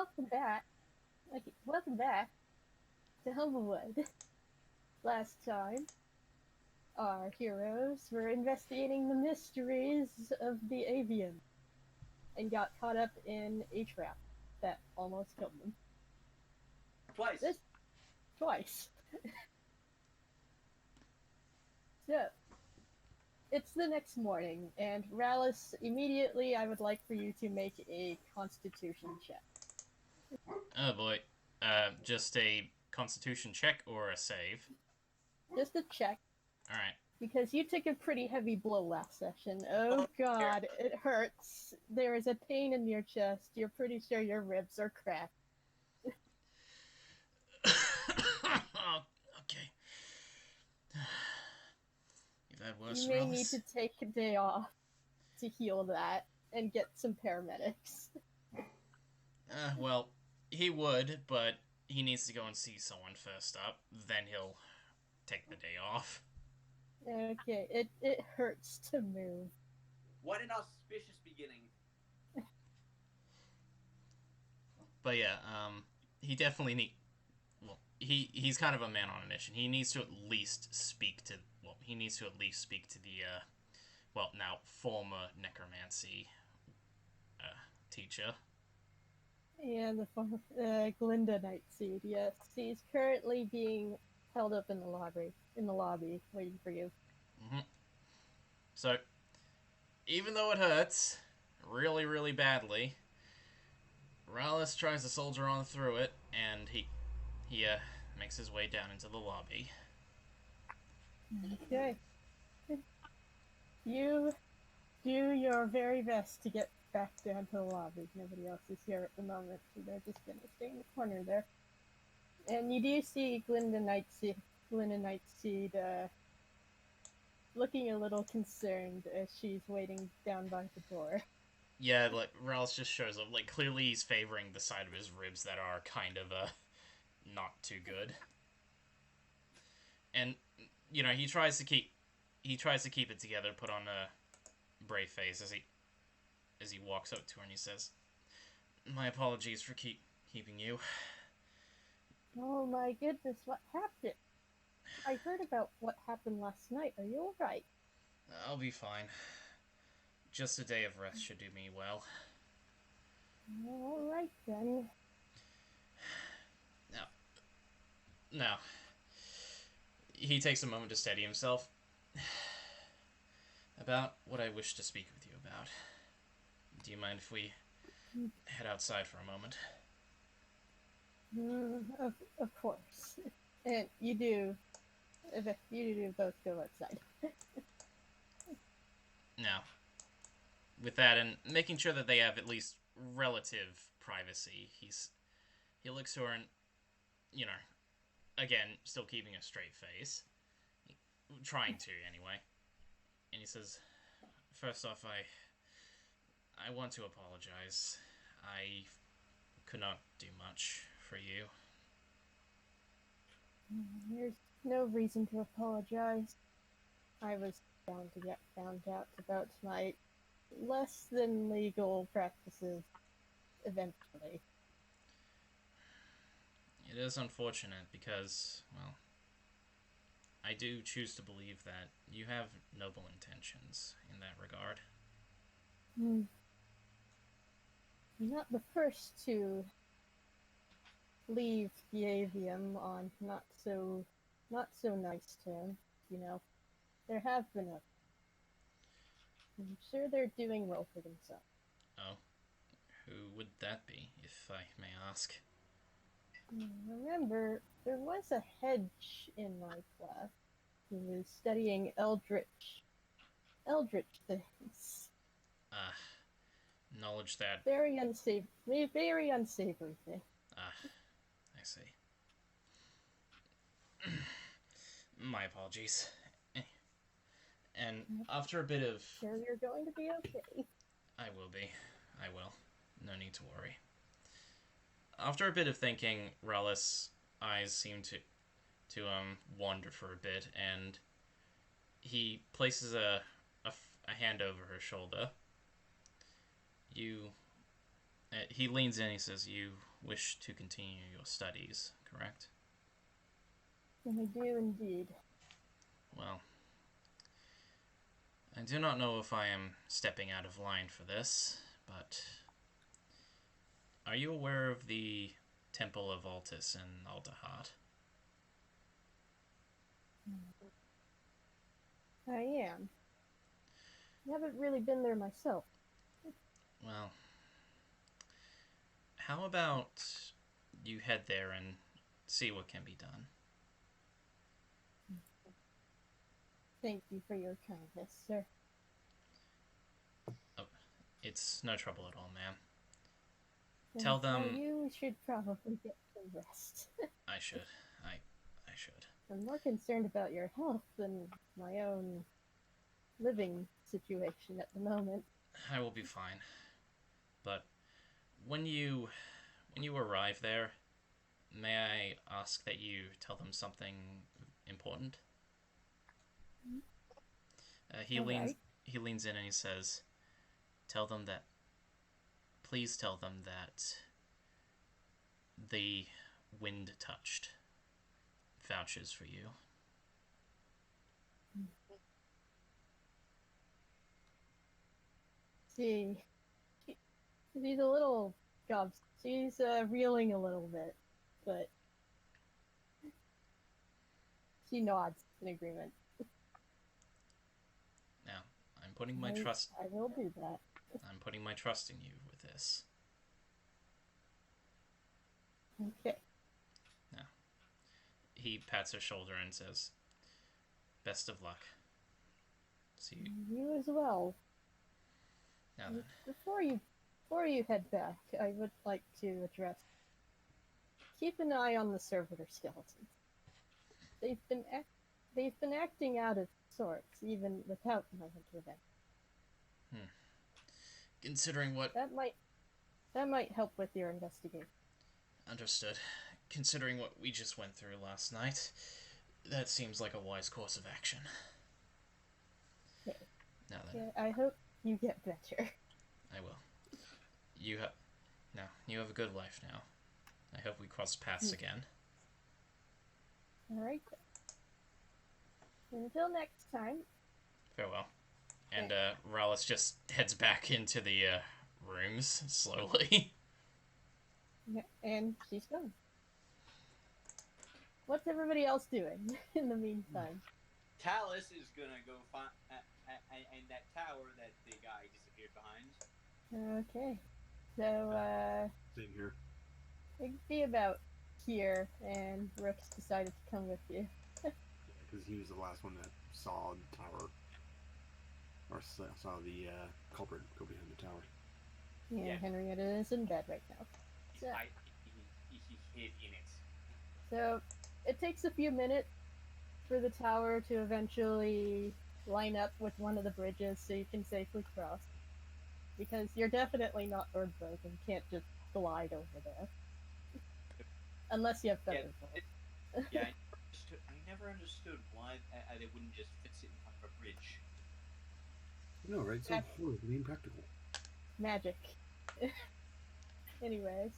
welcome back. Okay, welcome back to Humblewood. Last time, our heroes were investigating the mysteries of the avian and got caught up in a trap that almost killed them. Twice. This twice. So, it's the next morning, and Rallis, immediately I would like for you to make a constitution check. Oh boy. Just a constitution check or a save? Just a check. Alright. Because you took a pretty heavy blow last session. Oh god, it hurts. There is a pain in your chest. You're pretty sure your ribs are cracked. Oh, okay. You've had worse, You may need Rallis. to take a day off to heal that and get some paramedics. Well, he would, but he needs to go and see someone first up. Then he'll take the day off. Okay, it hurts to move. What an auspicious beginning. But yeah, he definitely well, he's kind of a man on a mission. He needs to at least speak to the now former necromancy teacher. Yeah, the Glinda Nightseed, yes. She's currently being held up in the lobby, waiting for you. Mm-hmm. So, even though it hurts really, really badly, Rallis tries to soldier on through it, and he makes his way down into the lobby. Okay. You do your very best to get back down to the lobby. Nobody else is here at the moment, so they're just gonna stay in the corner there. And you do see Glinda Nightseed looking a little concerned as she's waiting down by the door. Yeah, like, Rallis just shows up. Like, clearly he's favoring the side of his ribs that are kind of, not too good. And, he tries to keep it together, put on a brave face as he walks up to her and he says, "My apologies for keeping you." Oh my goodness, what happened? I heard about what happened last night. Are you alright? I'll be fine. Just a day of rest should do me well. Alright then. Now, he takes a moment to steady himself. About what I wish to speak with you about. Do you mind if we head outside for a moment? Of course. And you do both go outside. Now, with that, and making sure that they have at least relative privacy, he looks to her and, again, still keeping a straight face. Trying to, anyway. And he says, "First off, I want to apologize. I could not do much for you." There's no reason to apologize. I was bound to get found out about my less than legal practices eventually. It is unfortunate because, well, I do choose to believe that you have noble intentions in that regard. You're not the first to leave the avium on not so nice terms, There have been others. I'm sure they're doing well for themselves. Oh, who would that be, if I may ask? Remember, there was a hedge in my class who was studying eldritch things. Knowledge that... Very unsavory thing. I see. My apologies. And after a bit of... Sure you're going to be okay. I will be. I will. No need to worry. After a bit of thinking, Rallis' eyes seem to wander for a bit, and he places a hand over her shoulder. You He leans in. He says, "You wish to continue your studies, correct?" I do indeed. Well, I do not know if I am stepping out of line for this, but are you aware of the Temple of Altus in Alderheart? I am. I haven't really been there myself. Well, how about you head there and see what can be done? Thank you for your kindness, sir. Oh, it's no trouble at all, ma'am. Tell Well, them you should probably get some rest. I should. I should. I'm more concerned about your health than my own living situation at the moment. I will be fine. But when you arrive there, may I ask that you tell them something important? He leans in and he says, please tell them that the wind touched vouchers for you." She's a little gobs. She's reeling a little bit, but she nods in agreement. Now, I'm putting my trust. I will do that. I'm putting my trust in you with this. Okay. Now, he pats her shoulder and says, "Best of luck. See you." You as well. Now then. Before you head back, I would like to address. Keep an eye on the servitor skeletons. They've been acting out of sorts, even without my intervention. Considering what... That might help with your investigation. Understood. Considering what we just went through last night, that seems like a wise course of action. Okay. Now then. Yeah, I hope you get better. I will. You have a good life now. I hope we cross paths again. Alright. Until next time. Farewell. And Rallis just heads back into the rooms slowly. Yeah, and she's gone. What's everybody else doing in the meantime? Talus is gonna go find in that tower that the guy disappeared behind. Okay. So, Same here. it'd be about here, and Rook's decided to come with you. Because he was the last one that saw the tower. Or saw the culprit go behind the tower. Yeah, Henrietta is in bed right now. So, He hid in it. so, it takes a few minutes for the tower to eventually line up with one of the bridges so you can safely cross. Because you're definitely not bird broke and can't just glide over there. Unless you have feathers. Yeah, I never understood why they wouldn't just fix it in front of a bridge. No, right? So horribly impractical. Magic. Anyways,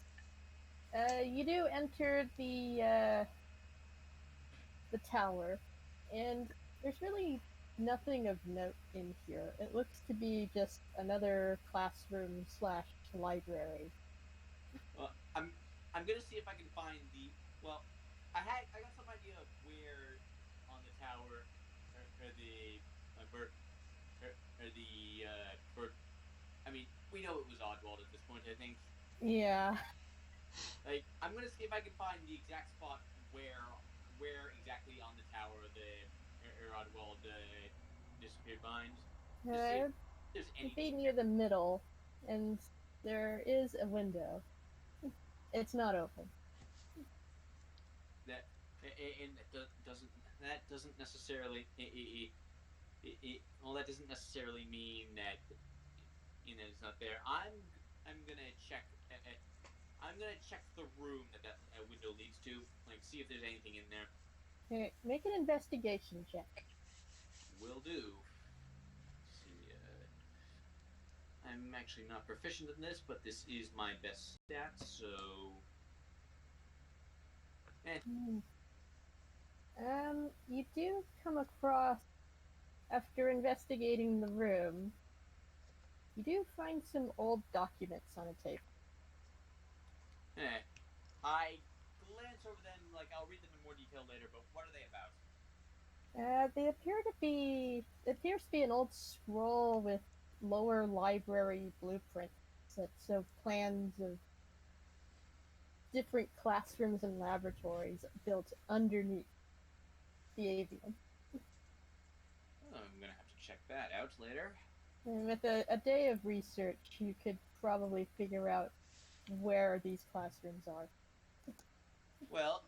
you do enter the tower, and there's really nothing of note in here. It looks to be just another classroom / library. Well, I'm gonna see if I can find the. Well, I got some idea of where on the tower or the bird. I mean, we know it was Oddwald at this point, I think. Yeah. Like, I'm gonna see if I can find the exact spot where exactly on the tower the Oddwald disappeared behind. It'd be near the middle, and there is a window. It's not open. That doesn't necessarily that doesn't necessarily mean that it's not there. I'm gonna check. I'm gonna check the room that window leads to, like see if there's anything in there. Okay, make an investigation check. Will do. Let's see, I'm actually not proficient in this, but this is my best stat, so... You do come across, after investigating the room, you do find some old documents on a table. I glance over them, like, I'll read them in more detail later, but what are they about? They appears to be an old scroll with lower library blueprints that show plans of different classrooms and laboratories built underneath the avium. Oh, I'm gonna have to check that out later. And with a day of research, you could probably figure out where these classrooms are. Well,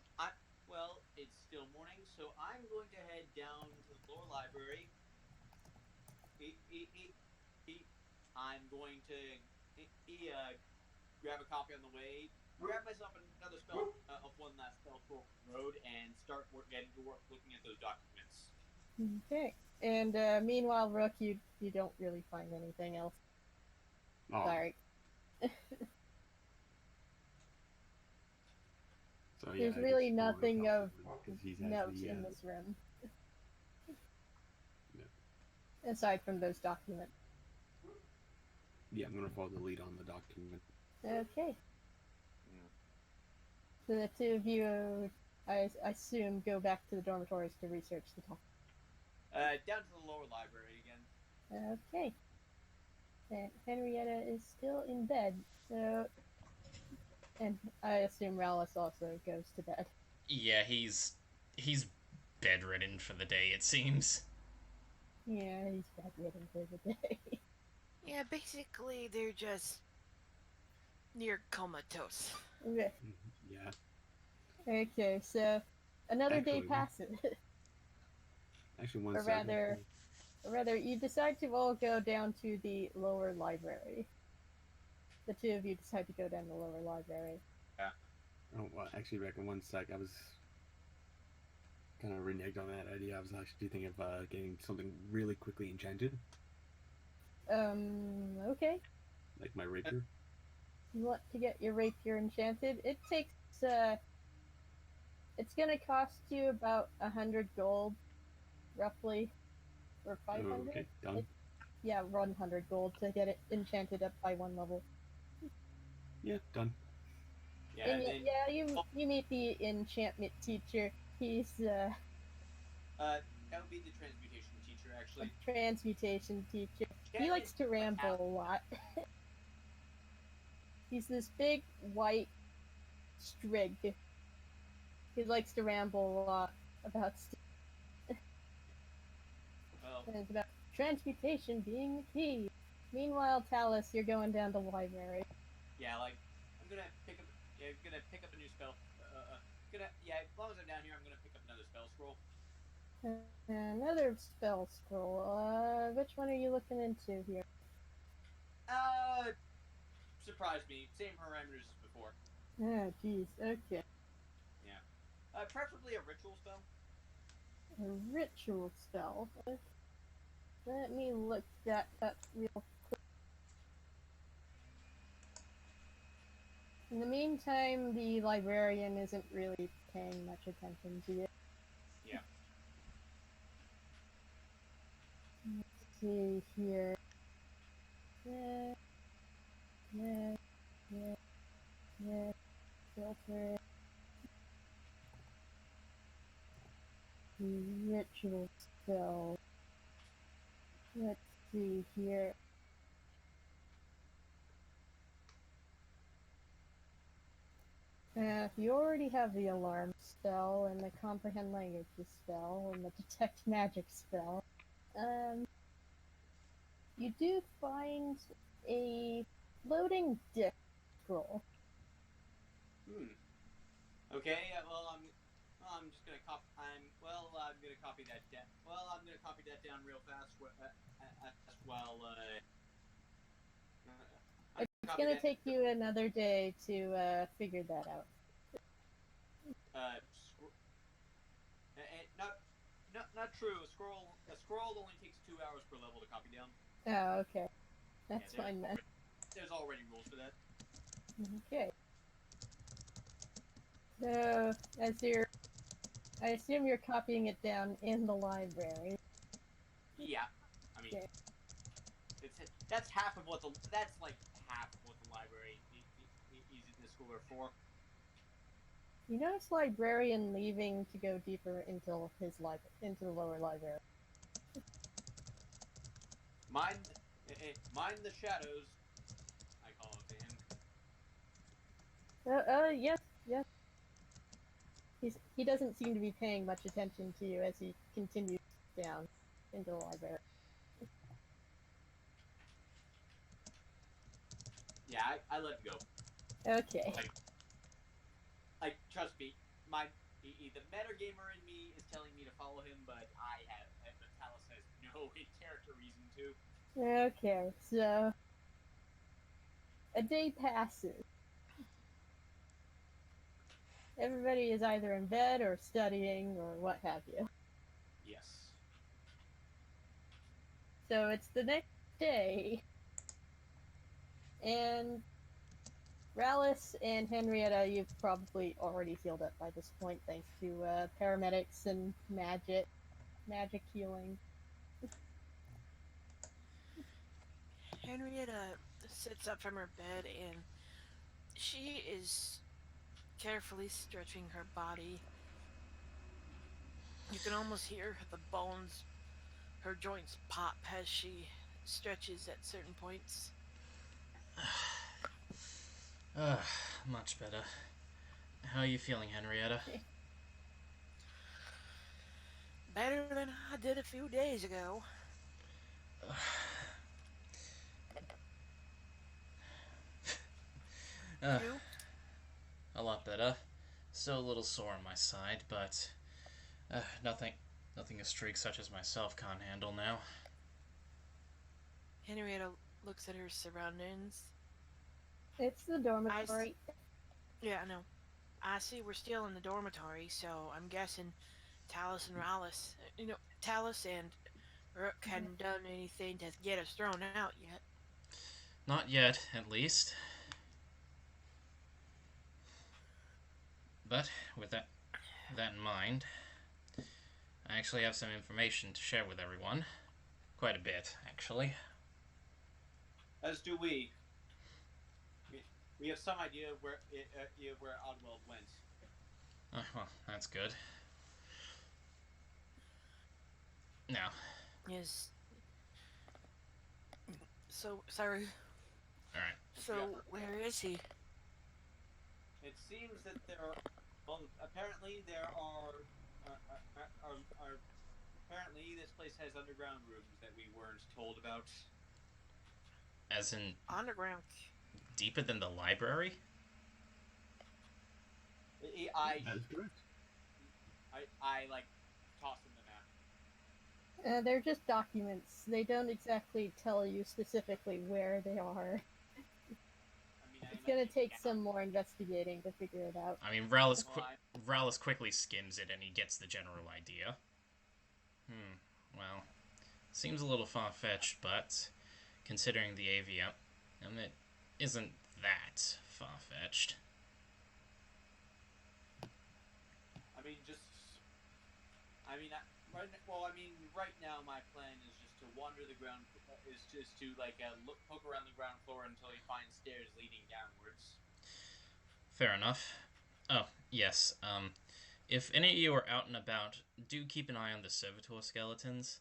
it's still morning, so I'm going to head down to the lower library. I'm going to grab a copy on the way, grab myself another spell of one last spell scroll from the road, and start getting to work looking at those documents. Okay. And meanwhile, Rook, you don't really find anything else. Oh, Sorry. so There's I really guess nothing of because he has note the in this room. Yeah. Aside from those documents. Yeah, I'm gonna follow the lead on the document. Okay. Yeah. So the two of you, I assume, go back to the dormitories to research the topic. Down to the lower library again. Okay. And Henrietta is still in bed, so... And I assume Rallis also goes to bed. Yeah, he's bedridden for the day, it seems. Yeah, he's bedridden for the day. Yeah, basically they're just near comatose. Okay. Yeah. Okay, so another day passes. Actually, one Or second. rather, you decide to all go down to the lower library. The two of you decide to go down the lower library. Yeah. Oh, well, actually, Rick, in 1 sec, I was kind of reneged on that idea. I was actually thinking of getting something really quickly enchanted, Okay. like my rapier. You want to get your rapier enchanted? It takes, it's gonna cost you about 100 gold, roughly. Or 500? Oh, okay, done. Yeah, 100 gold to get it enchanted up by 1 level. Yeah, done. Yeah, And then... you meet the enchantment teacher. He's, that would be the transmutation teacher, a actually. transmutation teacher. He likes to ramble a lot. He's this big, white strig. He likes to ramble a lot about stuff. Well, And it's about transmutation being the key. Meanwhile, Talus, you're going down to the library. yeah, like, I'm gonna pick up a new spell. As long as I'm down here, I'm gonna pick up another spell scroll. Another spell scroll. Which one are you looking into here? Surprised me. Same parameters as before. Oh, jeez. Okay. Yeah. Preferably a ritual spell. A ritual spell. Let me look that up real quick. In the meantime, the librarian isn't really paying much attention to you. Yeah. Let's see here. Filter. Ritual spell. Let's see here. You already have the alarm spell and the comprehend languages spell and the detect magic spell. You do find a floating disk scroll. Okay. I'm just gonna copy. I'm gonna copy that down. I'm gonna copy that down real fast. While It's gonna take you another day to figure that out. Not true. A scroll only takes 2 hours per level to copy down. Oh, okay. That's Yeah, fine then. There's already rules for that. Okay. So, I assume you're copying it down in the library. Yeah, I mean, Okay. that's half of what that's like half of what the library is in the school are for. You notice librarian leaving to go deeper into into the lower library. Mind the shadows. I call it to him. Yes. He doesn't seem to be paying much attention to you as he continues down into the library. Yeah, I let him go. Okay. Like trust me, the meta gamer in me is telling me to follow him, but Talus has no in-character reason to. Okay, so a day passes. Everybody is either in bed or studying or what have you. Yes. So it's the next day, and Rallis and Henrietta, you've probably already healed up by this point thanks to paramedics and magic healing. Henrietta sits up from her bed and she is carefully stretching her body. You can almost hear the bones, her joints pop as she stretches at certain points. Much better. How are you feeling, Henrietta? Better than I did a few days ago. You? A lot better. Still a little sore on my side, but nothing a streak such as myself can't handle now. Henrietta looks at her surroundings. It's the dormitory. Yeah, I know. I see we're still in the dormitory, so I'm guessing Talus and Rallis, Talus and Rook hadn't done anything to get us thrown out yet. Not yet, at least. But with that in mind, I actually have some information to share with everyone. Quite a bit, actually. As do we. We have some idea where Oddwell went. Well, that's good. Now. Yes. So, sorry. Alright. So, Yeah. where is he? It seems that apparently there are apparently this place has underground rooms that we weren't told about. As in Underground. deeper than the library? That is correct. I toss him the map. They're just documents. They don't exactly tell you specifically where they are. It's gonna take some more investigating to figure it out. I mean, Rallis quickly skims it and he gets the general idea. Well, seems a little far-fetched, but considering the AVM, it isn't that far-fetched. Right now my plan is just to wander the ground, is just to poke around the ground floor until he finds stairs leading downwards. Fair enough. Oh, yes, if any of you are out and about, do keep an eye on the servitor skeletons.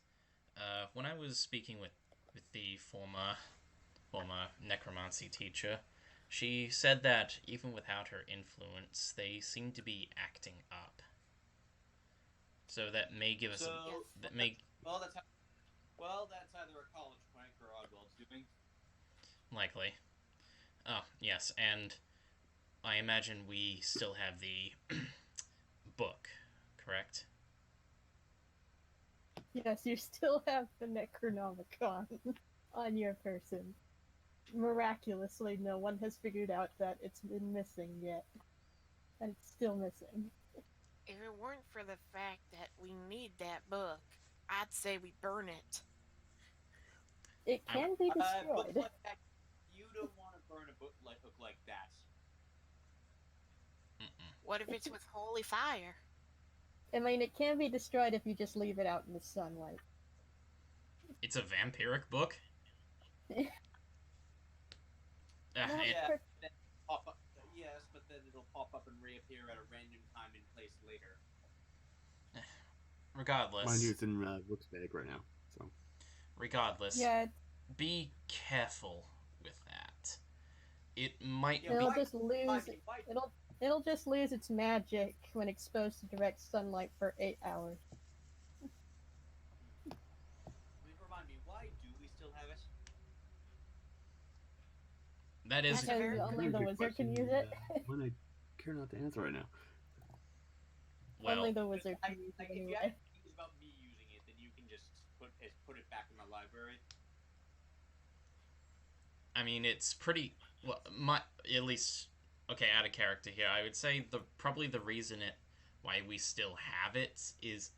When I was speaking with the former necromancy teacher, she said that even without her influence, they seem to be acting up. So that may give us that's either a college prank or Oddwell's doing. Likely. Oh, yes, and I imagine we still have the book, correct? Yes, you still have the Necronomicon on your person. Miraculously, no one has figured out that it's been missing yet. And it's still missing. If it weren't for the fact that we need that book, I'd say we burn it. It can be Books destroyed. like that, you don't want to burn a book like that. What if it's with holy fire? I mean, it can be destroyed if you just leave it out in the sunlight. It's a vampiric book? Not Yeah, per- then pop up. Yes, but then it'll pop up and reappear at a random time and place later. Regardless. Mind you, it's in Rook's bag right now. So. Regardless. Yeah, Be careful with that. It might Yeah, be. it'll just lose. Why- It'll just lose its magic when exposed to direct sunlight for 8 hours. Remind me, why do we still have it? That is. That's a very- Because only the Good wizard can question, use it. One I care not to answer right now. Well, Only the wizard I, can use it like, if you anyway. have things about me using it, then you can just put it back in the library. I mean, it's pretty. Well, at least. Okay, out of character here. I would say probably the reason why we still have it is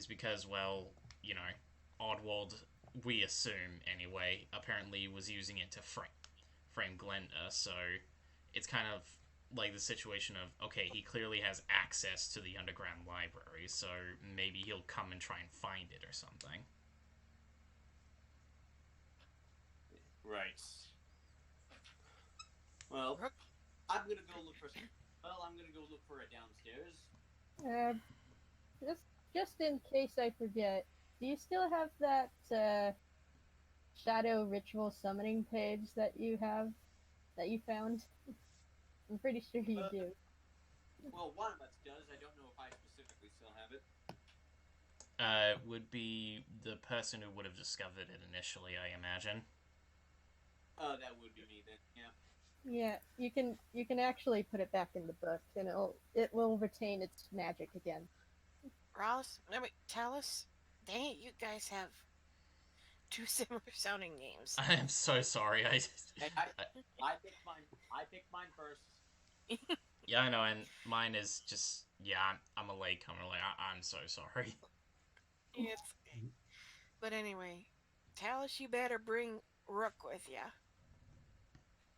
because, well, you know, Oddwald, we assume anyway, apparently was using it to frame Glenda. So it's kind of like the situation of, okay, he clearly has access to the underground library, so maybe he'll come and try and find it or something. Right. Well, I'm gonna go look for it downstairs. Just in case I forget, do you still have that shadow ritual summoning page that you found? I'm pretty sure you do. Well, one of us does. I don't know if I specifically still have it. Would be the person who would have discovered it initially, I imagine. That would be me then. Yeah. Yeah, you can actually put it back in the book, and it will retain its magic again. Ross, no wait, Talus. Dang it, you guys have two similar sounding names. I am so sorry. I picked mine first. Yeah, I know, and mine is just I'm a latecomer. Like I'm so sorry. It's okay. But anyway, Talus, you better bring Rook with ya.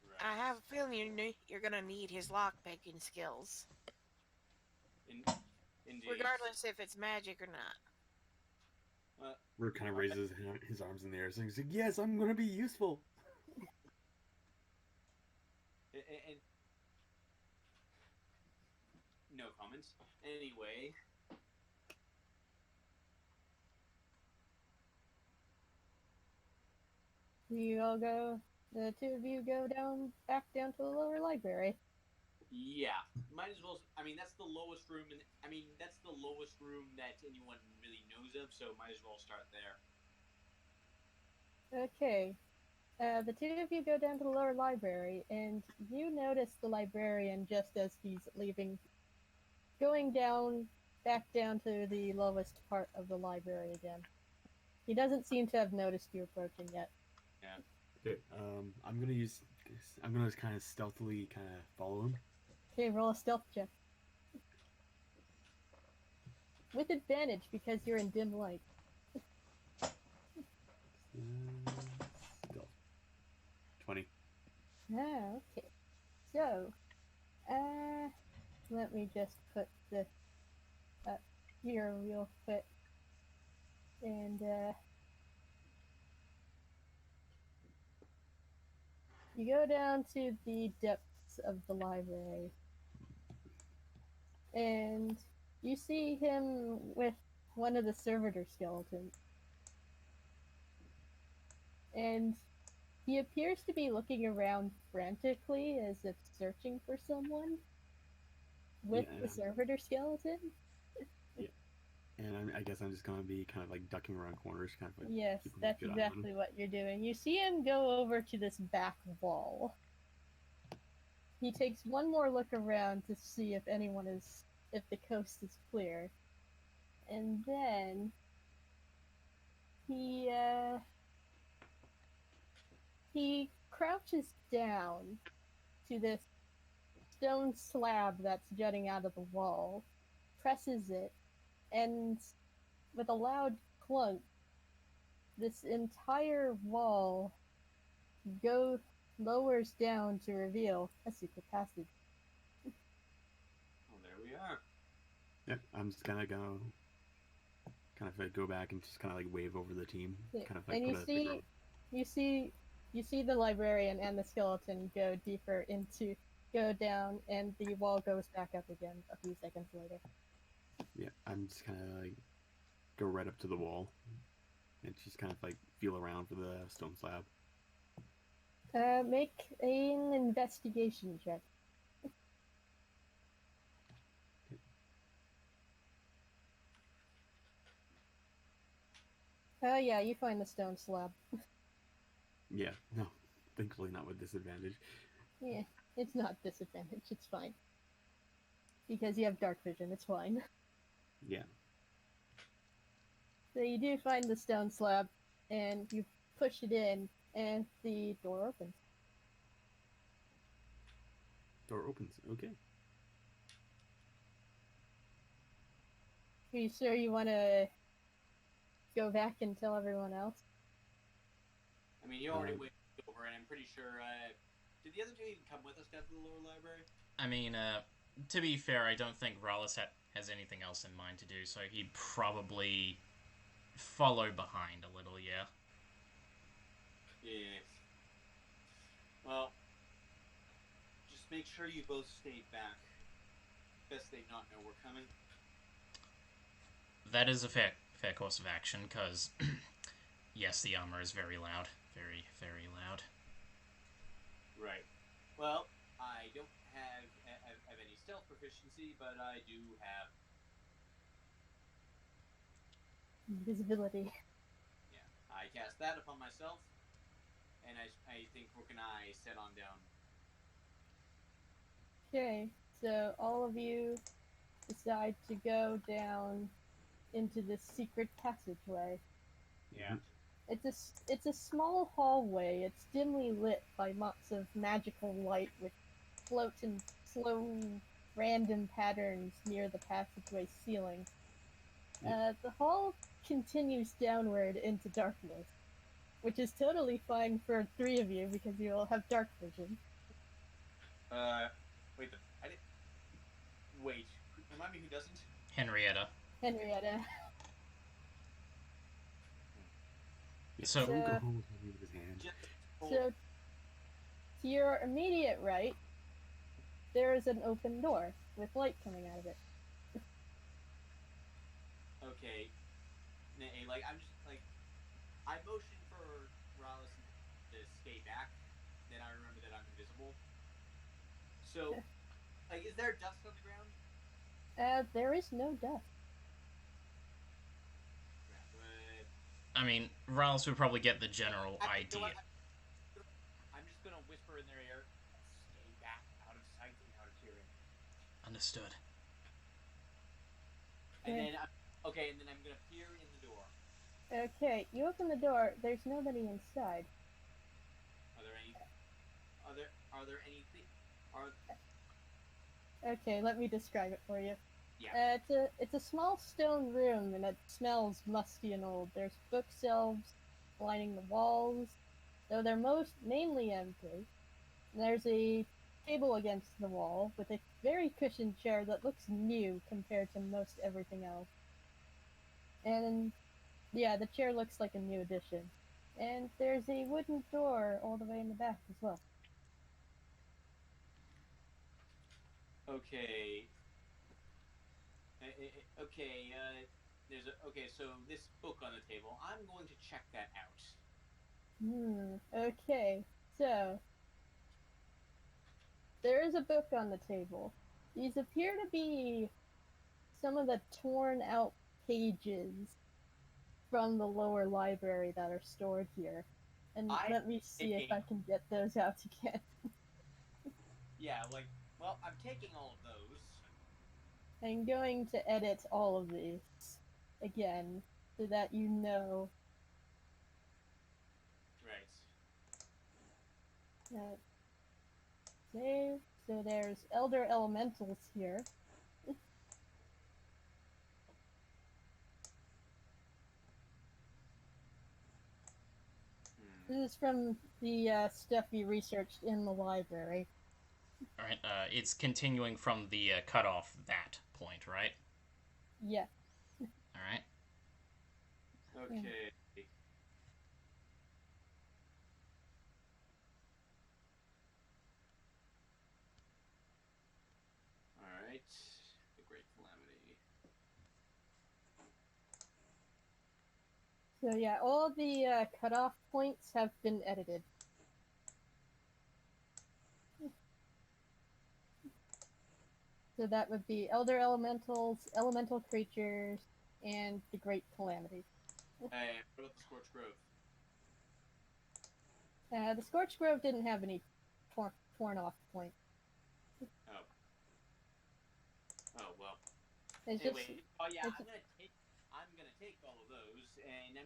Right. I have a feeling you're gonna need his lockpicking skills, Indeed. regardless if it's magic or not. Rook kind of raises his arms in the air, saying, "Yes, I'm going to be useful." And no comments. Anyway. The two of you go back down to the lower library. Yeah, might as well. I mean, that's the lowest room, that's the lowest room that anyone really knows of. So might as well start there. Okay. The two of you go down to the lower library, and you notice the librarian just as he's leaving, going back down to the lowest part of the library again. He doesn't seem to have noticed you approaching yet. Yeah. Okay, I'm gonna kind of stealthily kind of follow him. Okay, roll a stealth check. With advantage, because you're in dim light. Stealth. 20. Ah, okay. So, let me just put this up here real quick. And, you go down to the depths of the library. And you see him with one of the servitor skeletons. And he appears to be looking around frantically as if searching for someone with the servitor skeleton. Yeah. And I guess I'm just going to be kind of like ducking around corners, kind of like. Yes, that's exactly what you're doing. You see him go over to this back wall. He takes one more look around to see if if the coast is clear. And then he crouches down to this stone slab that's jutting out of the wall, presses it, and with a loud clunk, this entire wall lowers down to reveal a secret passage. Oh, there we are. Yep, I'm just gonna go, kind of go back and just kind of like wave over the team, Yeah, kind of like and put a you see the librarian and the skeleton go down, and the wall goes back up again a few seconds later. Yeah, I'm just kind of like go right up to the wall, and just kind of like feel around for the stone slab. Make an investigation check. Yeah, you find the stone slab. Yeah, no, thankfully not with disadvantage. Yeah, it's not disadvantage, it's fine. Because you have dark vision, it's fine. Yeah. So you do find the stone slab, and you push it in, and the door opens. Door opens. Okay. Are you sure you want to go back and tell everyone else? I mean, you already went over, and I'm pretty sure. Did the other two even come with us down to the lower library? I mean, to be fair, I don't think Rallis has anything else in mind to do, so he'd probably follow behind a little, yeah. Yes. Well, just make sure you both stay back. Best they not know we're coming. That is a fair course of action, because, yes, the armor is very loud. Very, very loud. Right. Well, I don't have any stealth proficiency, but I do have... Invisibility. Yeah, I cast that upon myself, and I think Rook and I set on down. Okay, so all of you decide to go down into this secret passageway. Yeah. It's a small hallway. It's dimly lit by lots of magical light, which floats in slow, random patterns near the passageway ceiling. The hall continues downward into darkness, which is totally fine for three of you because you all have dark vision. Wait, I didn't... Wait, remind me who doesn't? Henrietta. Henrietta. So, Go home with his hand. So, to your immediate right, there is an open door with light coming out of it. Okay. Like, I'm just, like... I motion for Rallis to stay back, then I remember that I'm invisible. So, like, is there dust on the ground? There is no dust. I mean, Rallis would probably get the general idea. I'm just gonna whisper in their ear, stay back, out of sight and out of hearing. Understood. And then, and then I'm gonna peer in the door. Okay, you open the door. There's nobody inside. Okay, let me describe it for you. Yeah. It's a small stone room, and it smells musty and old. There's bookshelves lining the walls, though they're mainly empty. There's a table against the wall with a very cushioned chair that looks new compared to most everything else. And yeah, the chair looks like a new addition. And there's a wooden door all the way in the back as well. Okay. So this book on the table, I'm going to check that out. Okay. So, there is a book on the table. These appear to be some of the torn out pages from the lower library that are stored here. And let me see if I can get those out again. Yeah, well, I'm taking all of those. I'm going to edit all of these again so that you know. Right. Save. So there's Elder Elementals here. This is from the stuff you researched in the library. Alright, it's continuing from the cutoff that point, right? Yeah. Alright. Okay. Alright. The Great Calamity. So yeah, all the cutoff points have been edited. So that would be Elder Elementals, Elemental Creatures, and the Great Calamity. Hey, what about the Scorched Grove? The Scorched Grove didn't have any torn off points. Oh. Oh well. It's Anyway, just, oh yeah, it's, I'm gonna take all of those, and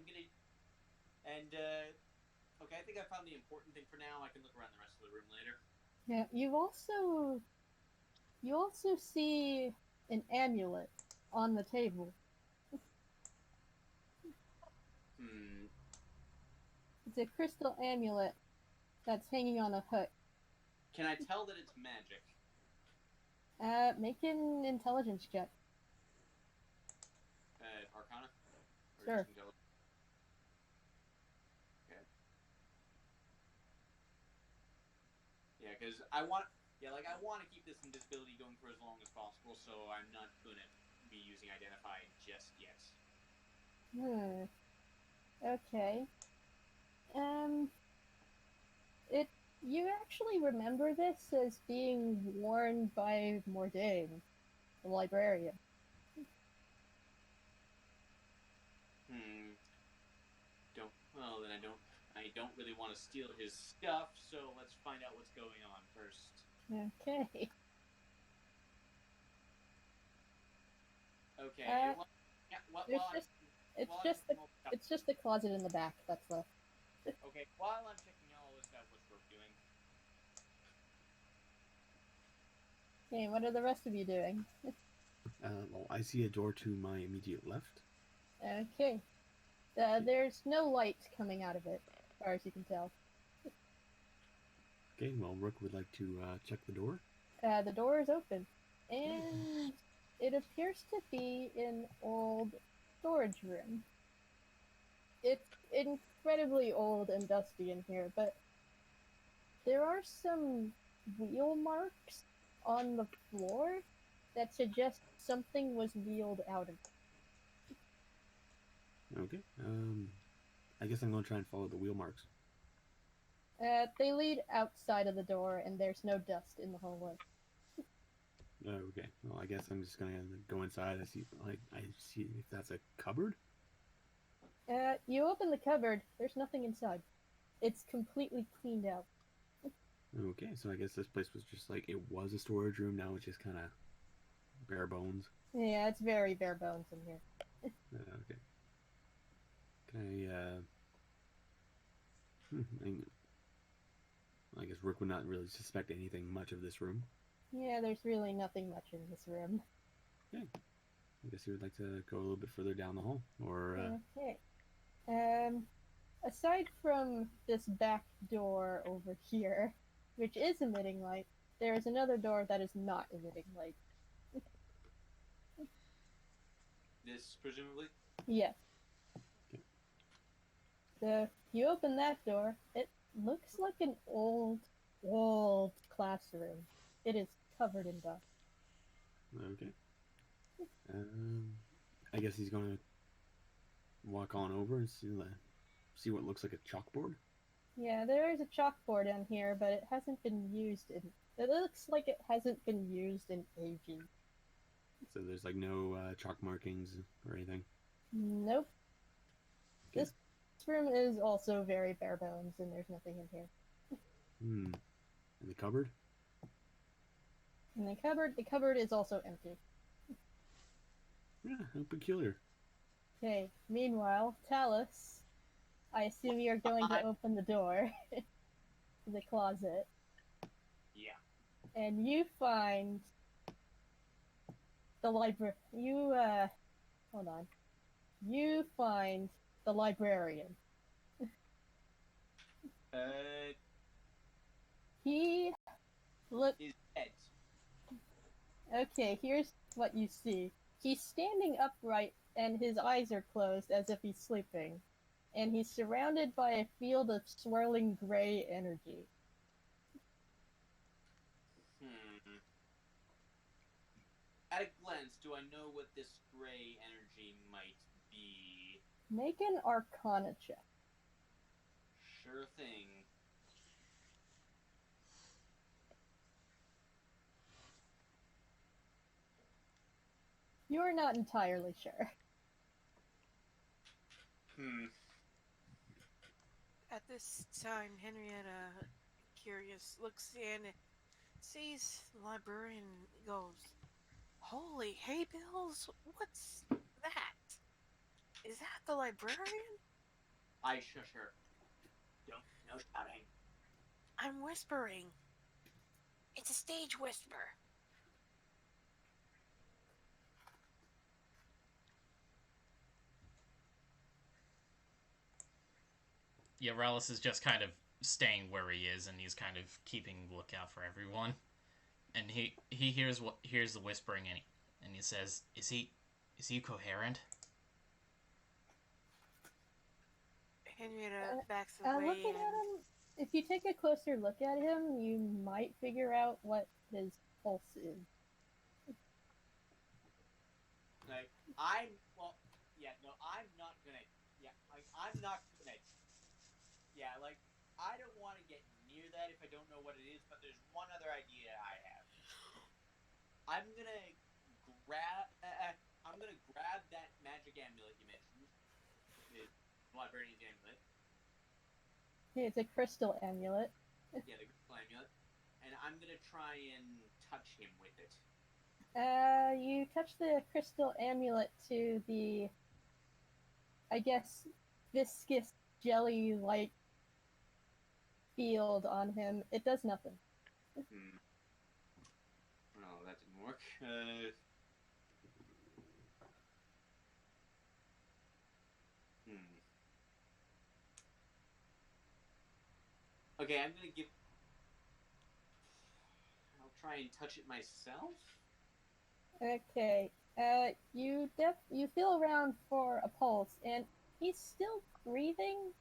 okay, I think I found the important thing for now. I can look around the rest of the room later. yeah. You also see an amulet on the table. It's a crystal amulet that's hanging on a hook. Can I tell that it's magic? Make an intelligence check. Arcana? Or Sure. just intelligence? Okay. Yeah, because I want to keep this invisibility going for as long as possible, so I'm not gonna be using Identify just yet. Okay. You actually remember this as being worn by Mordain, the librarian. I don't really want to steal his stuff, so let's find out what's going on first. Okay. Okay. It's just the closet in the back that's left. Okay, while I'm checking all this out, what's Rook doing? Okay, what are the rest of you doing? Well, I see a door to my immediate left. Okay. There's no light coming out of it, as far as you can tell. Okay, well, Rook would like to check the door. The door is open, and it appears to be an old storage room. It's incredibly old and dusty in here, but there are some wheel marks on the floor that suggest something was wheeled out of it. Okay, I guess I'm going to try and follow the wheel marks. They lead outside of the door, and there's no dust in the hallway. Okay, well, I guess I'm just going to go inside. I see if that's a cupboard. You open the cupboard, there's nothing inside. It's completely cleaned out. Okay, so I guess this place was just like, it was a storage room, now it's just kind of bare bones. Yeah, it's very bare bones in here. Okay. Can I guess Rook would not really suspect anything much of this room. Yeah, there's really nothing much in this room. Okay. I guess he would like to go a little bit further down the hall, or... Okay. Aside from this back door over here, which is emitting light, there is another door that is not emitting light. This, presumably? Yes. Okay. So, you open that door, it looks like an old classroom. It is covered in dust. Okay. I guess he's going to walk on over and see what looks like a chalkboard. Yeah, there is a chalkboard in here, but it hasn't been used in... It looks like it hasn't been used in ages. So there's like no chalk markings or anything? Nope. Okay. This room is also very bare bones, and there's nothing in here. And the cupboard? And the cupboard is also empty. Yeah, how peculiar. Okay, meanwhile, Talus, I assume you're going to open the door to the closet. Yeah. And you find the library. Hold on. You find the librarian. He look. His head. Okay, here's what you see. He's standing upright and his eyes are closed as if he's sleeping. And he's surrounded by a field of swirling gray energy. At a glance, do I know what this gray energy might be? Make an Arcana check. Sure thing. You're not entirely sure. At this time, Henrietta, curious, looks in, sees the librarian, goes, "Holy hay bills! What's that? Is that the librarian?" I shush her. No shouting. "I'm whispering. It's a stage whisper." Yeah, Rallis is just kind of staying where he is, and he's kind of keeping lookout for everyone. And he hears the whispering, and he says, "Is he coherent?" Henrietta backs away. Looking at him, if you take a closer look at him, you might figure out what his pulse is. Like, I don't want to get near that if I don't know what it is, but there's one other idea I have. I'm gonna grab that magic amulet you mentioned. The librarian's amulet. It's a crystal amulet. Yeah, the crystal amulet. And I'm gonna try and touch him with it. You touch the crystal amulet to the, I guess, viscous jelly-like field on him. It does nothing. Oh, that didn't work. Okay, I'll try and touch it myself. Okay. You feel around for a pulse, and he's still breathing,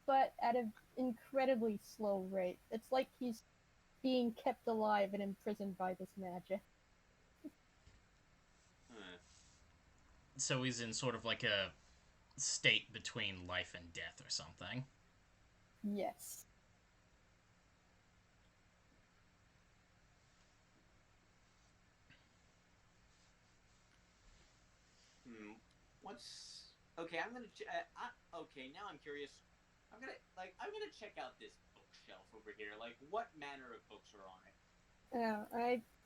but at an incredibly slow rate. It's like he's being kept alive and imprisoned by this magic. So he's in sort of like a state between life and death or something. Yes. Okay? I'm gonna. Okay, now I'm curious. I'm gonna check out this bookshelf over here. Like, what manner of books are on it? Yeah,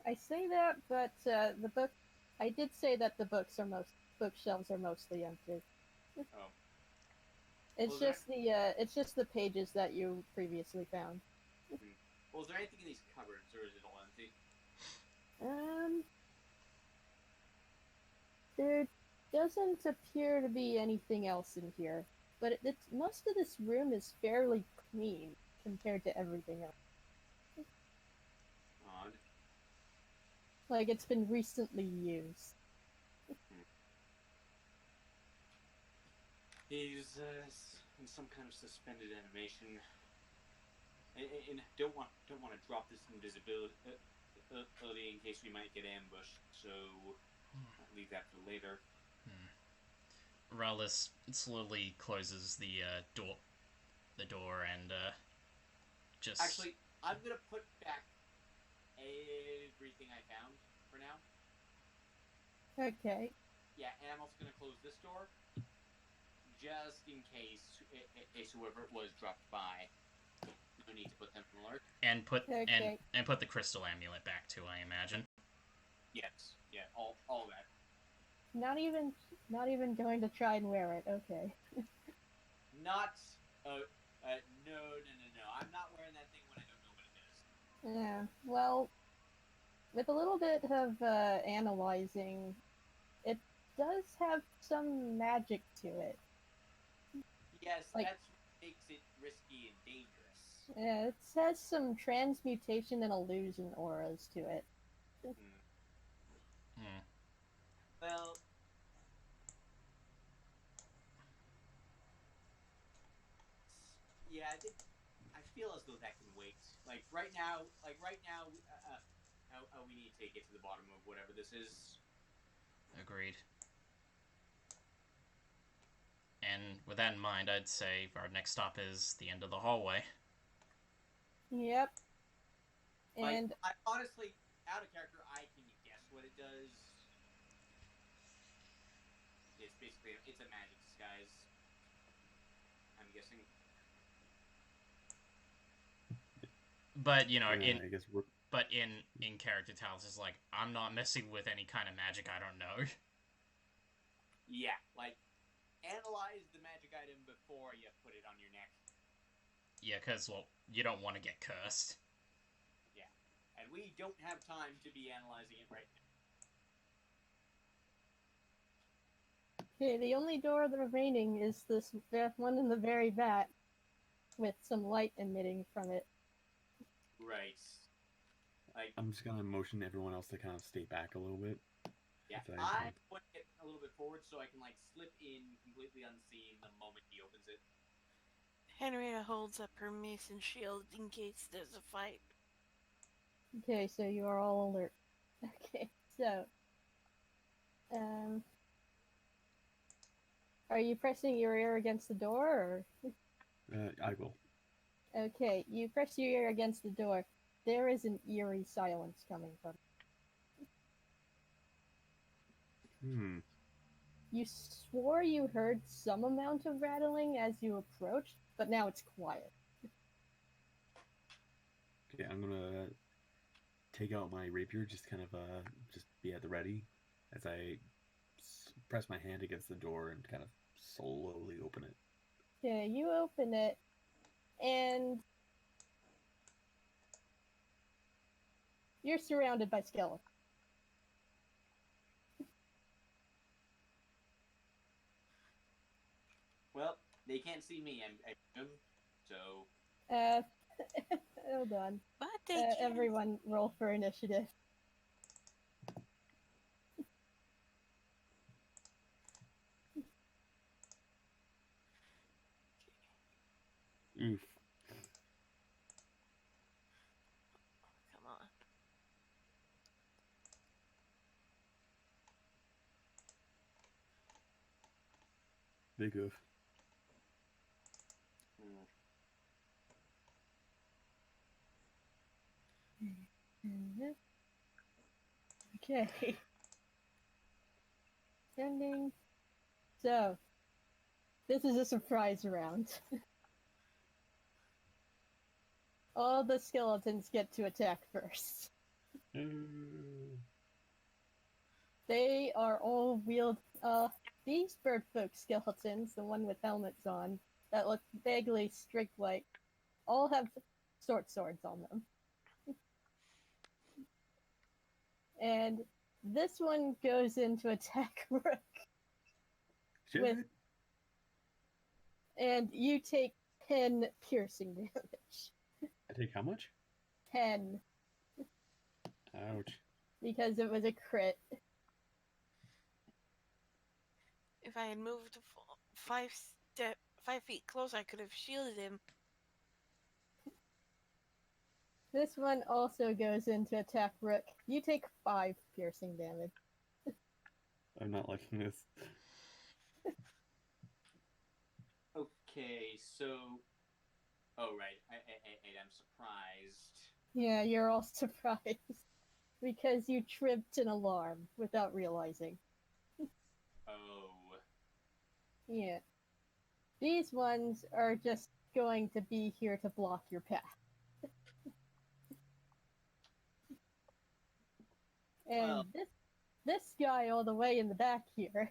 I say that, but the book. I did say that the bookshelves are mostly empty. Oh. It's just the pages that you previously found. Well, is there anything in these cupboards, or is it all empty? There doesn't appear to be anything else in here, but most of this room is fairly clean compared to everything else. Odd. Like it's been recently used. He's in some kind of suspended animation, and don't want to drop this invisibility in case we might get ambushed. So I'll leave that for later. Rallis slowly closes the door and just. Actually, I'm gonna put back everything I found for now. Okay. Yeah, and I'm also gonna close this door, just in case whoever it was dropped by. No need to put them on alert. And put the crystal amulet back too, I imagine. Yes, yeah, all that. Not even going to try and wear it. Okay. Not. No. I'm not wearing that thing when I don't know what it is. Yeah. Well, with a little bit of analyzing, it does have some magic to it. Yes, like, that's what makes it risky and dangerous. Yeah, it has some transmutation and illusion auras to it. Hmm. Well, yeah, I feel as though that can wait. Like right now, we need to get to the bottom of whatever this is. Agreed. And with that in mind, I'd say our next stop is the end of the hallway. Yep. Like, And I honestly, out of character, I can guess what it does. It's basically it's a magic disguise. I'm guessing. But you know, I guess in character, Talos is like, I'm not messing with any kind of magic I don't know. Yeah, like analyze the magic item before you put it on your neck. Yeah, because well, you don't want to get cursed. Yeah, and we don't have time to be analyzing it right now. okay, the only door remaining is this one in the very back, with some light emitting from it. Right. Like, I'm just gonna motion everyone else to kind of stay back a little bit. yeah, I want to get a little bit forward so I can like slip in completely unseen the moment he opens it. Henrietta holds up her mace and shield in case there's a fight. Okay, so you are all alert. Okay, so are you pressing your ear against the door, or? I will. Okay, you press your ear against the door. There is an eerie silence coming from it. You swore you heard some amount of rattling as you approached, but now it's quiet. Okay, I'm gonna take out my rapier, just kind of just be at the ready as I press my hand against the door and kind of slowly open it. Yeah, you open it, and you're surrounded by skeletons. Well, they can't see me, so. Hold on. But they can. Everyone roll for initiative. Oof. Come on. Big oof. Okay. Ending. So, this is a surprise round. All the skeletons get to attack first. They are all these bird folk skeletons, the one with helmets on, that look vaguely strike-like, all have short swords on them. And this one goes into attack Rook. And you take 10 piercing damage. I take how much? 10. Ouch. Because it was a crit. If I had moved 5 feet closer, I could have shielded him. This one also goes into attack Rook. You take 5 piercing damage. I'm not liking this. Okay, so. Oh, right. I'm surprised. Yeah, you're all surprised. Because you tripped an alarm without realizing. Oh. Yeah. These ones are just going to be here to block your path. And this guy all the way in the back here,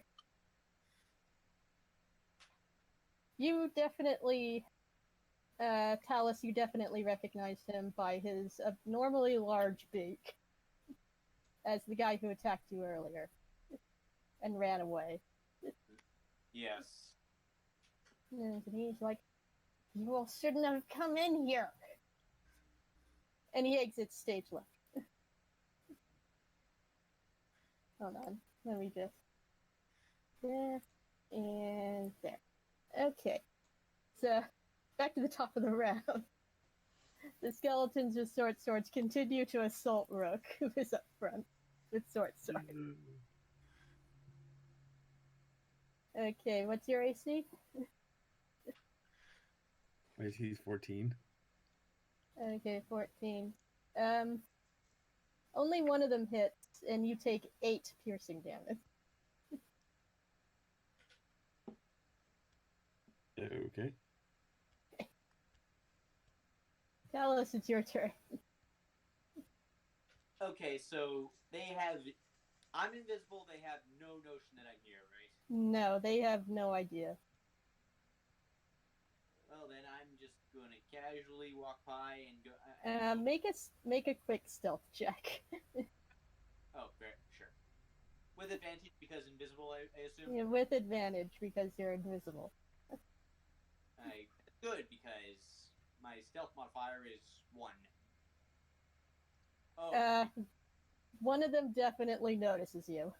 you definitely, Talos, you definitely recognized him by his abnormally large beak as the guy who attacked you earlier and ran away. Yes. And he's like, you all shouldn't have come in here. And he exits stage left. Hold on. Let me just... There. And there. Okay. So, back to the top of the round. The skeletons with short swords continue to assault Rook, who is up front with short sword. Okay, what's your AC? My AC is 14. Okay, 14. Only one of them hits, and you take 8 piercing damage. Okay. Talos, it's your turn. Okay, so they have. I'm invisible. They have no notion that I'm here, right? No, they have no idea. Well, then I'm just gonna casually walk by and go. Make a quick stealth check. Oh, very sure. With advantage because invisible, I assume. Yeah, with advantage because you're invisible. Good because my stealth modifier is 1. Oh. One of them definitely notices you.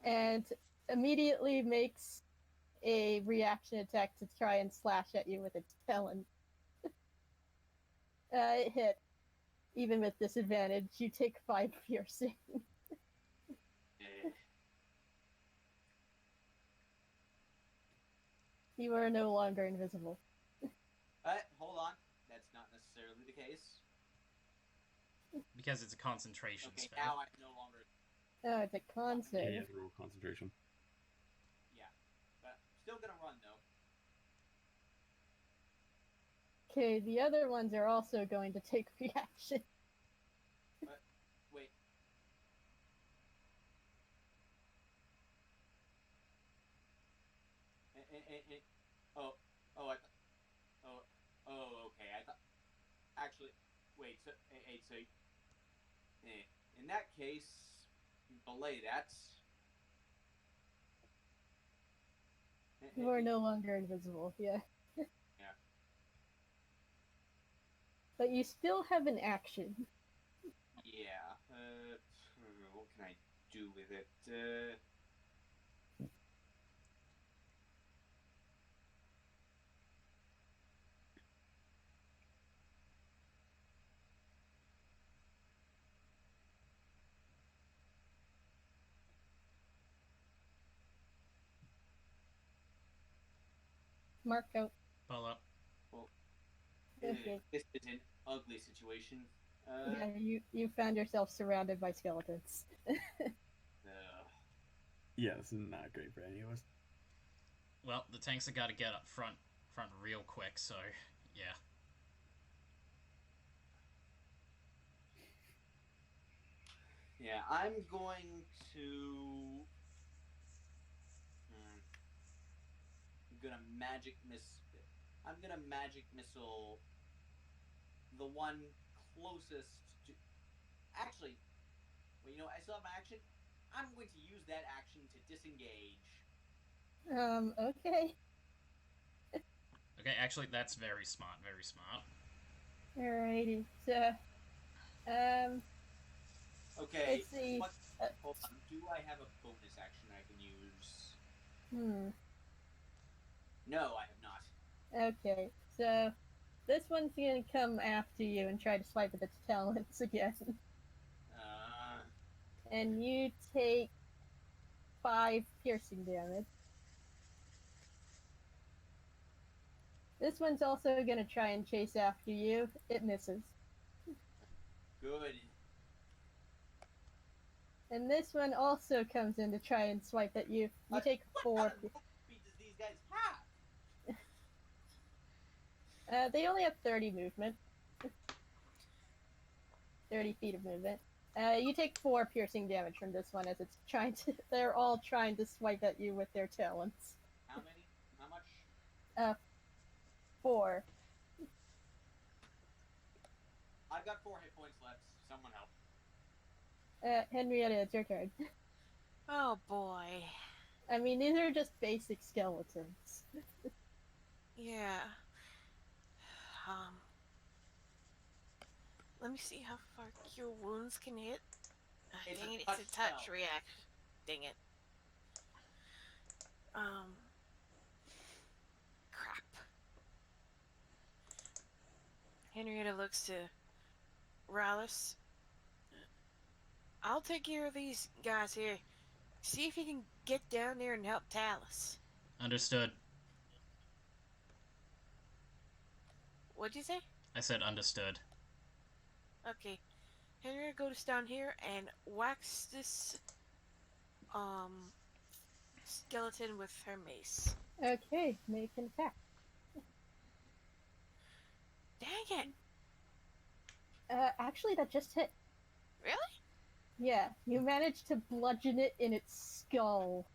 And immediately makes a reaction attack to try and slash at you with its talon. It hit. Even with disadvantage, you take 5 piercing. You are no longer invisible. Hold on. That's not necessarily the case. Because it's a concentration Okay, spell. now I'm no longer. Oh, it's a con Yeah, save. he has real concentration. Yeah, but still gonna run though. Okay, the other ones are also going to take reaction. Wait. Oh, okay. I thought. Actually, wait. In that case, belay that. You are no longer invisible, yeah. Yeah. But you still have an action. Yeah. What can I do with it? Mark out. Pull up. Well, Okay. this is an ugly situation. Yeah, you found yourself surrounded by skeletons. Yeah, this is not great for any of us. Well, the tanks have got to get up front real quick, so yeah. Yeah, I'm going to. I'm gonna magic missile the one closest to. Actually, well, I still have my action. I'm going to use that action to disengage. Okay. Okay, actually, that's very smart, very smart. Alrighty, so, Okay. let's see. Hold on. Do I have a bonus action I can use? No, I have not. Okay, so this one's gonna come after you and try to swipe at its talents again. And you take 5 piercing damage. This one's also gonna try and chase after you. It misses. Good. And this one also comes in to try and swipe at you. You take 4. What kind of speed does these guys have? They only have 30 movement. 30 feet of movement. You take 4 piercing damage from this one as it's trying to. They're all trying to swipe at you with their talons. How many? How much? 4. I've got 4 hit points left. Someone help. Henrietta, it's your turn. Oh boy. I mean, these are just basic skeletons. Yeah. Let me see how far cure wounds can hit. It's Dang a it, it's touch a touch spell. reaction. Dang it. Crap. Henrietta looks to Rallis. I'll take care of these guys here. See if you can get down there and help Talus. Understood. What'd you say? I said understood. Okay. Henrietta goes down here and whacks this skeleton with her mace. Okay, make an attack. Dang it! Actually, that just hit. Really? Yeah, you managed to bludgeon it in its skull.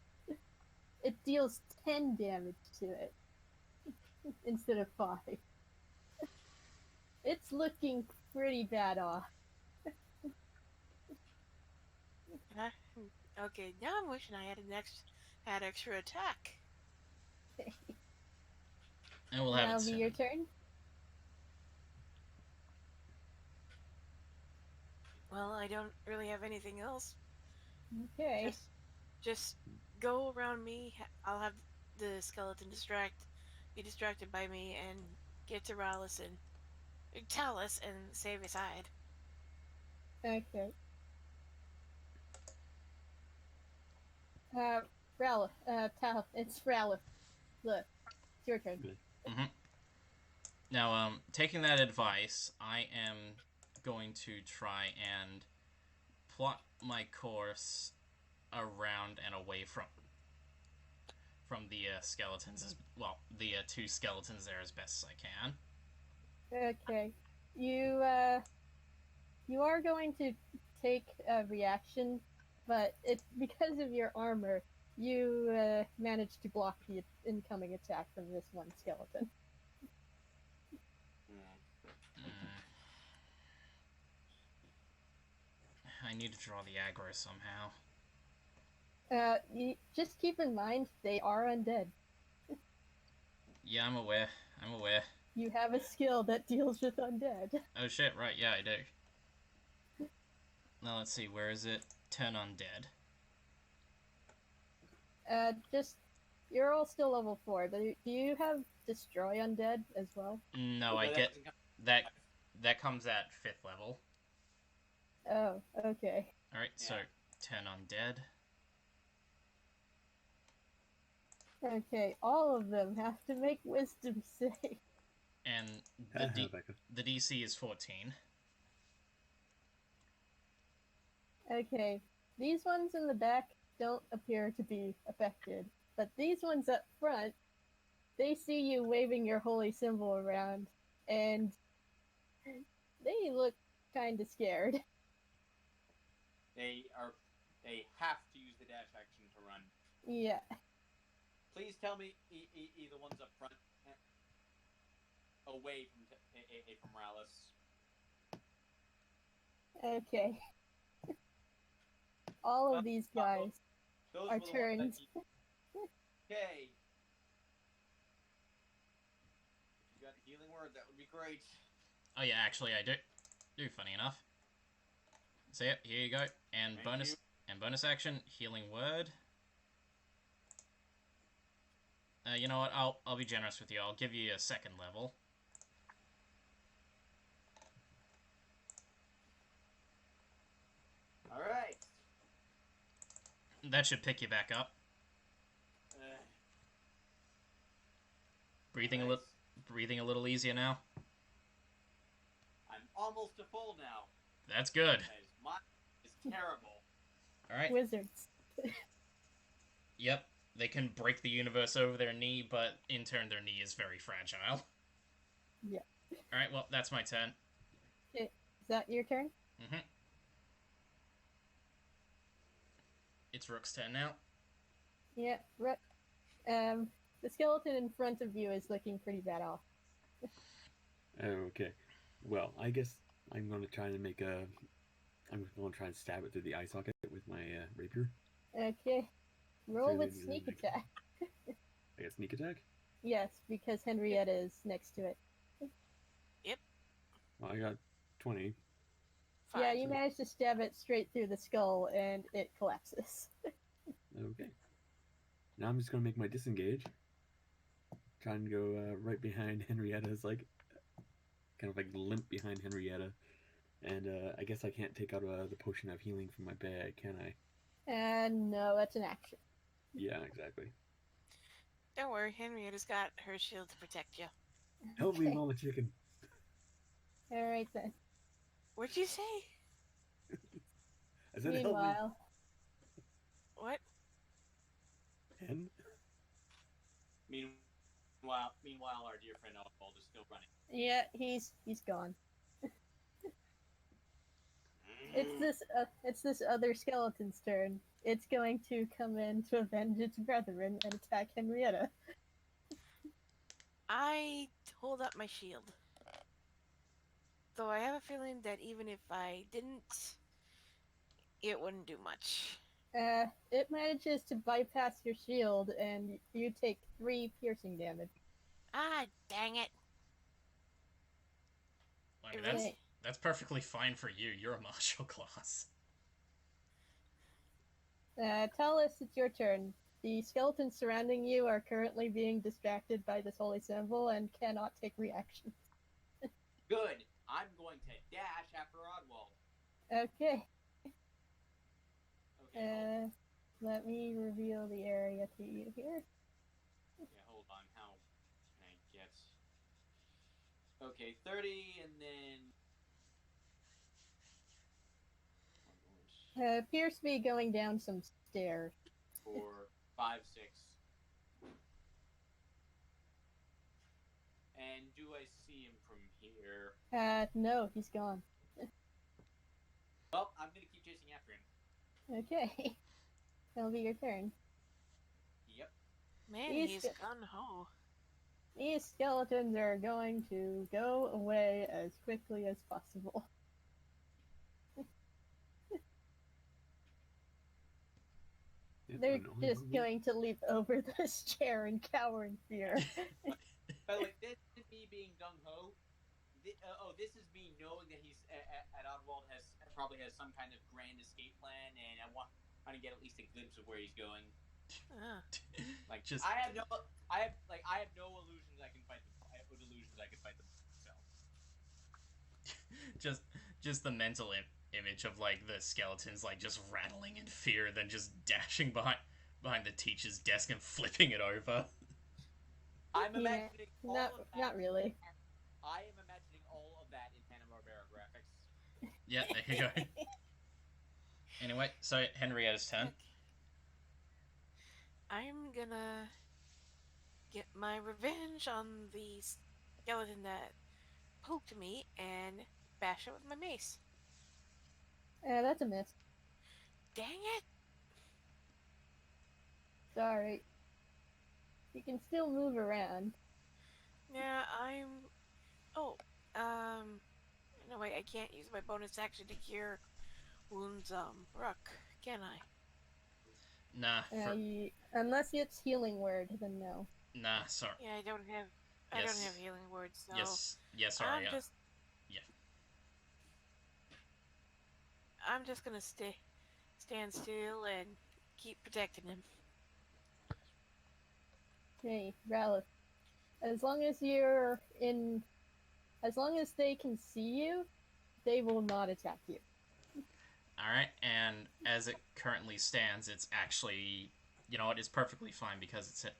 It deals 10 damage to it instead of 5. It's looking pretty bad off. Okay, now I'm wishing I had extra attack. And we'll have Now it be soon. your turn. Well, I don't really have anything else. Okay. Just go around me. I'll have the skeleton be distracted by me, and get to Rallis and Talus and save his hide. Okay. Ralph, Tal, it's Ralph. Look, it's your turn. Mm-hmm. Now, taking that advice, I am going to try and plot my course around and away from the skeletons as well. The two skeletons there as best as I can. Okay. You are going to take a reaction, but it's because of your armor. You managed to block the incoming attack from this one skeleton. I need to draw the aggro somehow. You just keep in mind they are undead. Yeah, I'm aware. You have a skill that deals with undead. Oh shit, right, yeah, I do. Now let's see, where is it? Turn undead. You're all still level 4, but do you have Destroy Undead as well? No, I get that comes at 5th level. Oh, okay. Alright, so turn undead. Okay, all of them have to make wisdom save. And the DC is 14. Okay, these ones in the back don't appear to be affected, but these ones up front, they see you waving your holy symbol around, and they look kind of scared. They have to use the dash action to run. Yeah. Please tell me the ones up front, away from Rallis. Okay. All of these guys Those are were the ones turned. Okay. If you got a healing word, that would be great. Oh yeah, actually I do. Funny enough. So yeah, here you go. And bonus action, healing word. You know what? I'll be generous with you. I'll give you a 2nd level. All right. That should pick you back up. Breathing a little easier now. I'm almost to full now. That's good. Mine is terrible. All right. Wizards. Yep. They can break the universe over their knee, but in turn their knee is very fragile. Yeah. Alright, well, that's my turn. Is that your turn? Mm-hmm. It's Rook's turn now. Yeah, Rook. The skeleton in front of you is looking pretty bad off. Okay. Well, I guess I'm going to try and I'm going to try and stab it through the eye socket with my rapier. Okay. Roll So with then sneak I attack. I guess sneak attack? Yes, because Henrietta is next to it. Yep. Well, I got 20. Fine. Yeah, you manage to stab it straight through the skull, and it collapses. Okay. Now I'm just gonna make my disengage. Try and go right behind Henrietta's, like, kind of like limp behind Henrietta. And I guess I can't take out the potion of healing from my bag, can I? And no, that's an action. Yeah, exactly. Don't worry, Henrietta's got her shield to protect you. Help me, Okay. Mama Chicken. Alright then. What'd you say? I said, help me. Meanwhile, What? Hen? Meanwhile, our dear friend Oswald is still running. yeah, he's gone. It's this other skeleton's turn. It's going to come in to avenge its brethren and attack Henrietta. I hold up my shield. Though I have a feeling that even if I didn't, it wouldn't do much. It manages to bypass your shield, and you take 3 piercing damage. Ah, dang it. I mean, Okay. that's perfectly fine for you. You're a martial class. Talus, it's your turn. The skeletons surrounding you are currently being distracted by this holy symbol and cannot take reactions. Good. I'm going to dash after Oswald. Okay. Okay. Let me reveal the area to you here. Yeah, hold on. How can I get? Okay, 30, and then Appears to be going down some stairs. 4, 5, 6. And do I see him from here? No, he's gone. Well, I'm gonna keep chasing after him. Okay. That'll be your turn. Yep. Man, He's he's good. gun-ho. These skeletons are going to go away as quickly as possible. They're just going to leap over this chair and cower in fear. By the way, this is me being gung-ho. This is me knowing that he's at Oswald probably has some kind of grand escape plan, and I want to get at least a glimpse of where he's going. Like, Just- I have no illusions I can fight them. Just the mental image of like the skeletons like just rattling in fear, then just dashing behind the teacher's desk and flipping it over. I'm imagining all of that. Not really. I am imagining all of that in Hanna-Barbera graphics. Yeah, there you go. Anyway, so Henrietta's turn. I'm gonna get my revenge on the skeleton that poked me and bash it with my mace. That's a miss. Dang it! Sorry. You can still move around. Yeah, no wait, I can't use my bonus action to cure wounds, Rook, can I? Nah, Unless it's healing word, then no. nah, sorry. Yeah, I don't have healing words, so Sorry. I'm just gonna stand still and keep protecting him. Hey, Ralph. As long as they can see you, they will not attack you. Alright, and as it currently stands, it's actually, you know what, it's perfectly fine because it's at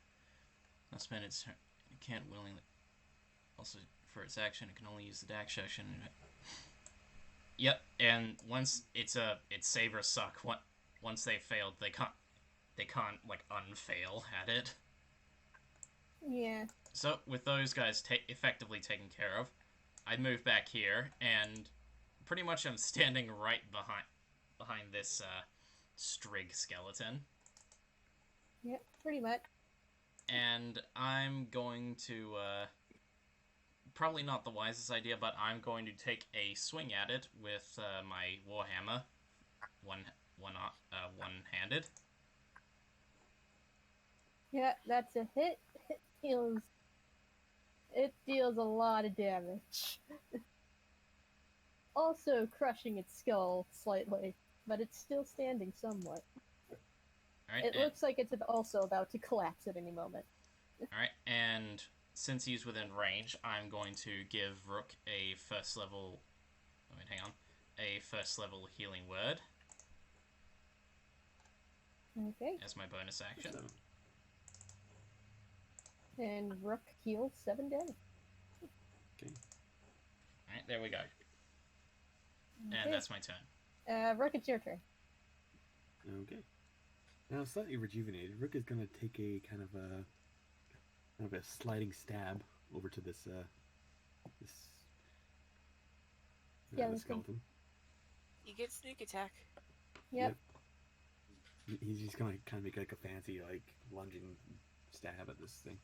last minute. It can't willingly. Also, for its action, it can only use the dash action. Yep, and once it's save or suck. Once they failed, they can't like unfail at it. Yeah. So with those guys effectively taken care of, I move back here, and pretty much I'm standing right behind this Strig skeleton. Yep, pretty much. And I'm going to probably not the wisest idea, but I'm going to take a swing at it with my warhammer, one-handed. Yeah, that's a hit. It deals a lot of damage. also crushing its skull slightly, but it's still standing somewhat. Alright, It looks like it's also about to collapse at any moment. Alright, and since he's within range, I'm going to give Rook a first level... Wait, hang on. A first level healing word. Okay. As my bonus action. So, And Rook heals 7 damage. okay. Alright, there we go. Okay. And that's my turn. Rook, it's your turn. Okay. Now, slightly rejuvenated, Rook is gonna take a kind of a sliding stab over to this Yeah, the this thing. skeleton. You get sneak attack. Yep. He's just gonna kind of make like a fancy like lunging stab at this thing.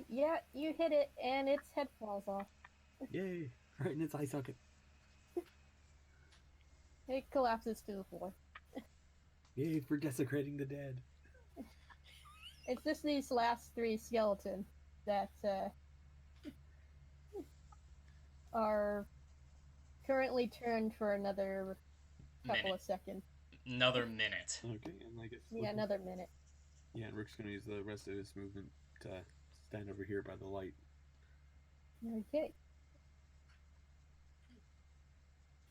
Yeah, you hit it, and its head falls off. Yay! Right in its eye socket. It collapses to the floor. Yay for desecrating the dead. It's just these last 3 skeletons that are currently turned for another couple of seconds. Another minute. Okay, and I guess. Yeah, another minute. Yeah, and Rook's gonna use the rest of his movement to stand over here by the light. Okay.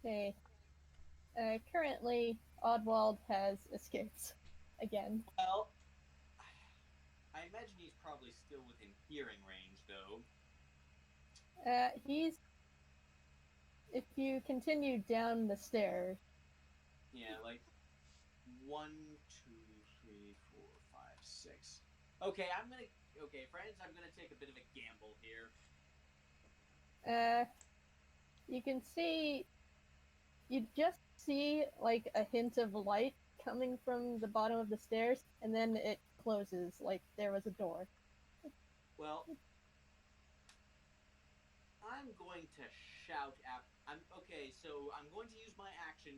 Okay. Currently, Oddwald has escaped again. Well, I imagine he's probably still within hearing range, though. He's. If you continue down the stairs. Yeah, like 1, 2, 3, 4, 5, 6. Okay, Okay, friends, I'm gonna take a bit of a gamble here. You can see. You just see like a hint of light coming from the bottom of the stairs, and then it closes like there was a door. Well, I'm going to shout at. So I'm going to use my action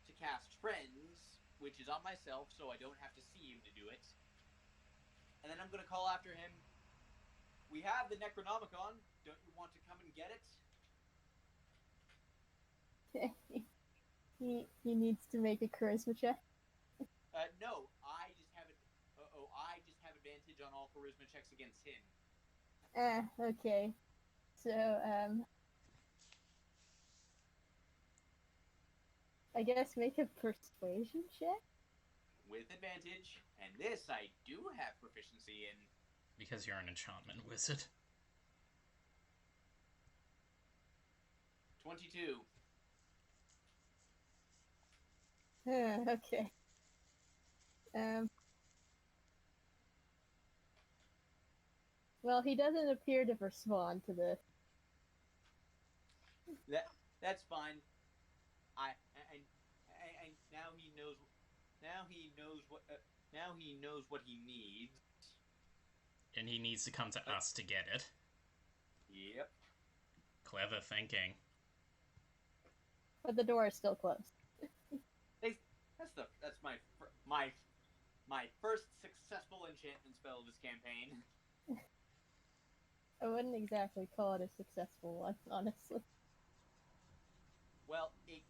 to cast Friends, which is on myself, so I don't have to see him to do it. And then I'm going to call after him. We have the Necronomicon. Don't you want to come and get it? He needs to make a charisma check. No, I just have it. I just have advantage on all charisma checks against him. Okay. So, I guess make a persuasion check? With advantage, and this I do have proficiency in. Because you're an enchantment wizard. 22. Okay. Well, he doesn't appear to respond to this. That's fine. I now he knows. Now he knows what he needs. And he needs to come to us to get it. Yep. Clever thinking. But the door is still closed. That's my first successful enchantment spell of this campaign. I wouldn't exactly call it a successful one, honestly. Well, it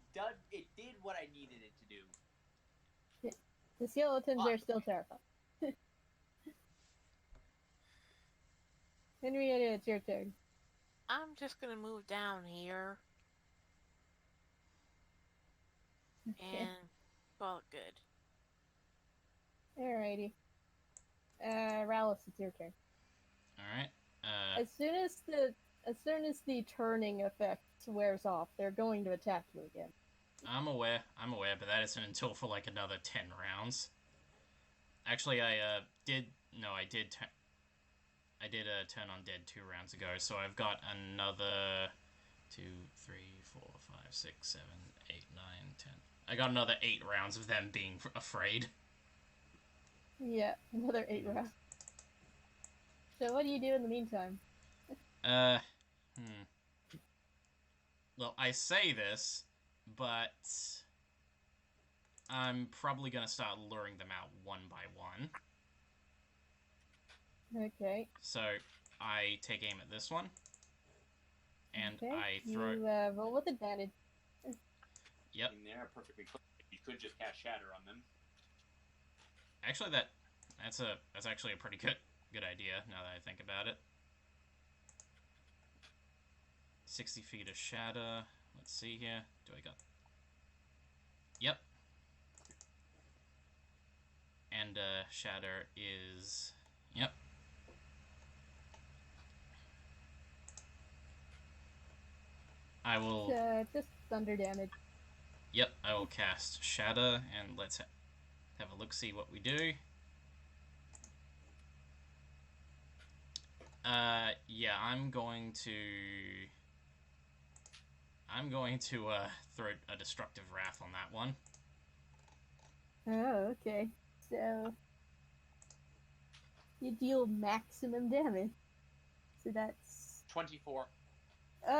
did what I needed it to do. The skeletons are still terrified. Henrietta, it's your turn. I'm just gonna move down here Okay. and call it good. Alrighty. Rallis, it's your turn. Alright. As soon as the turning effect wears off, they're going to attack you again. I'm aware, but that isn't until for like another 10 rounds. Actually, I did turn on dead 2 rounds ago, so I've got another 2, 3, 4, 5, 6, 7, 8, 9, 10. I got another 8 rounds of them being afraid. Yeah, another 8 rounds. So what do you do in the meantime? Well, I say this, but I'm probably gonna start luring them out one by one. Okay. So I take aim at this one, and Okay, I throw. you roll with advantage. Yep. In there, perfectly clear. You could just cast Shatter on them. Actually, that's actually a pretty good idea now that I think about it. 60 feet of shatter. Let's see here. Do I got? Yep. And shatter is yep. I will. Just thunder damage. Yep, I will cast shatter and let's have a look. See what we do. Yeah, I'm going to throw a destructive wrath on that one. Oh, okay. So you deal maximum damage. So that's 24.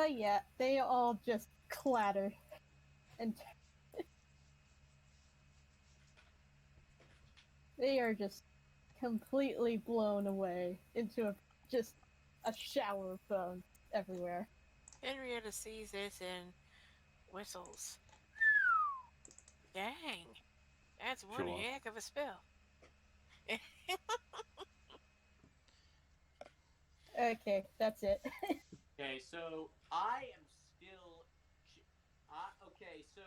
yeah, they all just clatter and they are just completely blown away into just a shower of bones everywhere. Henrietta sees this and whistles. Dang, that's one Show off. heck of a spell. Okay, that's it. Okay, so I am still. Okay, so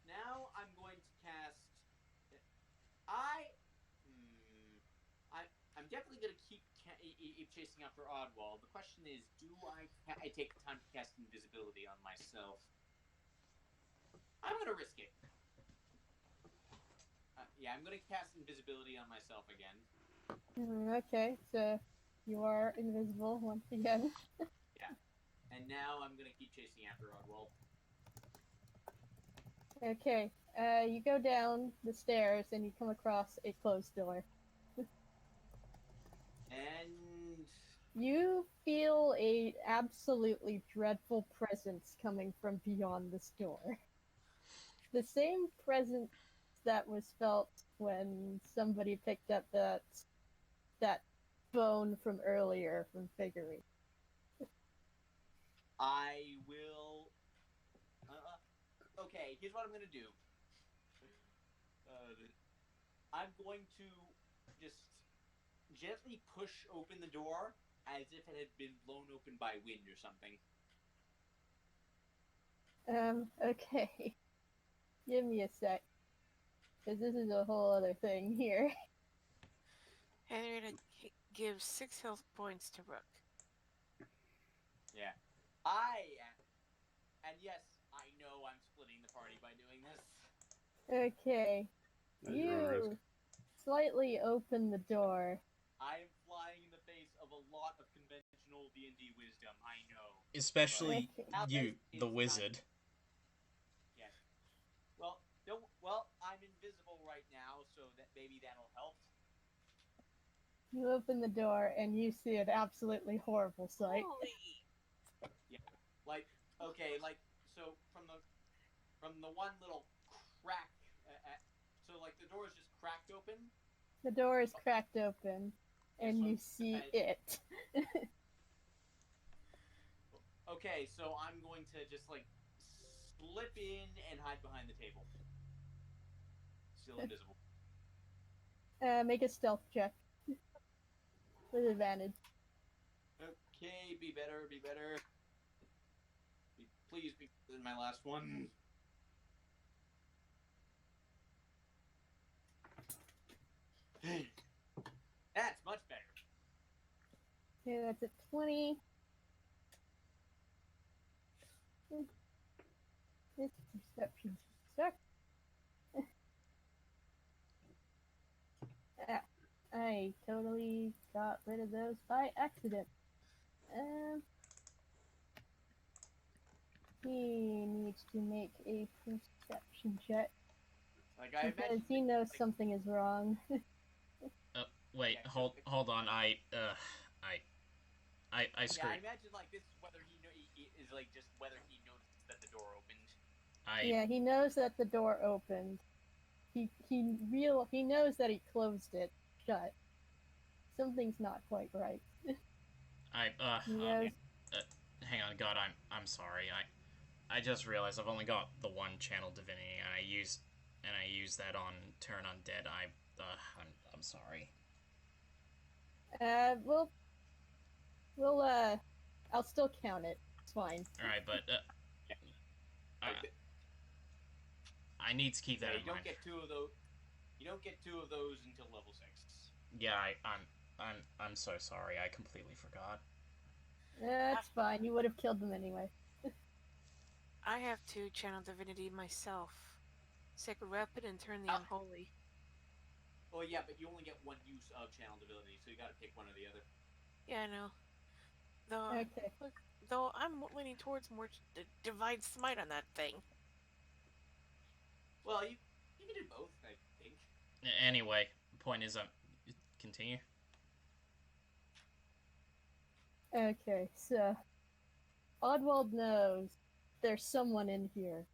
now I'm going to cast. I'm definitely going to keep chasing after Oddwall. The question is, do I take the time to cast invisibility on myself? I'm going to risk it. Yeah, I'm going to cast invisibility on myself again. Okay, so you are invisible once again. Yeah, and now I'm going to keep chasing after Oddwall. Okay, you go down the stairs and you come across a closed door. And You feel a absolutely dreadful presence coming from beyond this door. The same presence that was felt when somebody picked up that bone from earlier from Figgery. I will. Okay, here's what I'm gonna do. I'm going to just gently push open the door as if it had been blown open by wind or something. Okay. Give me a sec. Because this is a whole other thing here. Henrietta gives 6 health points to Rook. Yeah. And yes, I know I'm splitting the party by doing this. Okay. At your own risk. You slightly open the door. I am flying in the face of a lot of conventional D&D wisdom, I know. Especially Okay. you, the wizard. Yes. Well, I'm invisible right now, so that maybe that'll help. You open the door and you see an absolutely horrible sight. Holy! Yeah. So from the one little crack, so the door is just cracked open. The door is cracked open, and you see it. Okay, so I'm going to just slip in and hide behind the table. Still invisible. Make a stealth check. With advantage. Okay, be better. Please be better than my last one. That's much better. Okay, that's a 20. This perception sucks. I totally got rid of those by accident. He needs to make a perception check. I because imagine he knows something is wrong. Wait, Yeah, hold on. I screwed. Yeah, I imagine this whether he is just whether he noticed that the door opened. Yeah, he knows that the door opened. He knows that he closed it shut. Something's not quite right. I He knows. hang on, God, I'm sorry. I just realized I've only got the one channel divinity, and I use that on turn undead. I'm sorry. We'll I'll still count it. It's fine. All right, but I need to keep that in you don't mind. get two of those. You don't get two of those until level 6. Yeah, I'm so sorry. I completely forgot. That's fine. You would have killed them anyway. I have 2 channel divinity myself. Sacred weapon and turn the unholy. Well, yeah, but you only get one use of channel divinity, so you got to pick one or the other. Yeah, I know. Though I'm leaning towards more divine smite on that thing. Well, you can do both, I think. Anyway, point is, continue. Okay, so Oddwald knows there's someone in here,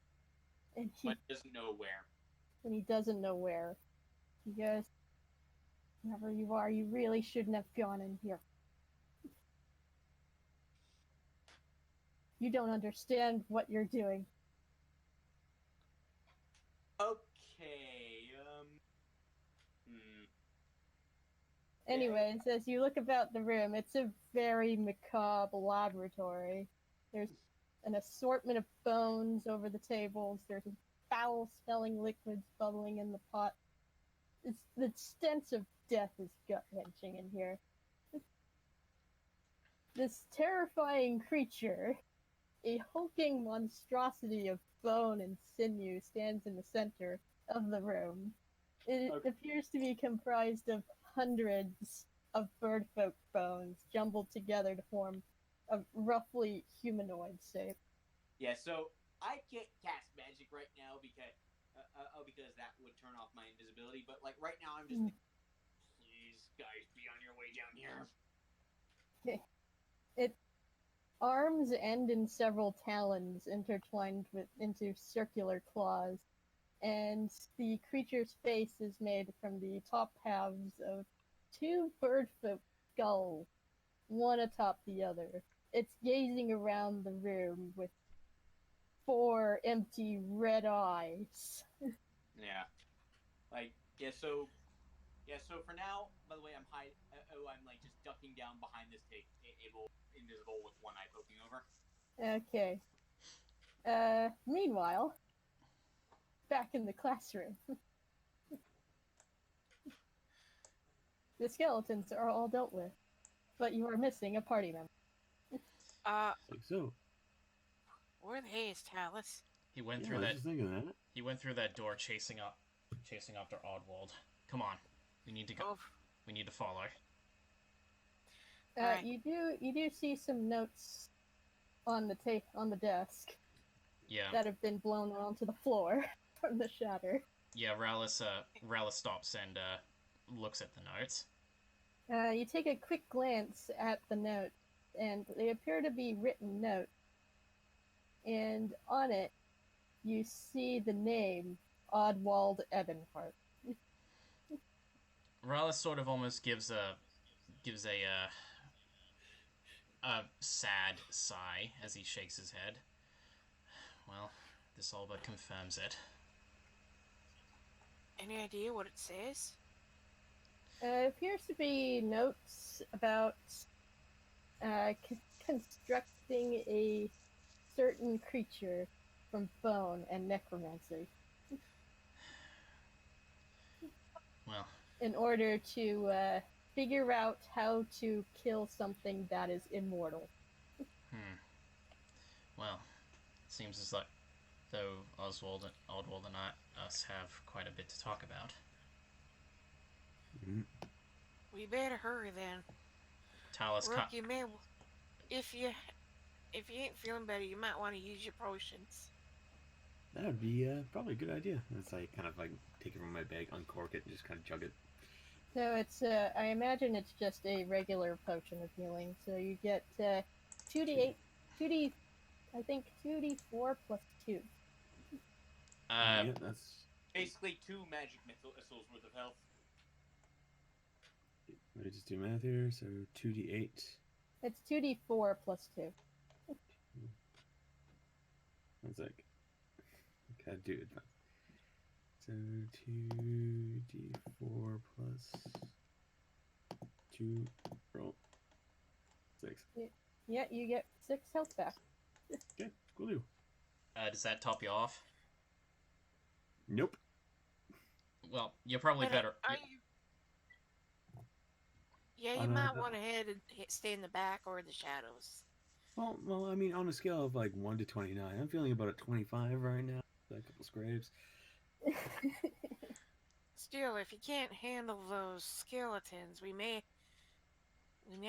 and But doesn't know where. And he doesn't know where. He goes, "Whoever you are, you really shouldn't have gone in here. You don't understand what you're doing." Okay, Anyways, as you look about the room, it's a very macabre laboratory. There's an assortment of bones over the tables. There's foul-smelling liquids bubbling in the pot. The stench of death is gut-wrenching in here. This terrifying creature, a hulking monstrosity of bone and sinew, stands in the center of the room. It appears to be comprised of hundreds of birdfolk bones jumbled together to form a roughly humanoid shape. Yeah, so I can't cast magic right now because that would turn off my invisibility. But like right now, I'm just like, please, guys, be on your way down here. Okay. Its arms end in several talons intertwined into circular claws, and the creature's face is made from the top halves of 2 birdfolk skulls, one atop the other. It's gazing around the room with 4 empty red eyes. Yeah. So for now, by the way, I'm like just ducking down behind this table, invisible with one eye poking over. Okay. Meanwhile, back in the classroom. The skeletons are all dealt with, but you are missing a party member. Like so. Where the hay is Talus? He went Yeah, through I was that. just thinking that. He went through that door, chasing after Oddwald. Come on, we need to go. We need to follow. Right. You do see some notes on the desk. Yeah. That have been blown onto the floor from the shatter. Yeah, Rallis stops and looks at the notes. You take a quick glance at the notes, and they appear to be written notes. And on it, you see the name Oddwald Ebenhart. Rallis sort of almost gives a sad sigh as he shakes his head. Well, this all but confirms it. Any idea what it says? It appears to be notes about constructing a certain creature from bone and necromancy. Well, in order to figure out how to kill something that is immortal. Well, it seems as though Oddwald and us have quite a bit to talk about. Mm-hmm. We better hurry then. Talus, you may, if you ain't feeling better, you might want to use your potions. That would be probably a good idea. It's like kind of like take it from my bag, uncork it, and just kind of chug it. So it's I imagine it's just a regular potion of healing. So you get 2d8, 2d, I think 2d4 plus 2. Yeah, that's basically 2 magic missiles worth of health. Let me just do math here. So 2d8. It's 2d4 plus 2. One sec. Gotta do it. So 2d4 plus 2 roll 6. Yeah, you get 6 health back. Okay, cool deal. Does that top you off? Nope. Well, you're probably better. Yeah, you might want to head and stay in the back or the shadows. Well, I mean, on a scale of like 1 to 29, I'm feeling about a 25 right now. A couple scrapes. Still, if you can't handle those skeletons, we may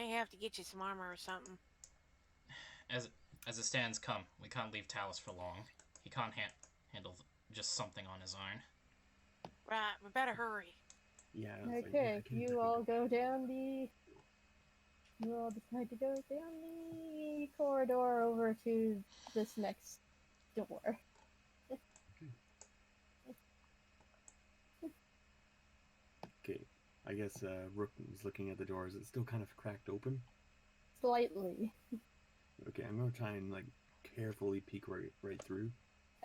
have to get you some armor or something. As it stands, come. We can't leave Talus for long. He can't handle just something on his own. Right, we better hurry. Yeah. Okay, you all go down the... You all decide to go down the corridor over to this next door. Okay, I guess Rook is looking at the door. Is it still kind of cracked open? Slightly. Okay, I'm gonna try and like carefully peek right through.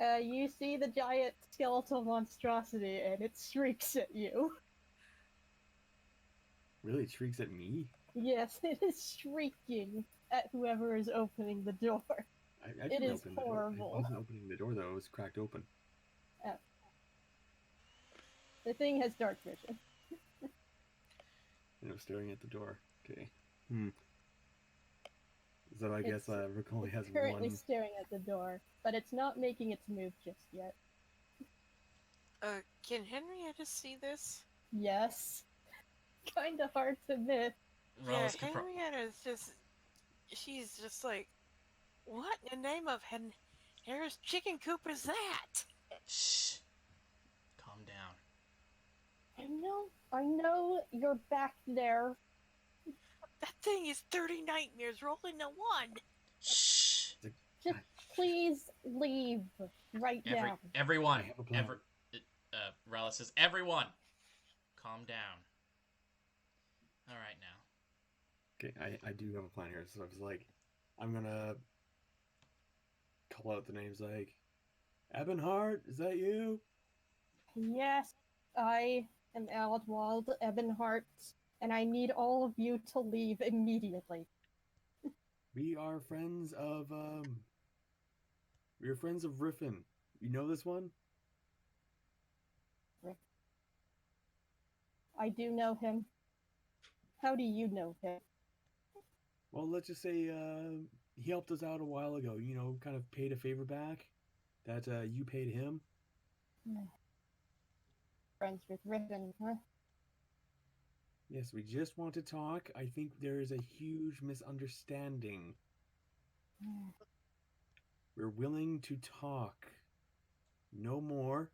You see the giant skeletal monstrosity, and it shrieks at you. Really, it shrieks at me? Yes, it is shrieking at whoever is opening the door. It is open horrible. I wasn't opening the door though; it was cracked open. The thing has dark vision. And it was staring at the door. Okay. So I guess Rook only has currently one. Staring at the door, but it's not making its move just yet. Can Henrietta see this? Yes. Kinda hard to miss. Yeah, Henrietta's she's just like, what in the name of Harris chicken coop is that? Shh. Calm down. I know you're back there. That thing is 30 nightmares rolling a 1. Shh. Just please leave right now. Everyone. Rala says, everyone, calm down. All right now. Okay, I do have a plan here. So I was like, I'm gonna call out the names like, Ebonheart, is that you? Yes, I am Aldwald Ebonheart, and I need all of you to leave immediately. We are friends of Riffin. You know this one? I do know him. How do you know him? Well, let's just say he helped us out a while ago. You know, kind of paid a favor back that you paid him. Friends with Riffin, huh? Yes, we just want to talk. I think there is a huge misunderstanding. We're willing to talk. No more.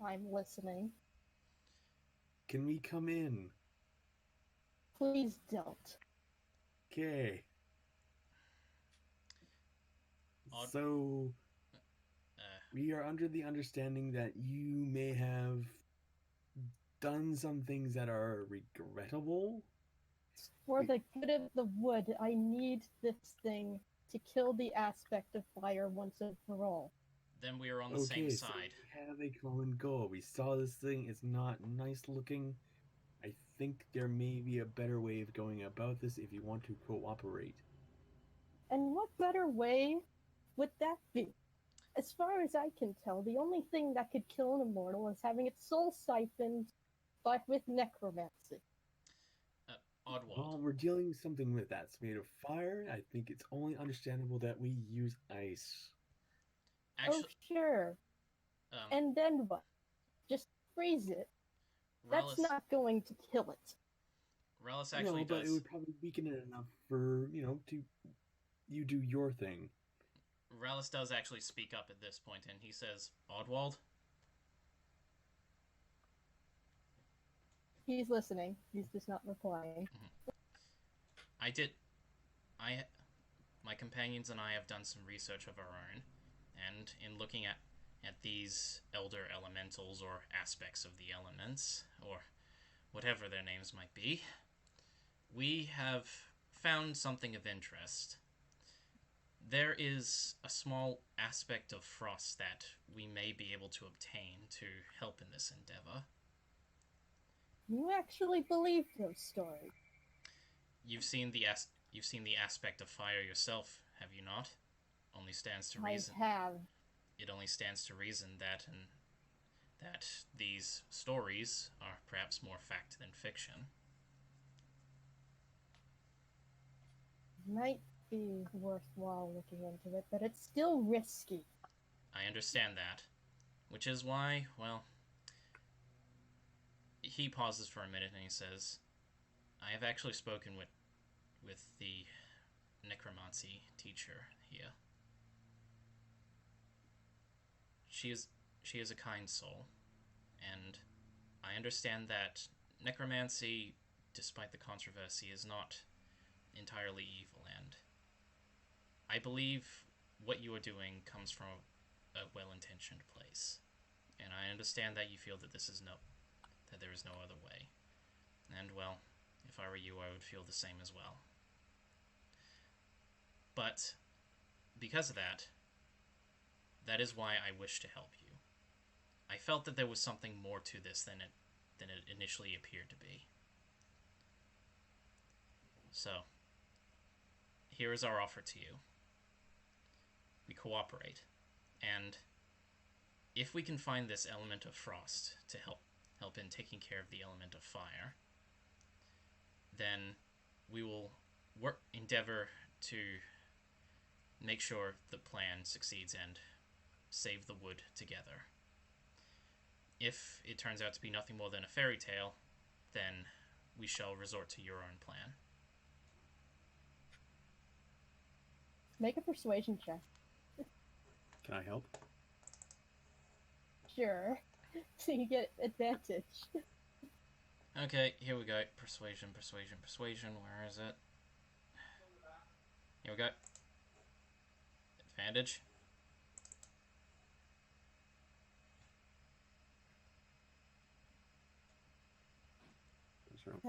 I'm listening. Can we come in? Please don't. Okay. So, we are under the understanding that you may have done some things that are regrettable. For the good of the wood, I need this thing to kill the aspect of fire once and for all. Then we are on the same side. So we have a common goal. We saw this thing. It's not nice looking. I think there may be a better way of going about this if you want to cooperate. And what better way would that be? As far as I can tell, the only thing that could kill an immortal is having its soul siphoned, but with necromancy. Oddwald. Well, we're dealing with something that's made of fire. I think it's only understandable that we use ice. Actually, oh, sure. And then what? Just freeze it. That's not going to kill it. Relic actually does. But it would probably weaken it enough for, to you do your thing. Relic does actually speak up at this point, and he says, Oddwald? He's listening. He's just not replying. My companions and I have done some research of our own, and in looking at these elder elementals or aspects of the elements, or whatever their names might be, we have found something of interest. There is a small aspect of frost that we may be able to obtain to help in this endeavor. You actually believe those stories? You've seen the aspect of fire yourself, have you not? Only stands to reason. I have. It only stands to reason that these stories are perhaps more fact than fiction. Might be worthwhile looking into it, but it's still risky. I understand that, which is why, well, he pauses for a minute and he says, I have actually spoken with the necromancy teacher here. She is a kind soul, and I understand that necromancy, despite the controversy, is not entirely evil, and I believe what you are doing comes from a well-intentioned place, and I understand that you feel that that there is no other way, and well, if I were you, I would feel the same as well. But because of that, that is why I wish to help you. I felt that there was something more to this than it initially appeared to be. So, here is our offer to you. We cooperate, and if we can find this element of frost to help in taking care of the element of fire, then we will endeavor to make sure the plan succeeds and save the wood together. If it turns out to be nothing more than a fairy tale, then we shall resort to your own plan. Make a persuasion check. Can I help? Sure. So you get advantage. Okay, here we go. Persuasion. Where is it? Here we go. Advantage.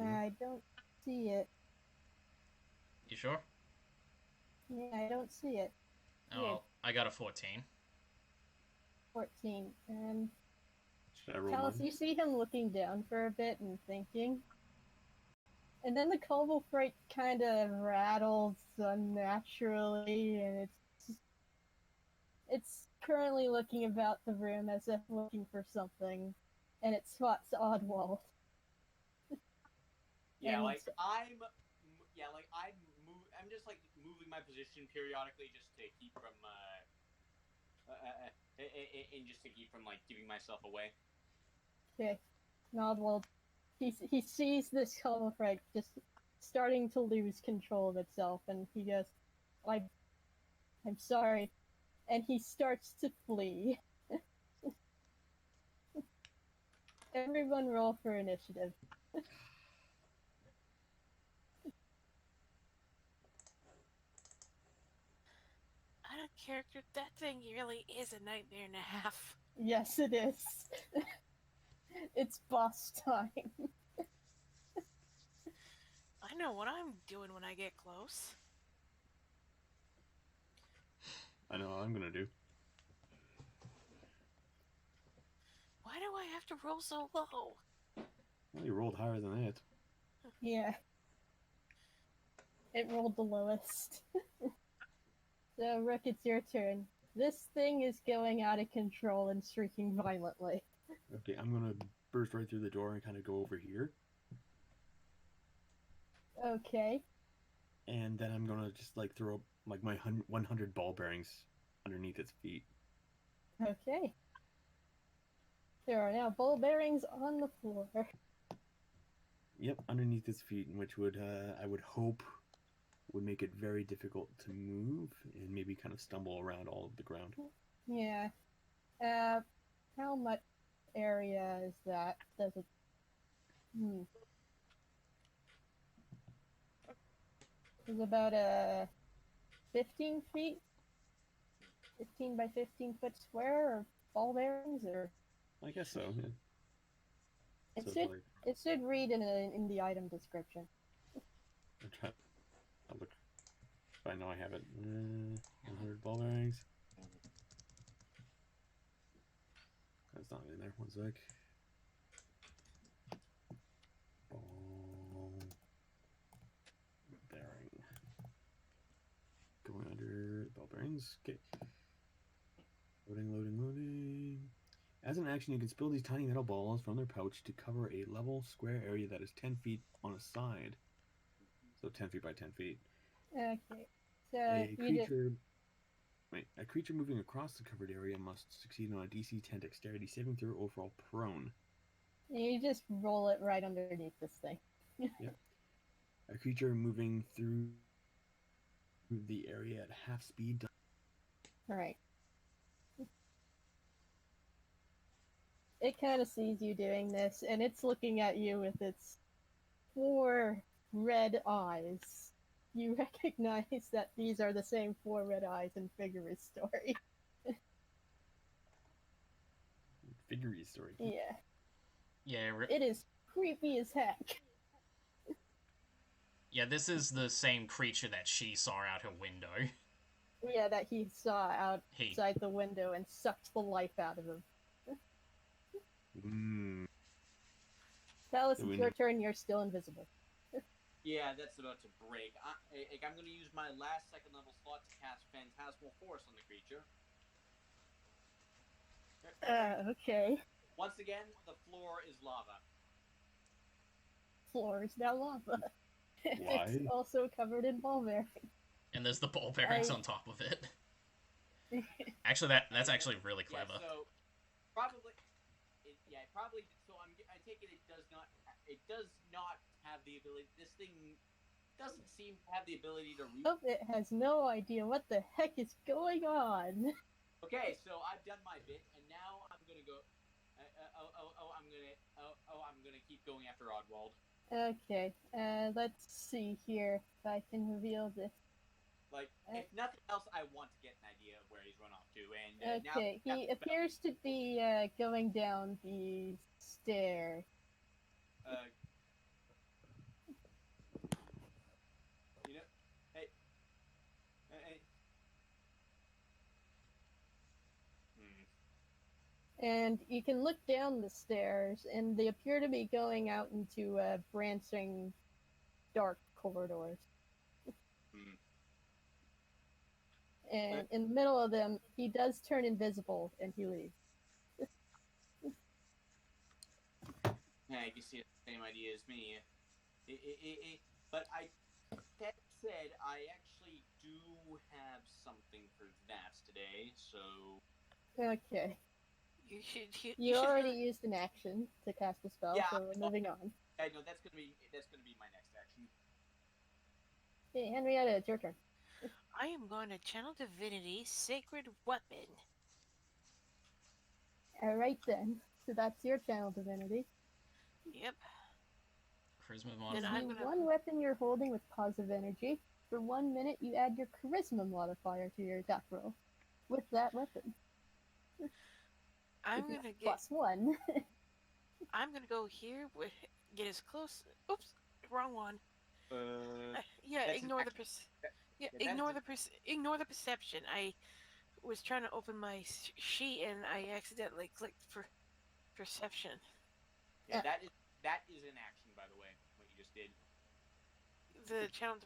I don't see it. You sure? Yeah, I don't see it. Oh, well, I got a 14. 14. And Should I roll Talus, mine? you see him looking down for a bit and thinking. And then the cobble fright kind of rattles unnaturally, and it's currently looking about the room as if looking for something, and it spots Oddwald. Yeah, And like I'm just like moving my position periodically just to keep from and just to keep from like giving myself away. Okay, Oddwald, he sees this cobble fright just starting to lose control of itself, and he goes, I'm sorry, and he starts to flee. Everyone roll for initiative. Out of character, that thing really is a nightmare and a half. Yes, it is. It's boss time. I know what I'm doing when I get close. I know what I'm gonna do. Why do I have to roll so low? Well, you rolled higher than that. Yeah. It rolled the lowest. So, Rook, it's your turn. This thing is going out of control and shrieking violently. Okay, I'm gonna burst right through the door and kind of go over here. Okay. And then I'm gonna just like throw like my 100 ball bearings underneath its feet. Okay. There are now ball bearings on the floor. Yep, underneath its feet, which would I would hope would make it very difficult to move and maybe kind of stumble around all of the ground. Yeah. How much area is that? Does it... It's about 15 feet? 15 by 15 foot square of ball bearings, or... I guess so. Yeah. It should read in the item description. I'm trying to look if I know I have it. 100 ball bearings. That's not in there. One sec. Ball bearing. Going under ball bearings. Okay. Loading. As an action, you can spill these tiny metal balls from their pouch to cover a level square area that is 10 feet on a side. So 10 feet by 10 feet. Okay. So A you just creature moving across the covered area must succeed on a DC 10 dexterity saving throw or fall prone. roll it right underneath this thing. Yep. A creature moving through the area at half speed. All right. It kind of sees you doing this, and it's looking at you with its 4 red eyes. You recognize that these are the same 4 red eyes in Figure's story. Figure's story. Yeah. Yeah, It is creepy as heck. yeah, this is the same creature that she saw out her window. Yeah, that he saw outside the window and sucked the life out of him. Talis, it's your turn. You're still invisible. Yeah, that's about to break. I'm going to use my last second level slot to cast Phantasmal Force on the creature. Okay. Once again, the floor is lava. Floor is now lava. Why? It's also covered in ball bearings. And there's the ball bearings on top of it. Actually, that's actually really clever. Yeah, so probably, So I take it does not have the ability. This thing doesn't seem to have the ability to. It has no idea what the heck is going on. Okay, so I've done my bit, and now I'm gonna go. I'm gonna keep going after Oddwald. Okay, let's see here if I can reveal this. Like, if nothing else, I want to get an idea of where he's run off to, and okay, he appears to be going down the stair. You know, hey. And you can look down the stairs, and they appear to be going out into branching, dark corridors. And in the middle of them, he does turn invisible, and he leaves. Yeah, I guess he has the same idea as me. But that said, I actually do have something for that today, so... Okay. You already used an action to cast a spell, so we're moving on. I know, that's gonna be my next action. Hey, Henrietta, it's your turn. I am going to channel Divinity Sacred Weapon. Alright then. So that's your channel divinity. Yep. Charisma modifier. One weapon you're holding with positive energy. For 1 minute, you add your charisma modifier to your attack roll with that weapon. I'm gonna get +1. I'm gonna go here with get as close. Oops, wrong one. Ignore the perception. I was trying to open my sheet and I accidentally clicked for perception. Yeah, that is an action, by the way. What you just did. The channel.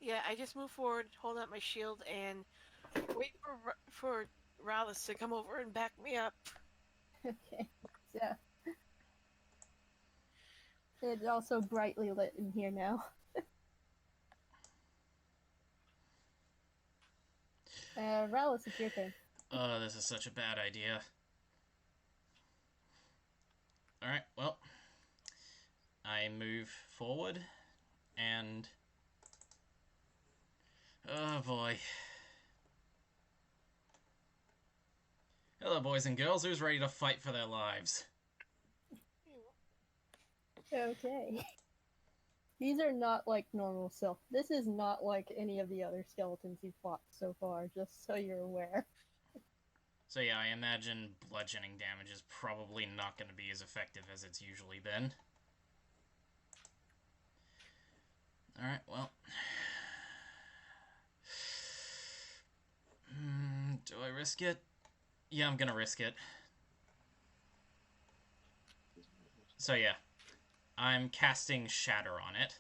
Yeah, I just move forward, hold out my shield, and wait for Rallis to come over and back me up. Okay, so it's also brightly lit in here now. Rallis, it's your turn. Oh, this is such a bad idea. Alright, well, I move forward, and... oh boy. Hello, boys and girls. Who's ready to fight for their lives? Okay. These are not like normal self. This is not like any of the other skeletons you've fought so far, just so you're aware. So yeah, I imagine bludgeoning damage is probably not going to be as effective as it's usually been. Alright, well. Do I risk it? Yeah, I'm gonna risk it. So yeah. I'm casting Shatter on it.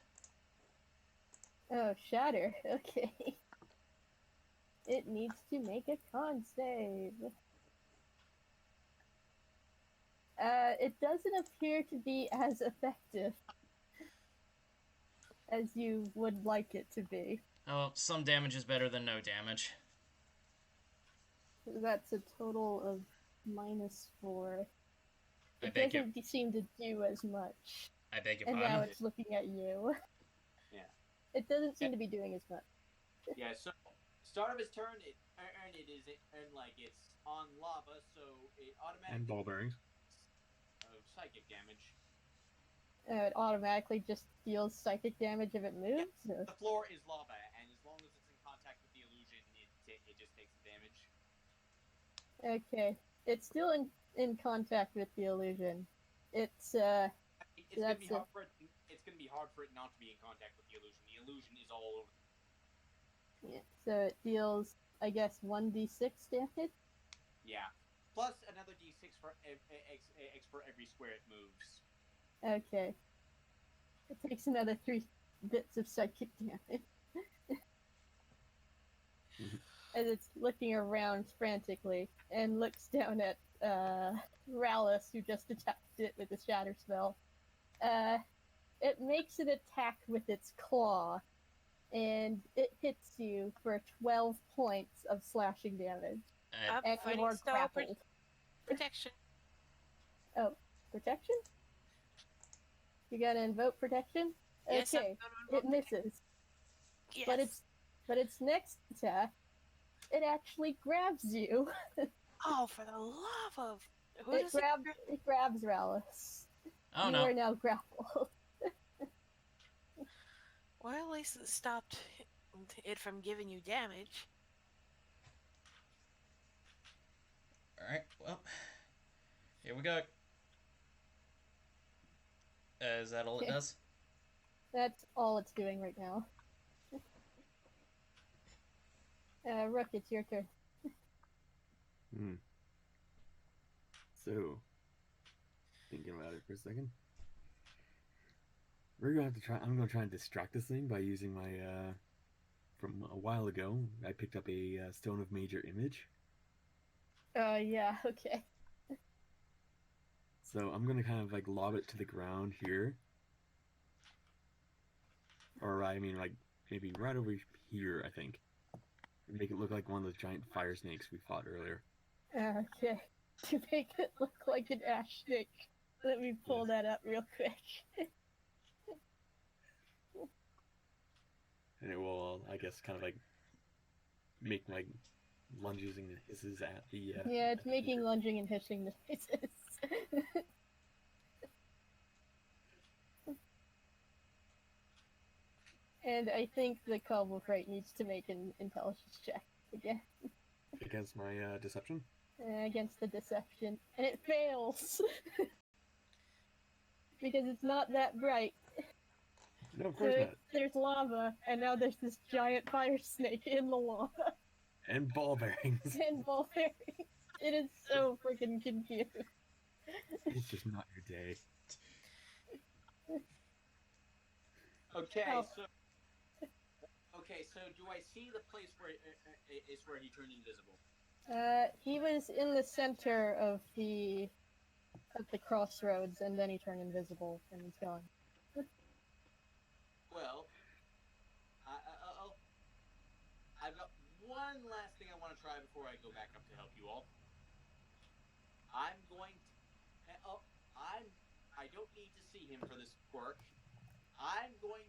Oh, Shatter. Okay. It needs to make a con save. It doesn't appear to be as effective as you would like it to be. Oh, some damage is better than no damage. That's a total of -4. I It beg your doesn't seem to do as much. And now pardon? it's looking at you. Yeah. It doesn't seem to be doing as much. Yeah, so start of his turn, it's on lava, so it automatically And ball bearings. of psychic damage. It automatically just deals psychic damage if it moves? Yeah, Or... the floor is lava, and as long as it's in contact with the illusion, it just takes the damage. Okay. It's still in contact with the illusion. It's It's gonna be that's hard for it. It's gonna be hard for it not to be in contact with the illusion. The illusion is all over. yeah. So it deals, I guess, 1d6 damage? Yeah, plus another d6 for every square it moves. Okay. It takes another 3 bits of psychic damage. As it's looking around frantically and looks down at Rallus, who just attacked it with the Shatter spell. It makes an attack with its claw, and it hits you for 12 points of slashing damage. And you are grappled. Protection. Oh, protection? You gotta invoke protection? Yes, Okay, it misses. Yes. But its next attack, it actually grabs you. Oh, for the love of... It grabs Rallus. Oh You no. are now grappled. Well, at least it stopped it from giving you damage. Alright, well. Here we go. Is that all it does? That's all it's doing right now. Rook, it's your turn. So, thinking about it for a second. We're gonna have to try. I'm gonna try and distract this thing by using my. From a while ago, I picked up a Stone of Major Image. Yeah, okay. So I'm gonna kind of like lob it to the ground here. Or I mean, like maybe right over here. I think. Make it look like one of those giant fire snakes we fought earlier. Okay. To make it look like an ash snake. Let me pull that up real quick. And it will, I guess, kind of like make like lunges and hisses at the. Yeah, it's making lunging and hissing noises. And I think the Cobblephrite needs to make an intelligence check again. Against my deception? Against the deception. And it fails! Because it's not that bright. No, of course So not. there's lava, and now there's this giant fire snake in the lava. And ball bearings. And ball bearings. It is so freaking confused. It's just not your day. Okay, Oh. so do I see the place where is where he turned invisible? He was in the center of the crossroads, and then he turned invisible, and he's gone. Well, I've got one last thing I want to try before I go back up to help you all. I'm going to. I don't need to see him for this work. I'm going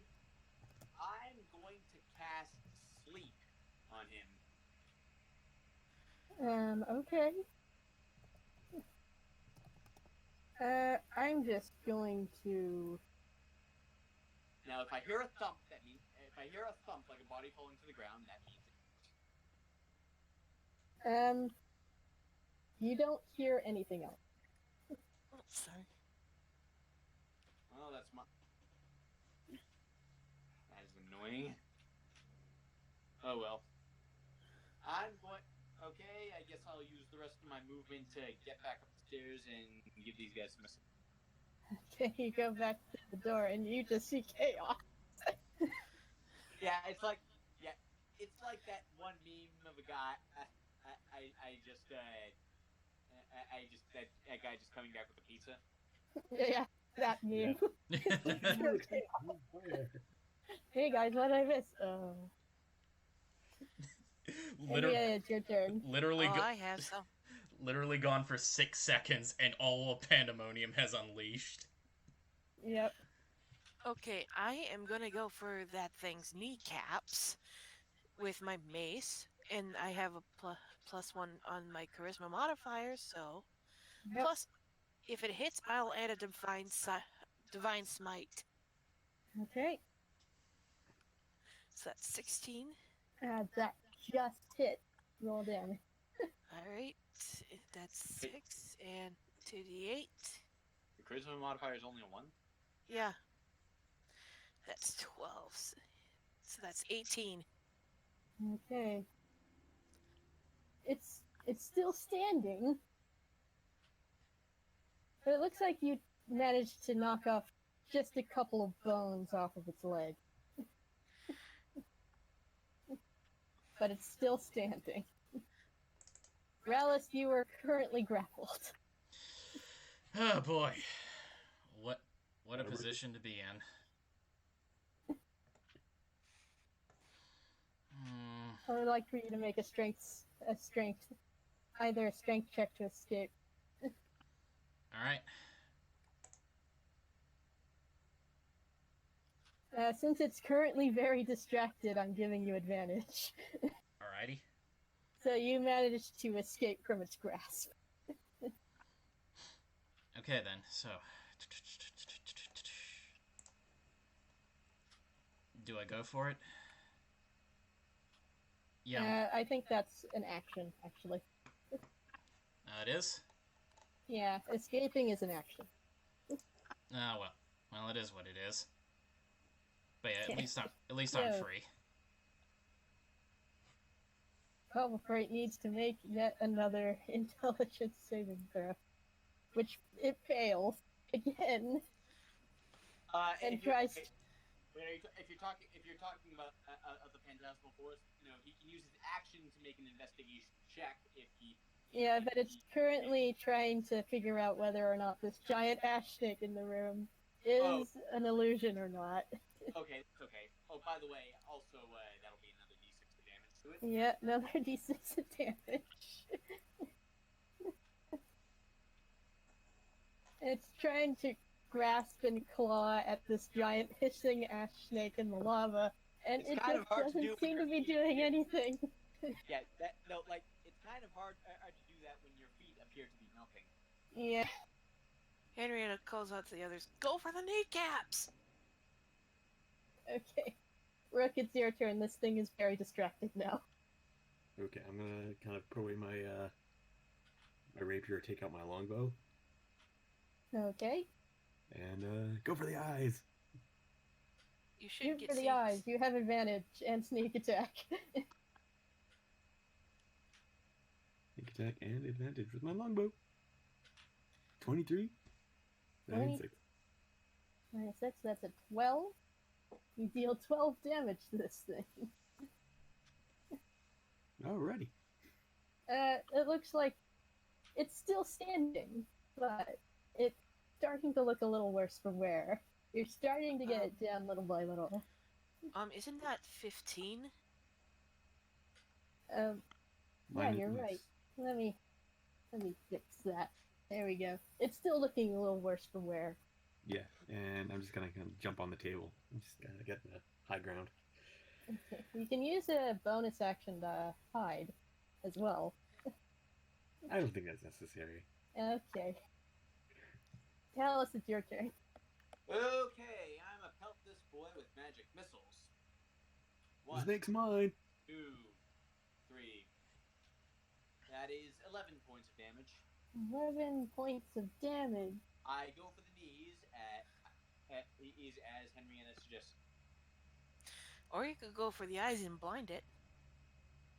to cast sleep on him. Okay. I'm just going to... Now, if I hear a thump, that means like a body falling to the ground, that means you don't hear anything else. Oh, sorry. well, that's my. That is annoying. Oh well. I'm going. Okay, I guess I'll use the rest of my movement to get back up the stairs and give these guys some. Okay, you go back to the door and you just see chaos. Yeah, it's like that one meme of a guy. That guy just coming back with a pizza. Yeah, that meme. Yeah. Hey guys, what did I miss? Oh. Literally, Yeah, it's your turn. literally, I have some. literally gone for 6 seconds, and all of pandemonium has unleashed. Yep. Okay, I am gonna go for that thing's kneecaps with my mace, and I have a +1 on my charisma modifier, so Yep. plus if it hits, I'll add a divine smite. Okay. So that's 16. That just hit. Roll damage. All right, that's 6 and 2d8. The charisma modifier is only a 1. Yeah, that's 12. So that's 18. Okay. It's still standing. But it looks like you managed to knock off just a couple of bones off of its leg. But it's still standing. Ralis, you are currently grappled. Oh boy, what a position to be in. I would like for you to make either a strength check to escape. All right. Since it's currently very distracted, I'm giving you advantage. Alrighty. So you managed to escape from its grasp. Okay then. So, do I go for it? Yeah. I think that's an action, actually. It is. Yeah, escaping is an action. Well, it is what it is. But yeah, at least Yeah. I'm free. Cobble Fright needs to make yet another intelligence saving throw, which it fails again. And tries. If you're talking about the Phantasmal Forest, he can use his action to make an investigation check if he. Yeah, but it's currently trying to figure out whether or not this giant ash snake in the room is an illusion or not. Okay. Oh, by the way, also that'll be another d6 of damage to it. Yeah, another d6 of damage. It's trying to grasp and claw at this giant hissing ash snake in the lava, and It's it kind of just hard to doesn't do seem to when be your doing feet- anything. Yeah, it's kind of hard to do that when your feet appear to be melting. Yeah. Henrietta calls out to the others, "Go for the kneecaps!" Okay. Rook, it's your turn. This thing is very distracted now. Okay, I'm gonna kind of put away my my rapier, take out my longbow, Okay. and go for the eyes. You should Shoot get for the sneaks. eyes. You have advantage and sneak attack. Sneak attack and advantage with my longbow. 23. 96. 96, that's a 12. You deal 12 damage to this thing. Alrighty. It looks like it's still standing, but it's starting to look a little worse for wear. You're starting to get it down little by little. Isn't that 15? Yeah, Mine you're is- right. Let me fix that. There we go. It's still looking a little worse for wear. Yeah, and I'm just gonna kind of jump on the table. I'm just gonna get the high ground. Okay. You can use a bonus action to hide as well. I don't think that's necessary. Okay. Tell us it's your turn. Okay, I'm a pelt this boy with magic missiles. The 1, snake's mine. 2, 3. That is 11 points of damage. 11 points of damage. I go for the knees as Henrietta suggests. Or you could go for the eyes and blind it.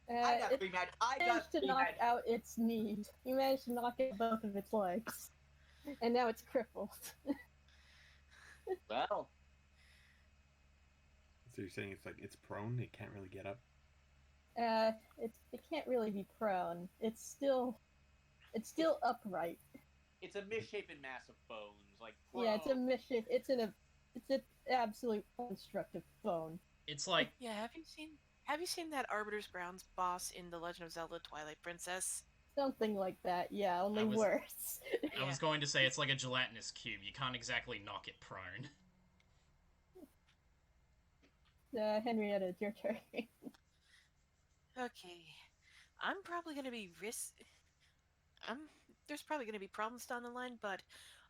I got It free magic. I managed got to free knock magic. out its knee. You managed to knock out both of its legs. And now it's crippled. Well, So you're saying it's like it's prone, it can't really get up? It can't really be prone. It's still upright. it's a misshapen mass of bones. Like, Yeah, it's a mission. It's an absolute construct of bone. It's like Yeah, have you seen that Arbiter's Grounds boss in The Legend of Zelda Twilight Princess? Something like that. Yeah, only I was- worse. I was going to say it's like a gelatinous cube. You can't exactly knock it prone. Henrietta, it's your turn. Okay. I'm probably gonna be there's probably gonna be problems down the line, but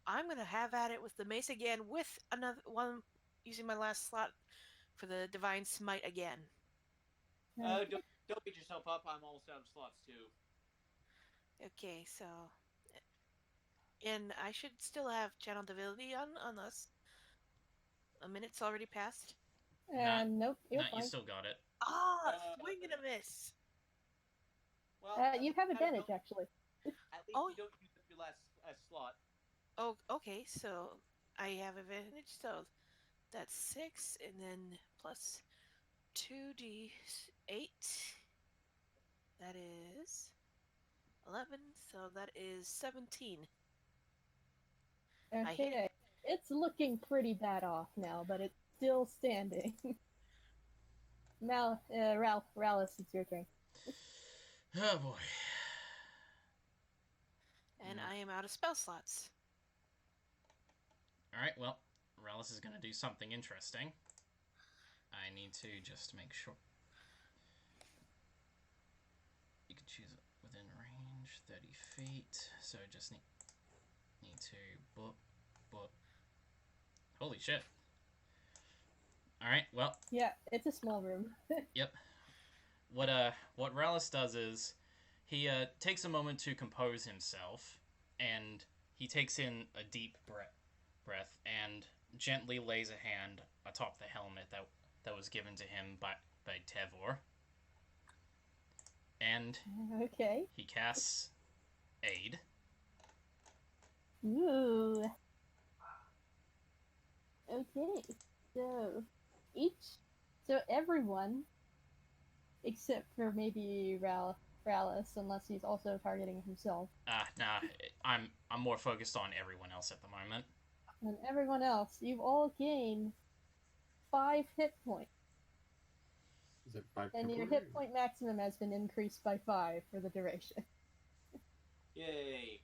I'm gonna have at it with the mace again with another one using my last slot for the Divine Smite again. don't beat yourself up. I'm almost out of slots too. Okay, so and I should still have Channel Divinity on us. A minute's already passed. Nope, you're Nah, fine. you still got it. Swing and a miss. Well, You have at advantage, least actually. you don't use up your last slot. Oh, okay, so I have advantage, so that's 6, and then plus 2d8. That is 11, so that is 17. I hit Okay. It's looking pretty bad off now, but it's still standing. Rallis, it's your turn. Oh boy. And I am out of spell slots. Alright, well, Relic is going to do something interesting. I need to just make sure. You can choose it within range, 30 feet. So just need to boop. Holy shit. Alright, well. Yeah, it's a small room. Yep. What Relic does is he takes a moment to compose himself, and he takes in a deep breath and gently lays a hand atop the helmet that was given to him by Tevor. And Okay. he casts Aid. Ooh. Okay. So everyone, except for maybe Rallis, unless he's also targeting himself. Nah, I'm more focused on everyone else at the moment. And everyone else, you've all gained 5 hit points. Is it 5 And your temporary? hit point maximum has been increased by 5 for the duration. Yay!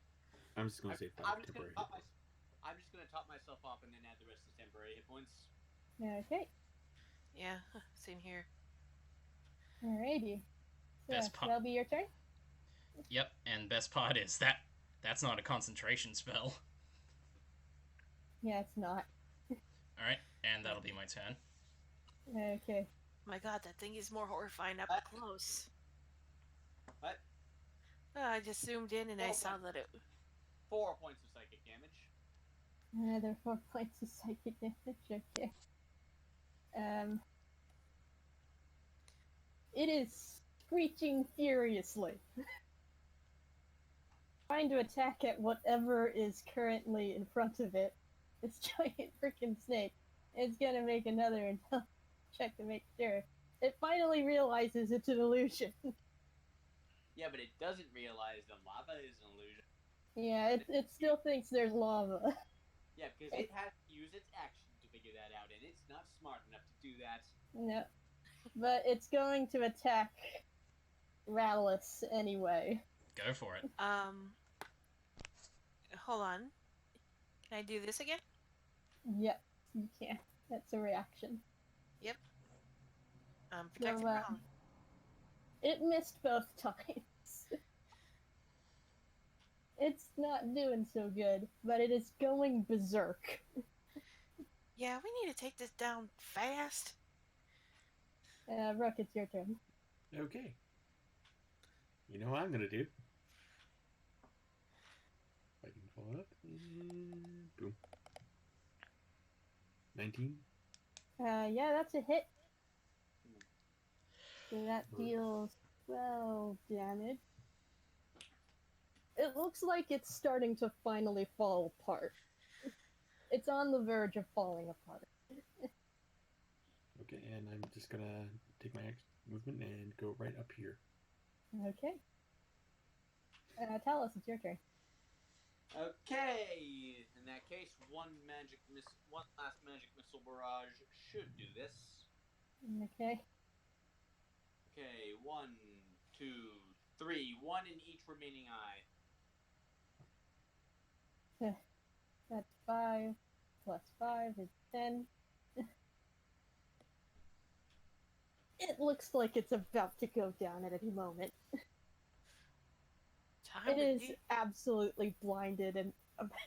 I'm just going to say 5 I'm just temporary. gonna top myself off and then add the rest of the temporary hit points. Okay. Yeah, same here. Alrighty. So, Best part. that'll be your turn? Yep, and best part is that's not a concentration spell. Yeah, it's not. Alright, and that'll be my turn. Okay. My god, that thing is more horrifying up close. What? I just zoomed in and I saw that it... 4 points of psychic damage. Another 4 points of psychic damage. Okay. It is screeching furiously. Trying to attack at whatever is currently in front of it. This giant freaking snake. It's gonna make another intelligence check to make sure. It finally realizes it's an illusion. Yeah, but it doesn't realize the lava is an illusion. Yeah, it still thinks there's lava. Yeah, because it has to use its action to figure that out, and it's not smart enough to do that. No. But it's going to attack Rallis anyway. Go for it. Hold on. Can I do this again? Yep, you can. That's a reaction. Yep. Protected So, ground. it missed both times. It's not doing so good, but it is going berserk. Yeah, we need to take this down fast. Rook, it's your turn. Okay. You know what I'm going to do? If I can pull it up. Boom. 19. Yeah, that's a hit. That deals 12 damage. It looks like it's starting to finally fall apart. It's on the verge of falling apart. Okay, and I'm just gonna take my movement and go right up here. Okay. Tell us, it's your turn. Okay, in that case, one last magic missile barrage should do this. Okay. Okay, 1, 2, 3, one in each remaining eye. That's 5 plus 5 is 10. It looks like it's about to go down at any moment. It is absolutely blinded and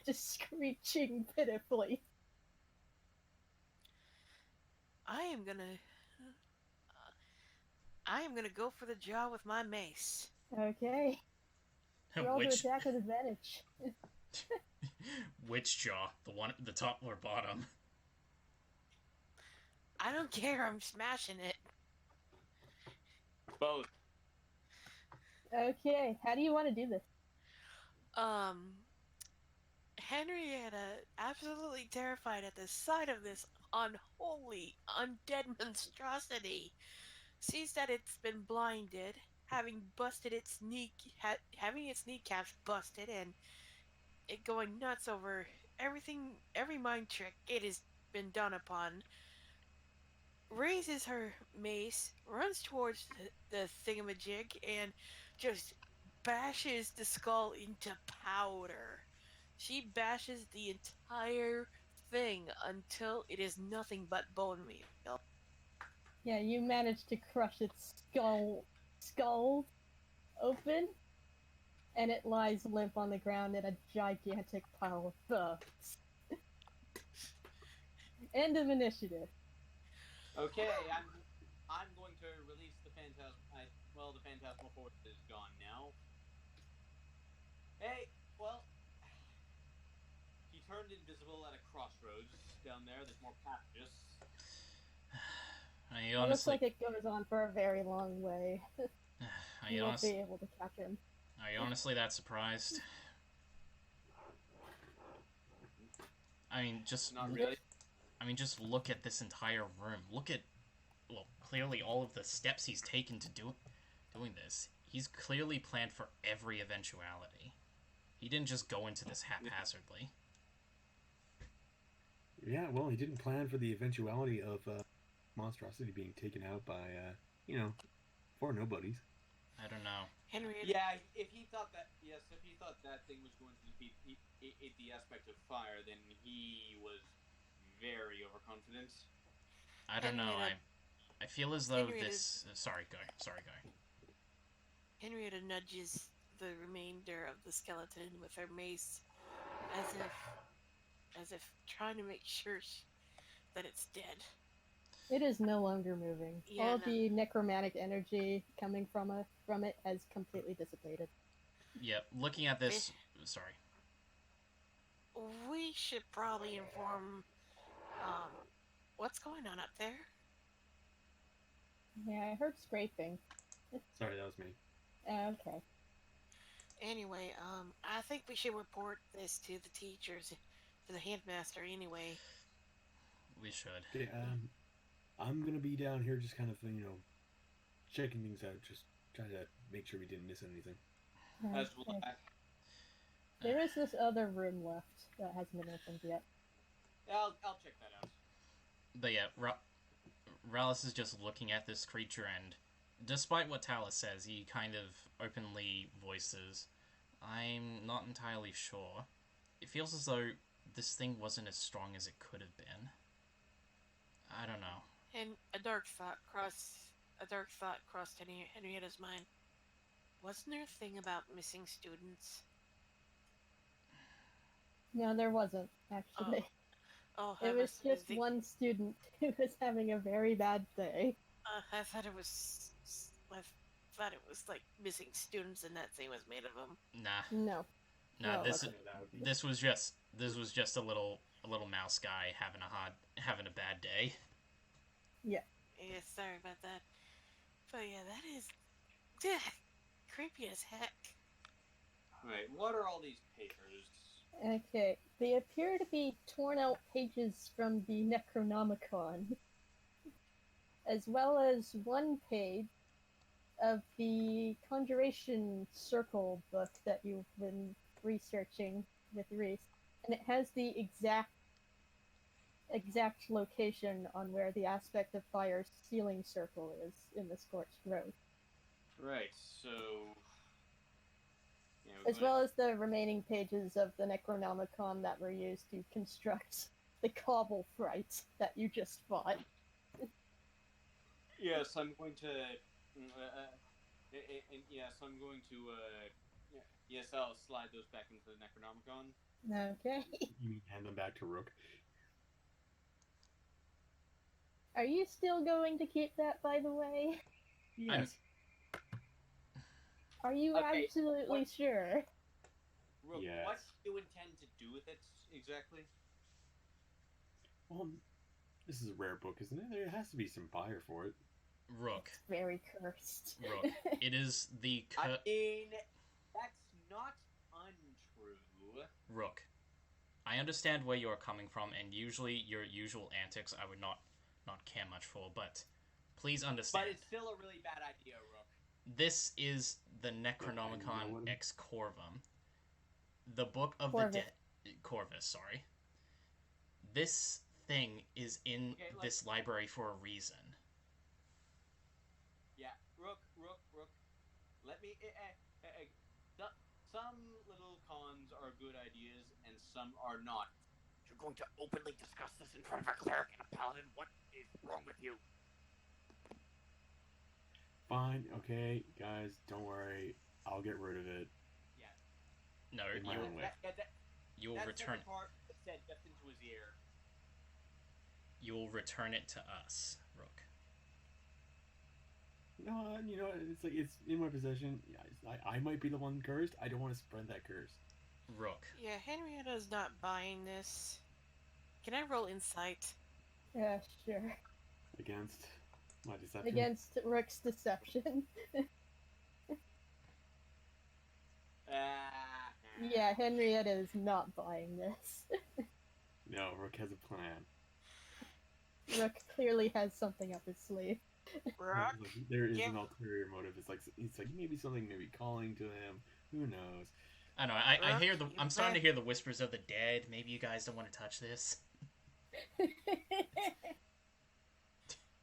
just screeching pitifully. I am gonna go for the jaw with my mace. Okay. Roll to attack with advantage. Which jaw? The one at the top or bottom? I don't care, I'm smashing it. Both. Okay, how do you want to do this? Henrietta, absolutely terrified at the sight of this unholy, undead monstrosity, sees that it's been blinded, having having its kneecaps busted, and it going nuts over every mind trick it has been done upon, raises her mace, runs towards the thingamajig, and just bashes the skull into powder. She bashes the entire thing until it is nothing but bone meal. Yeah, you managed to crush its skull open, and it lies limp on the ground in a gigantic pile of bones. End of initiative. Okay, I'm going to release the Phantasm. The Phantasmal Force is gone now. Hey, well, he turned invisible at a crossroads down there. There's more passages. It looks like it goes on for a very long way. You won't be able to catch him. Are you honestly that surprised? I mean, Not really. Just look at this entire room. Look at, clearly all of the steps he's taken to doing this. He's clearly planned for every eventuality. He didn't just go into this haphazardly. Yeah, well, he didn't plan for the eventuality of monstrosity being taken out by, four nobodies. I don't know. Henrietta. Yeah, if he thought that thing was going to defeat the aspect of fire, then he was very overconfident. I don't know. I feel as though this. Sorry, go. Henrietta nudges the remainder of the skeleton with her mace, as if trying to make sure that it's dead. It is no longer moving. Yeah, all the necromantic energy coming from it has completely dissipated. Yep. Looking at this, sorry. We should probably inform. What's going on up there? Yeah, I heard scraping. Sorry, that was me. Okay. Anyway, I think we should report this to the teachers, to the headmaster. Anyway. We should. Okay. I'm gonna be down here, just kind of checking things out, just trying to make sure we didn't miss anything. As well. There is this other room left that hasn't been opened yet. I'll check that out. But yeah, Rallis is just looking at this creature, and despite what Talus says, he kind of openly voices, I'm not entirely sure. It feels as though this thing wasn't as strong as it could have been. I don't know. And a dark thought crossed Henrietta's mind. Wasn't there a thing about missing students? No, there wasn't, actually. It was just one student who was having a very bad day. I thought it was like missing students, and that thing was made of them. Nah. No. This was just a little mouse guy having a bad day. Yeah. Yeah, sorry about that. But yeah, that is creepy as heck. Alright, what are all these papers? Okay, they appear to be torn out pages from the Necronomicon, as well as one page of the Conjuration Circle book that you've been researching with Reese, and it has the exact location on where the Aspect of Fire's sealing circle is in the Scorched Road. Right, so... Yeah, As well as the remaining pages of the Necronomicon that were used to construct the Cobble Fright that you just fought. Yes, I'm going to... yes, I'm going to... yes, I'll slide those back into the Necronomicon. Okay. You mean hand them back to Rook? Are you still going to keep that, by the way? Yes. Are you Okay, absolutely sure? Rook, Yes. what do you intend to do with it, exactly? Well, this is a rare book, isn't it? There has to be some fire for it. Rook. It's very cursed. Rook. It is the... I mean, that's not untrue. Rook. I understand where you're coming from, and usually your usual antics I would not care much for, but please understand. But it's still a really bad idea, Rook. This is the Necronomicon ex Corvum. The Book of the Dead. Corvus, sorry. This thing is in this library for a reason. Yeah, Rook. Let me... some little cons are good ideas, and some are not. You're going to openly discuss this in front of a cleric and a paladin? What is wrong with you? Fine, okay, guys, don't worry. I'll get rid of it. Yeah. No, In my own way. you will return That part that said just into his ear. You will return it to us, Rook. No, you know, it's like it's in my possession. I might be the one cursed. I don't want to spread that curse. Rook. Yeah, Henrietta's not buying this. Can I roll insight? Yeah, sure. Against my deception. Against Rook's deception. Yeah, Henrietta is not buying this. No, Rook has a plan. Rook clearly has something up his sleeve. Rook? There is an ulterior motive. It's like maybe something maybe calling to him. Who knows? I know. I hear the. I'm starting to hear the whispers of the dead. Maybe you guys don't want to touch this.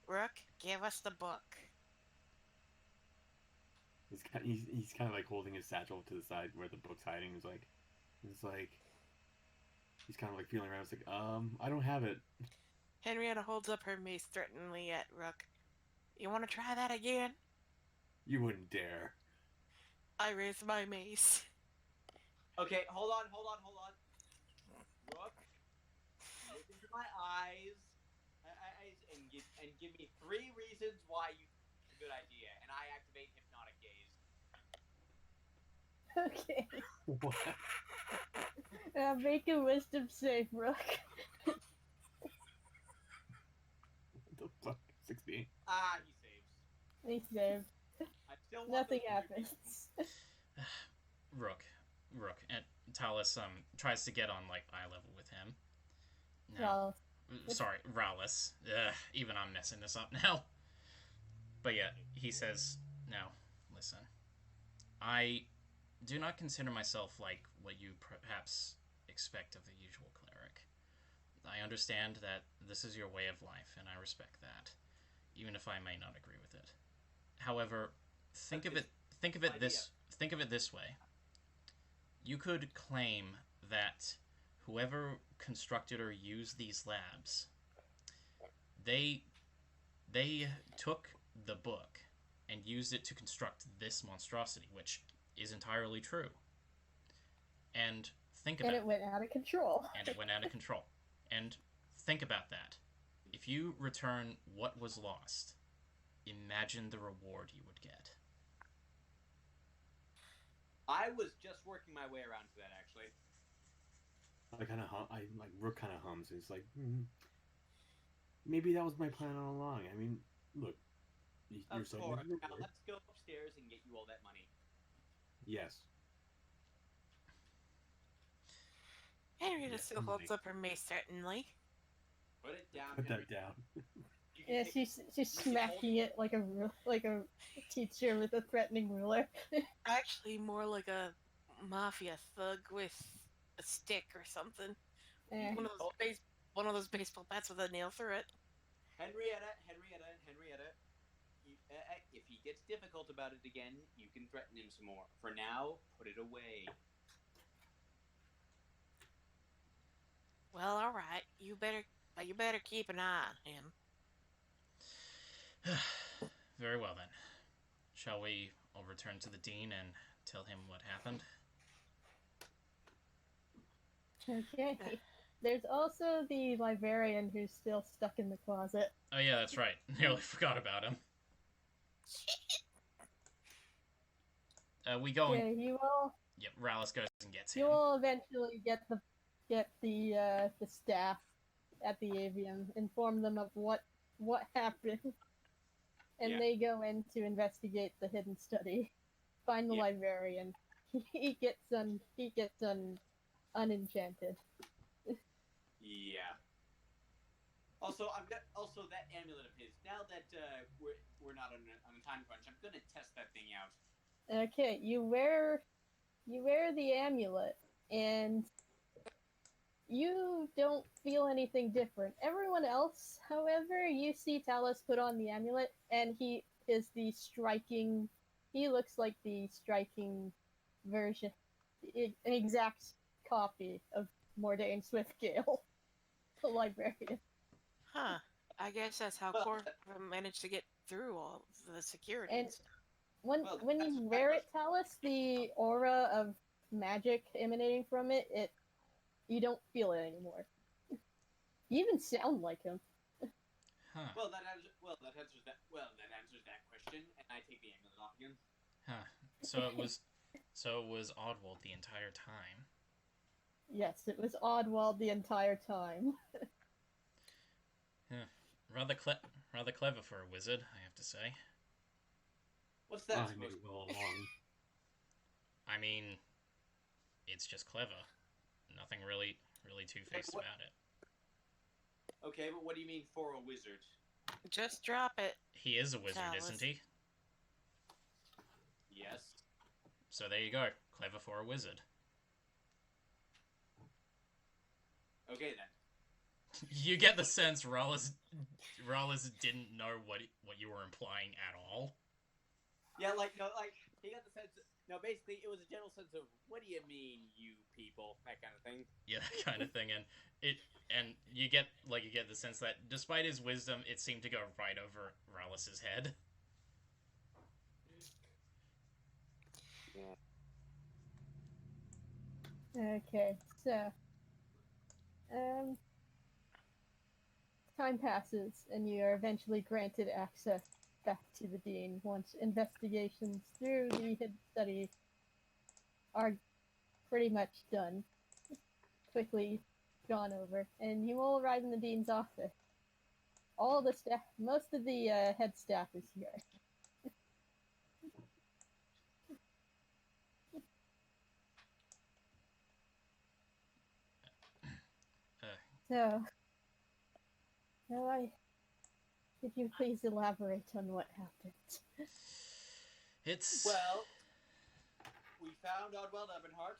Rook, give us the book. He's kind of like holding his satchel to the side where the book's hiding. It's like he's kind of like feeling around. It's like I don't have it. Henrietta holds up her mace threateningly at Rook. You want to try that again? You wouldn't dare. I raise my mace. Okay, hold on. Rook, look into my eyes, and give me 3 reasons why you think it's a good idea, and I activate hypnotic gaze. Okay. What? Make a wisdom save, Rook. What the fuck? 16. Ah, he saves. He saved. I still want Nothing those happens. Rook, and Talus tries to get on like eye level with him. No. Well, Sorry, Rowless. Even I'm messing this up now. But yeah, he says, "Now, listen. I do not consider myself like what you perhaps expect of the usual cleric. I understand that this is your way of life, and I respect that, even if I may not agree with it. However, think of it this way. You could claim that whoever constructed or used these labs, they took the book and used it to construct this monstrosity, which is entirely true. And think about and it went out of control. And think about that. If you return what was lost, imagine the reward you would get. I was just working my way around to that, actually. Rook kind of hums. It's like, maybe that was my plan all along. I mean, look, You're Of saying course. this is Now okay. let's go upstairs and get you all that money. Yes. Henrietta Yeah, still holds up her mace, certainly. Put it down, Put Henry. that down. You can Yeah, take- she's you can smacking it like a teacher with a threatening ruler. Actually, more like a mafia thug with a stick or something. Eh, One of those baseball bats with a nail through it. Henrietta. If he gets difficult about it again, you can threaten him some more. For now, put it away. Well, all right. You better keep an eye on him. Very well then. Shall we all return to the dean and tell him what happened? okay. There's also the librarian who's still stuck in the closet. Oh yeah, that's right. Nearly forgot about him. We go and Yeah, you all yep, Rallis goes and gets him. you will eventually get the staff at the avium, inform them of what happened, and Yeah. they go in to investigate the hidden study. Find the Yeah. librarian. He gets unenchanted. Yeah. Also, that amulet of his. Now that we're not on a time crunch, I'm gonna test that thing out. Okay, you wear the amulet, and you don't feel anything different. Everyone else, however, you see Talos put on the amulet, and he looks like the striking version, an exact copy of Mordain Swiftgale, the librarian. Huh. I guess that's how Well, Corp managed to get through all the security. And when Well, when you wear it, Talos, the aura of magic emanating from it, you don't feel it anymore. You even sound like him. Huh. Well, that answers that question, and I take the amulet off again. Huh. So it was Oddwald the entire time. Yes, it was Oddwald the entire time. Rather clever for a wizard, I have to say. What's that I supposed knew all along. I mean, it's just clever. Nothing really two-faced What- about it. Okay, but what do you mean for a wizard? Just drop it. He is a wizard, Talos. isn't he? Yes. So there you go. Clever for a wizard. Okay then. You get the sense Rollis didn't know what you were implying at all. Yeah, he got the sense. Basically, it was a general sense of what do you mean, you people, that kind of thing. Yeah, that kind of thing, and you get the sense that despite his wisdom, it seemed to go right over Rollis's head. Okay, so time passes, and you are eventually granted access back to the dean once investigations through the hidden study are pretty much done, quickly gone over, and you will arrive in the dean's office. All the staff, most of the head staff is here. So, could you please elaborate on what happened? It's Well, we found Oddwald Ebenhart,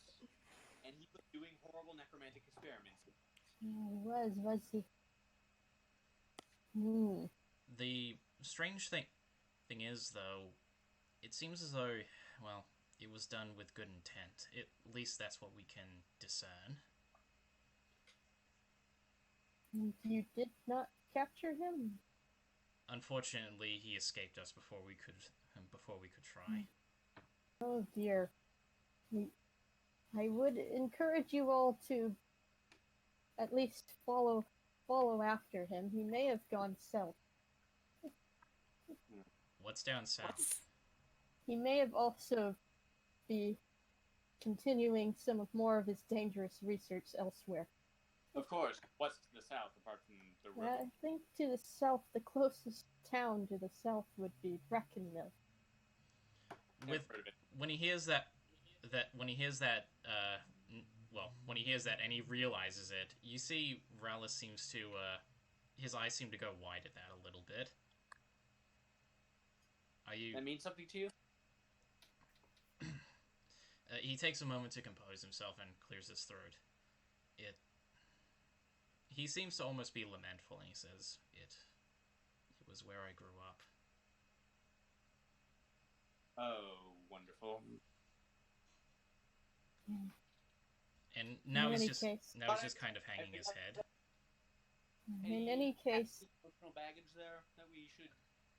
and he was doing horrible necromantic experiments. Was he? the strange thing is though, it seems as though, well, it was done with good intent. At least that's what we can discern. You did not capture him? Unfortunately, he escaped us before we could try. Oh dear. I would encourage you all to at least follow after him. He may have gone south. What's down south? He may have also be continuing more of his dangerous research elsewhere. Of course, what's to the south apart from the Rook? I think to the south, the closest town to the south would be Breckenmill. With Never heard of it. when he hears that, when he hears that, when he hears that and he realizes it, you see Rallis seems to, his eyes seem to go wide at that a little bit. Are you? That means something to you? He takes a moment to compose himself and clears his throat. He seems to almost be lamentful, and he says, It was where I grew up. Oh, wonderful. And now In he's any just case- kind of hanging his head. In any case, emotional baggage there that we should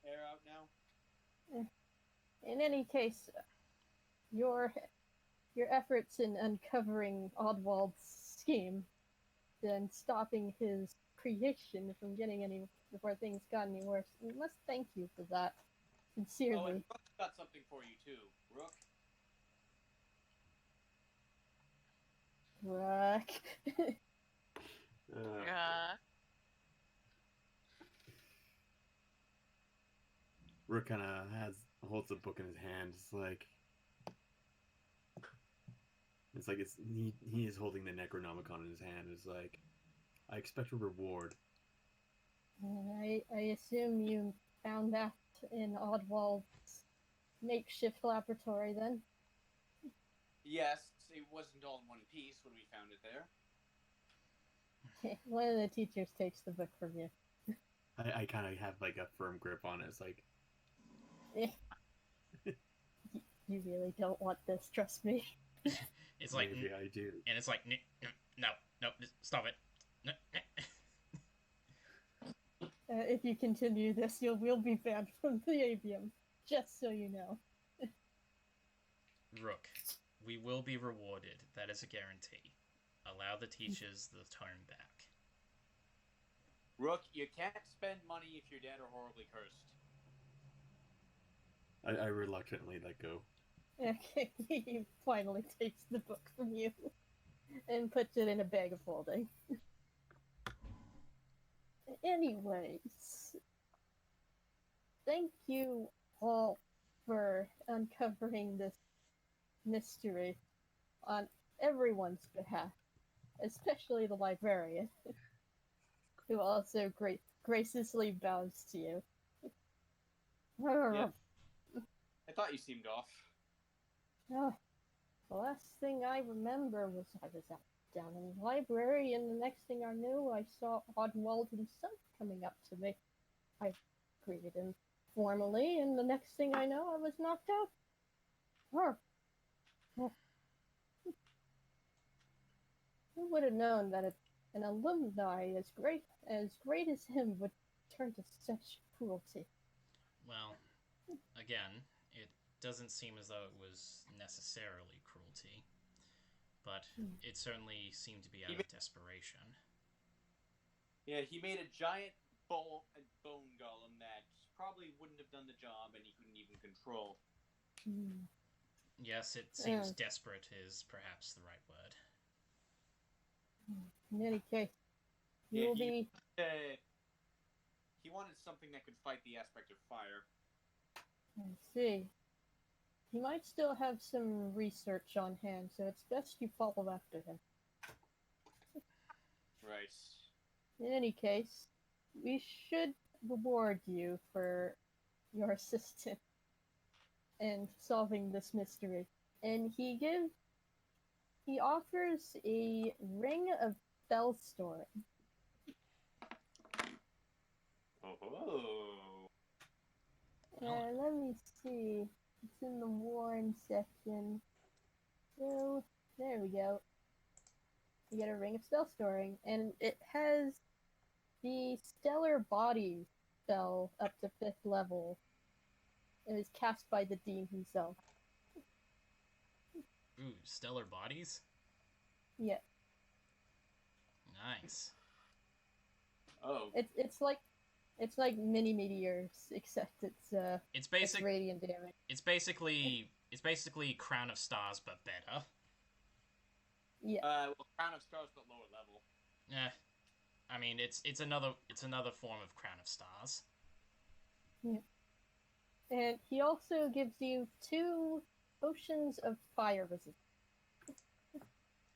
air out now? in any case, your efforts in uncovering Oddwald's scheme and stopping his creation from getting any before things got any worse, we must thank you for that Oh, sincerely. and Rook's got something for you too. Rook? Rook. Rook kind of holds the book in his hand. He is holding the Necronomicon in his hand. It's like, I expect a reward. I assume you found that in Oddwald's makeshift laboratory then? Yes, it wasn't all in one piece when we found it there. One of the teachers takes the book from you. I kind of have like a firm grip on it. It's like, You really don't want this, trust me. It's like, maybe I do. and it's like, no, stop it. If you continue this, you will be banned from the avium. Just so you know. Rook, we will be rewarded. That is a guarantee. Allow the teachers the turn back. Rook, you can't spend money if you're dead or horribly cursed. I reluctantly let go. Okay, he finally takes the book from you and puts it in a bag of holding. Anyways, thank you all for uncovering this mystery on everyone's behalf, especially the librarian, who also graciously bows to you. Yeah. I thought you seemed off. The last thing I remember was I was down in the library, and the next thing I knew, I saw Oddwald himself coming up to me. I greeted him formally, and the next thing I know, I was knocked out. Who would have known that an alumni as great as him would turn to such cruelty? Well, again, it doesn't seem as though it was necessarily cruelty, but it certainly seemed to be out of desperation. Yeah, he made a giant bone golem that probably wouldn't have done the job and he couldn't even control. Yes, it seems desperate is perhaps the right word. In any case, Yeah, you'll be... he wanted something that could fight the aspect of fire. I see. He might still have some research on hand, so it's best you follow after him. Right. In any case, we should reward you for your assistance in solving this mystery. And he offers a ring of spell storing. Oh. Let me see. It's in the Warren section. So, there we go. You get a ring of spell storing, and it has the Stellar Body spell up to 5th level. It is cast by the Dean himself. Ooh, stellar bodies? Yeah. Nice. Oh. It's like mini meteors, except it's radiant damage. It's basically Crown of Stars, but better. Yeah. Well, Crown of Stars, but lower level. Yeah. I mean, it's another form of Crown of Stars. And he also gives you 2 potions of fire resistance.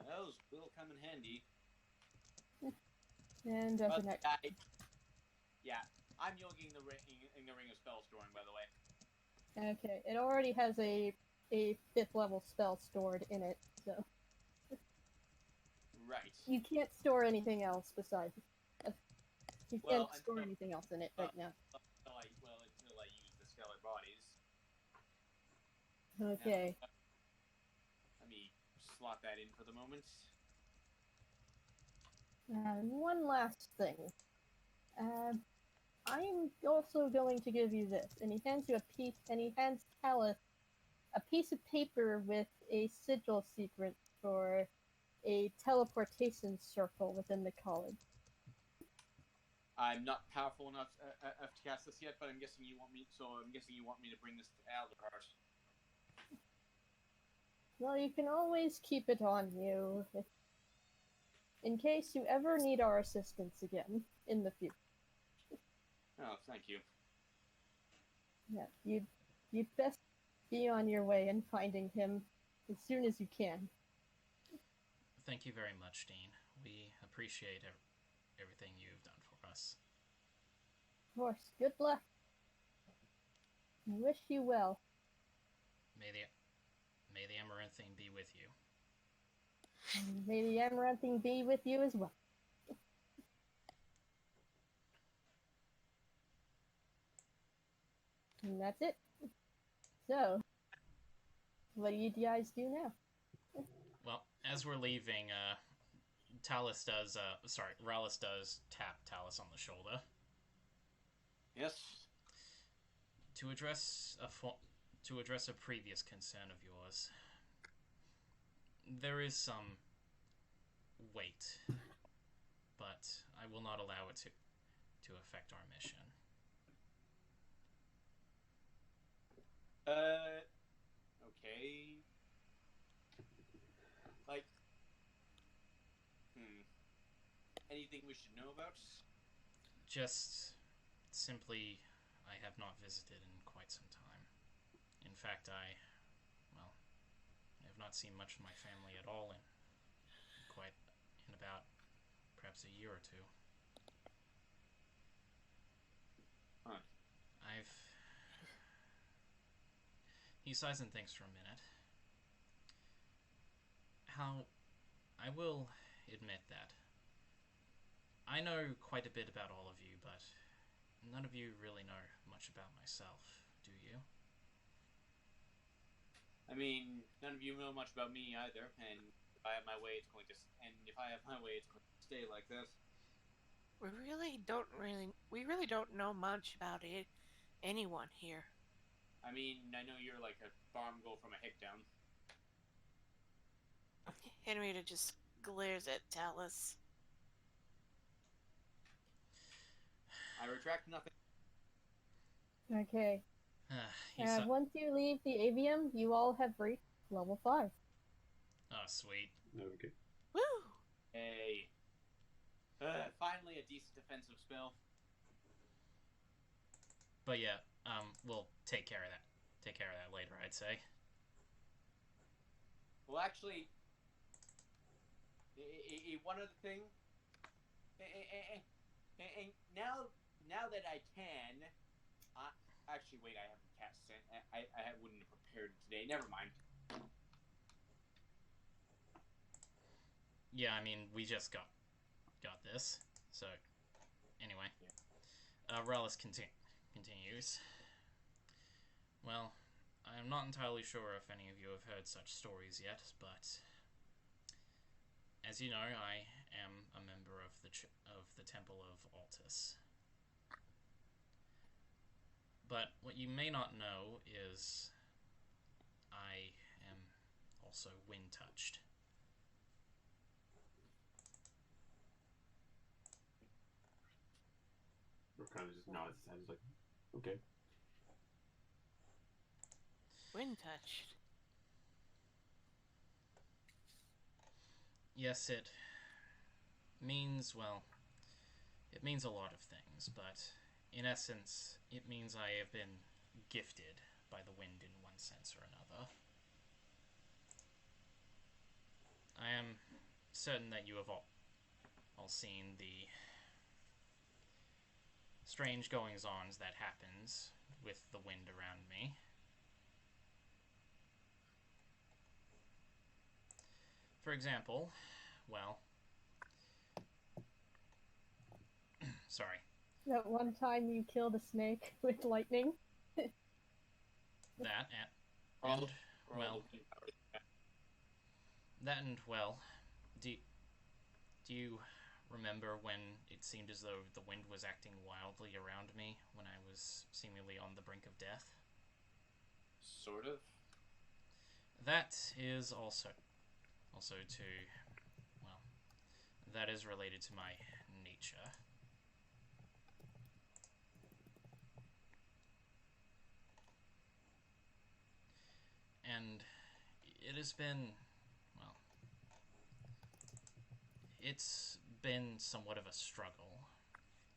Those will come in handy. And does But an X. yeah, I'm yogging the ring of spell storing, by the way. Okay, it already has a 5th level spell stored in it, so Right. you can't store anything else besides. You Well, can't store anything else in it right now. Until I use the stellar bodies. Okay. Now, let me slot that in for the moment. And one last thing. I'm also going to give you this, and he hands you a piece, and he hands Talith a piece of paper with a sigil secret for a teleportation circle within the college. I'm not powerful enough to cast this yet, but I'm guessing you want me. So I'm guessing you want me to bring this to Aldecart. Well, you can always keep it on you, in case you ever need our assistance again in the future. Oh, thank you. Yeah, you'd best be on your way and finding him as soon as you can. Thank you very much, Dean. We appreciate everything you've done for us. Of course, good luck. I wish you well. May the Amaranthine be with you. And may the Amaranthine be with you as well. And that's it. So, what do you guys do now? Well, as we're leaving, Rallis does tap Talus on the shoulder. Yes. To address a previous concern of yours, there is some weight, but I will not allow it to affect our mission. Okay. Like, anything we should know about? Just simply, I have not visited in quite some time. In fact, I have not seen much of my family at all in about perhaps a year or two. Huh. He sighs and thinks for a minute. I will admit that I know quite a bit about all of you, but none of you really know much about myself, do you? I mean, none of you know much about me either, and if I have my way, it's going to stay like this. We really don't know much about anyone here. I mean, I know you're like a farm girl from a hick down. Henrietta just glares at Talus. I retract nothing. Okay. Once you leave the avium, you all have reached level 5. Oh, sweet. Okay. Woo! Hey. Finally a decent defensive spell. But yeah, we'll take care of that. Take care of that later, I'd say. Well, actually, one other thing. Now that I can, actually, wait, I haven't cast it. I wouldn't have prepared today. Never mind. Yeah, I mean, we just got this. So, anyway. Rallis continues. Well, I'm not entirely sure if any of you have heard such stories yet, but as you know, I am a member of the Temple of Altus. But what you may not know is I am also wind-touched. Kind of just nods his head. He's like, okay. Wind touched. Yes, it means, well, It means a lot of things, but in essence, it means I have been gifted by the wind in one sense or another. I am certain that you have all seen the strange goings-ons that happens with the wind around me. For example, well, sorry. That one time you killed a snake with lightning. That We're all- and we're all well, looking at- that and well, do you remember when it seemed as though the wind was acting wildly around me when I was seemingly on the brink of death? Sort of. That is also to, well, that is related to my nature. And it has been, well, it's been somewhat of a struggle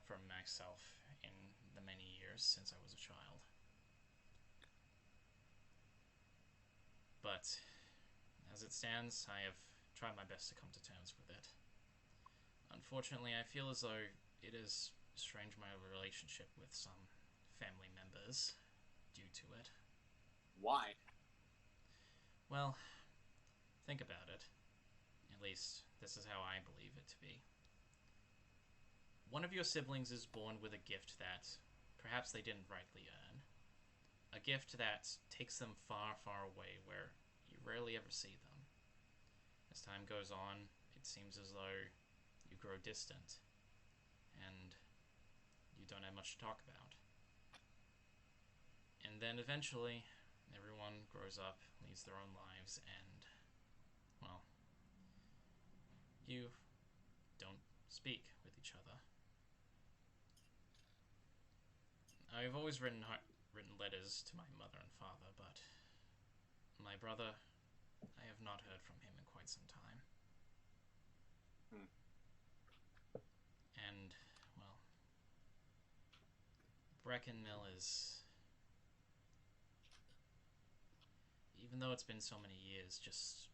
for myself in the many years since I was a child. But as it stands, I have tried my best to come to terms with it. Unfortunately, I feel as though it has strained my relationship with some family members due to it. Why? Well, think about it. At least, this is how I believe it to be. One of your siblings is born with a gift that perhaps they didn't rightly earn. A gift that takes them far, far away where you rarely ever see them. As time goes on, it seems as though you grow distant, and you don't have much to talk about. And then eventually, everyone grows up, leads their own lives, and, well, you don't speak with each other. I've always written letters to my mother and father, but my brother, I have not heard from him in quite some time. And, well, Brecon Mill is, even though it's been so many years, just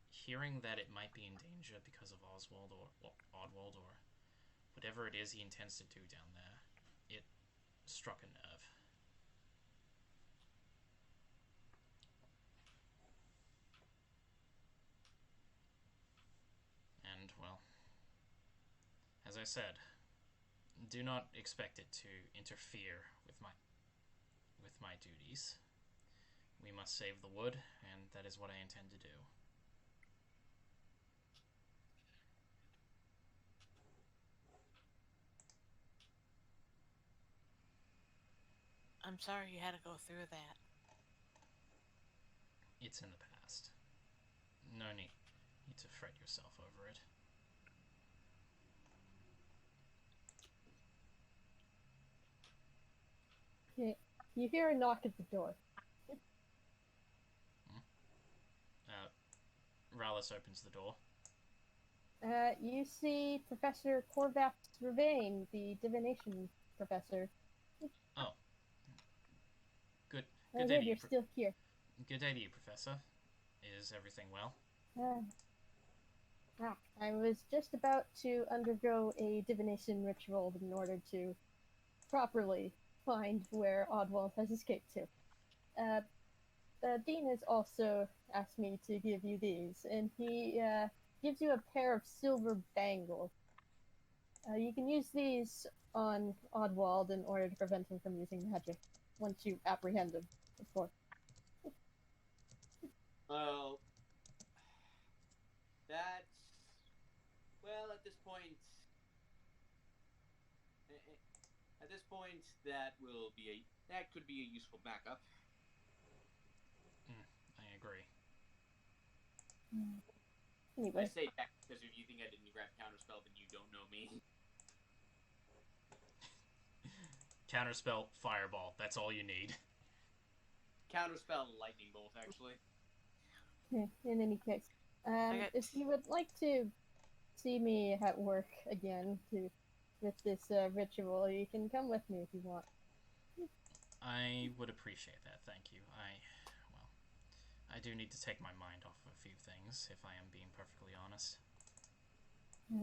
hearing that it might be in danger because of Oswald or Oddwald or whatever it is he intends to do down there, it struck a nerve. And, well, as I said, do not expect it to interfere with my duties. We must save the wood, and that is what I intend to do. I'm sorry you had to go through that. It's in the past. No need to fret yourself over it. Okay. You hear a knock at the door. Rallis opens the door. You see Professor Corvax Ravane, the divination professor. Oh. Good Oh, day good, to you're you. still here. Good day to you, Professor. Is everything well? I was just about to undergo a divination ritual in order to properly find where Oddwald has escaped to. The Dean has also asked me to give you these, and he gives you a pair of silver bangles. You can use these on Oddwald in order to prevent him from using magic, once you apprehend him, of course. Well, that's... Well, at this point, that could be a useful backup. I agree. Anyway. I say that because if you think I didn't grab Counterspell, then you don't know me. Counterspell, Fireball. That's all you need. Counterspell, Lightning Bolt, actually. In any case, if you would like to see me at work again to with this ritual. You can come with me if you want. I would appreciate that, thank you. I do need to take my mind off of a few things, if I am being perfectly honest.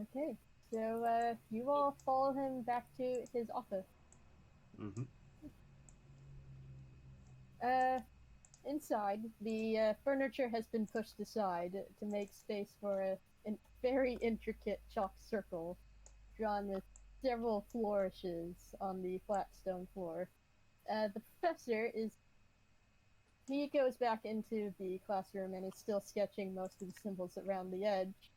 Okay, so you all follow him back to his office. Mm-hmm. Inside, the furniture has been pushed aside to make space for a very intricate chalk circle drawn with several flourishes on the flat stone floor. The professor he goes back into the classroom and is still sketching most of the symbols around the edge.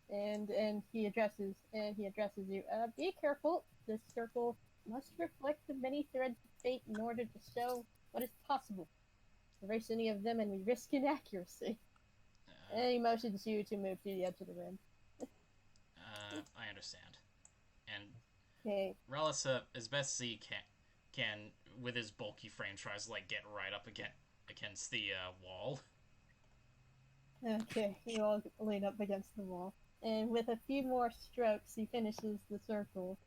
And he addresses you. Be careful. This circle must reflect the many threads of fate in order to show what is possible. Erase any of them and we risk inaccuracy. And he motions you to move to the edge of the room. I understand. And Okay. Relic, as best as he can with his bulky frame, tries to get right up against the wall. Okay, you all lean up against the wall. And with a few more strokes, he finishes the circle.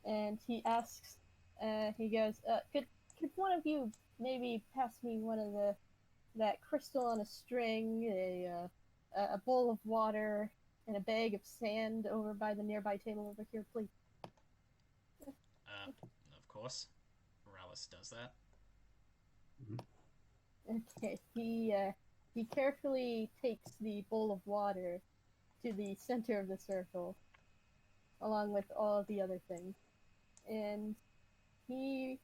And he asks, he goes, could one of you maybe pass me one of that crystal on a string, a bowl of water, and a bag of sand over by the nearby table over here, please? Of course. Relic does that. Okay, he carefully takes the bowl of water to the center of the circle, along with all of the other things. And he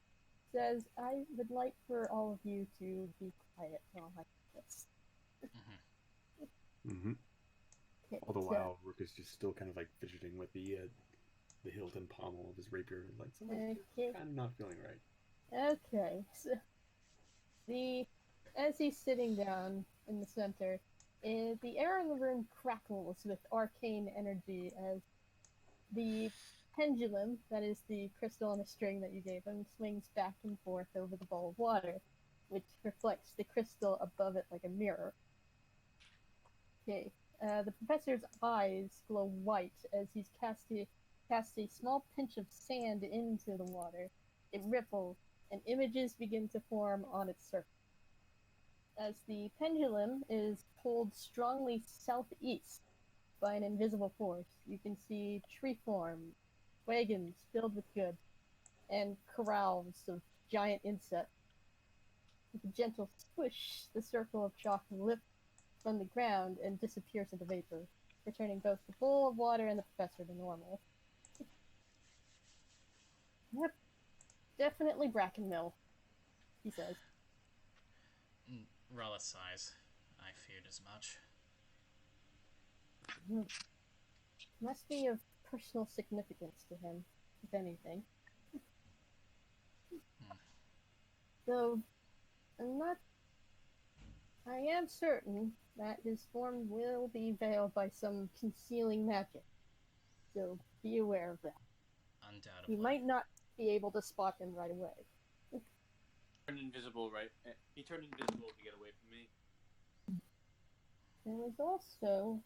says, I would like for all of you to be quiet while I do this. Mm-hmm. Okay, All the while, Rook is just still kind of fidgeting with the hilt and pommel of his rapier, something's kind of not feeling right. Okay, so as he's sitting down in the center, the air in the room crackles with arcane energy as the pendulum, that is the crystal on a string that you gave him, swings back and forth over the bowl of water, which reflects the crystal above it like a mirror. Okay, the professor's eyes glow white as he's cast a small pinch of sand into the water. It ripples, and images begin to form on its surface. As the pendulum is pulled strongly southeast by an invisible force, you can see tree forms, wagons filled with goods, and corrals of giant insects. With a gentle squish, the circle of chalk lifts from the ground and disappears into vapor, returning both the bowl of water and the professor to normal. Yep, definitely Brackenmill, he says. Relic sighs. I feared as much. Must be of personal significance to him, if anything. Though, I am certain that his form will be veiled by some concealing magic. So be aware of that. Undoubtedly. You might not be able to spot him right away. Turned invisible, right? He turned invisible to get away from me. There was also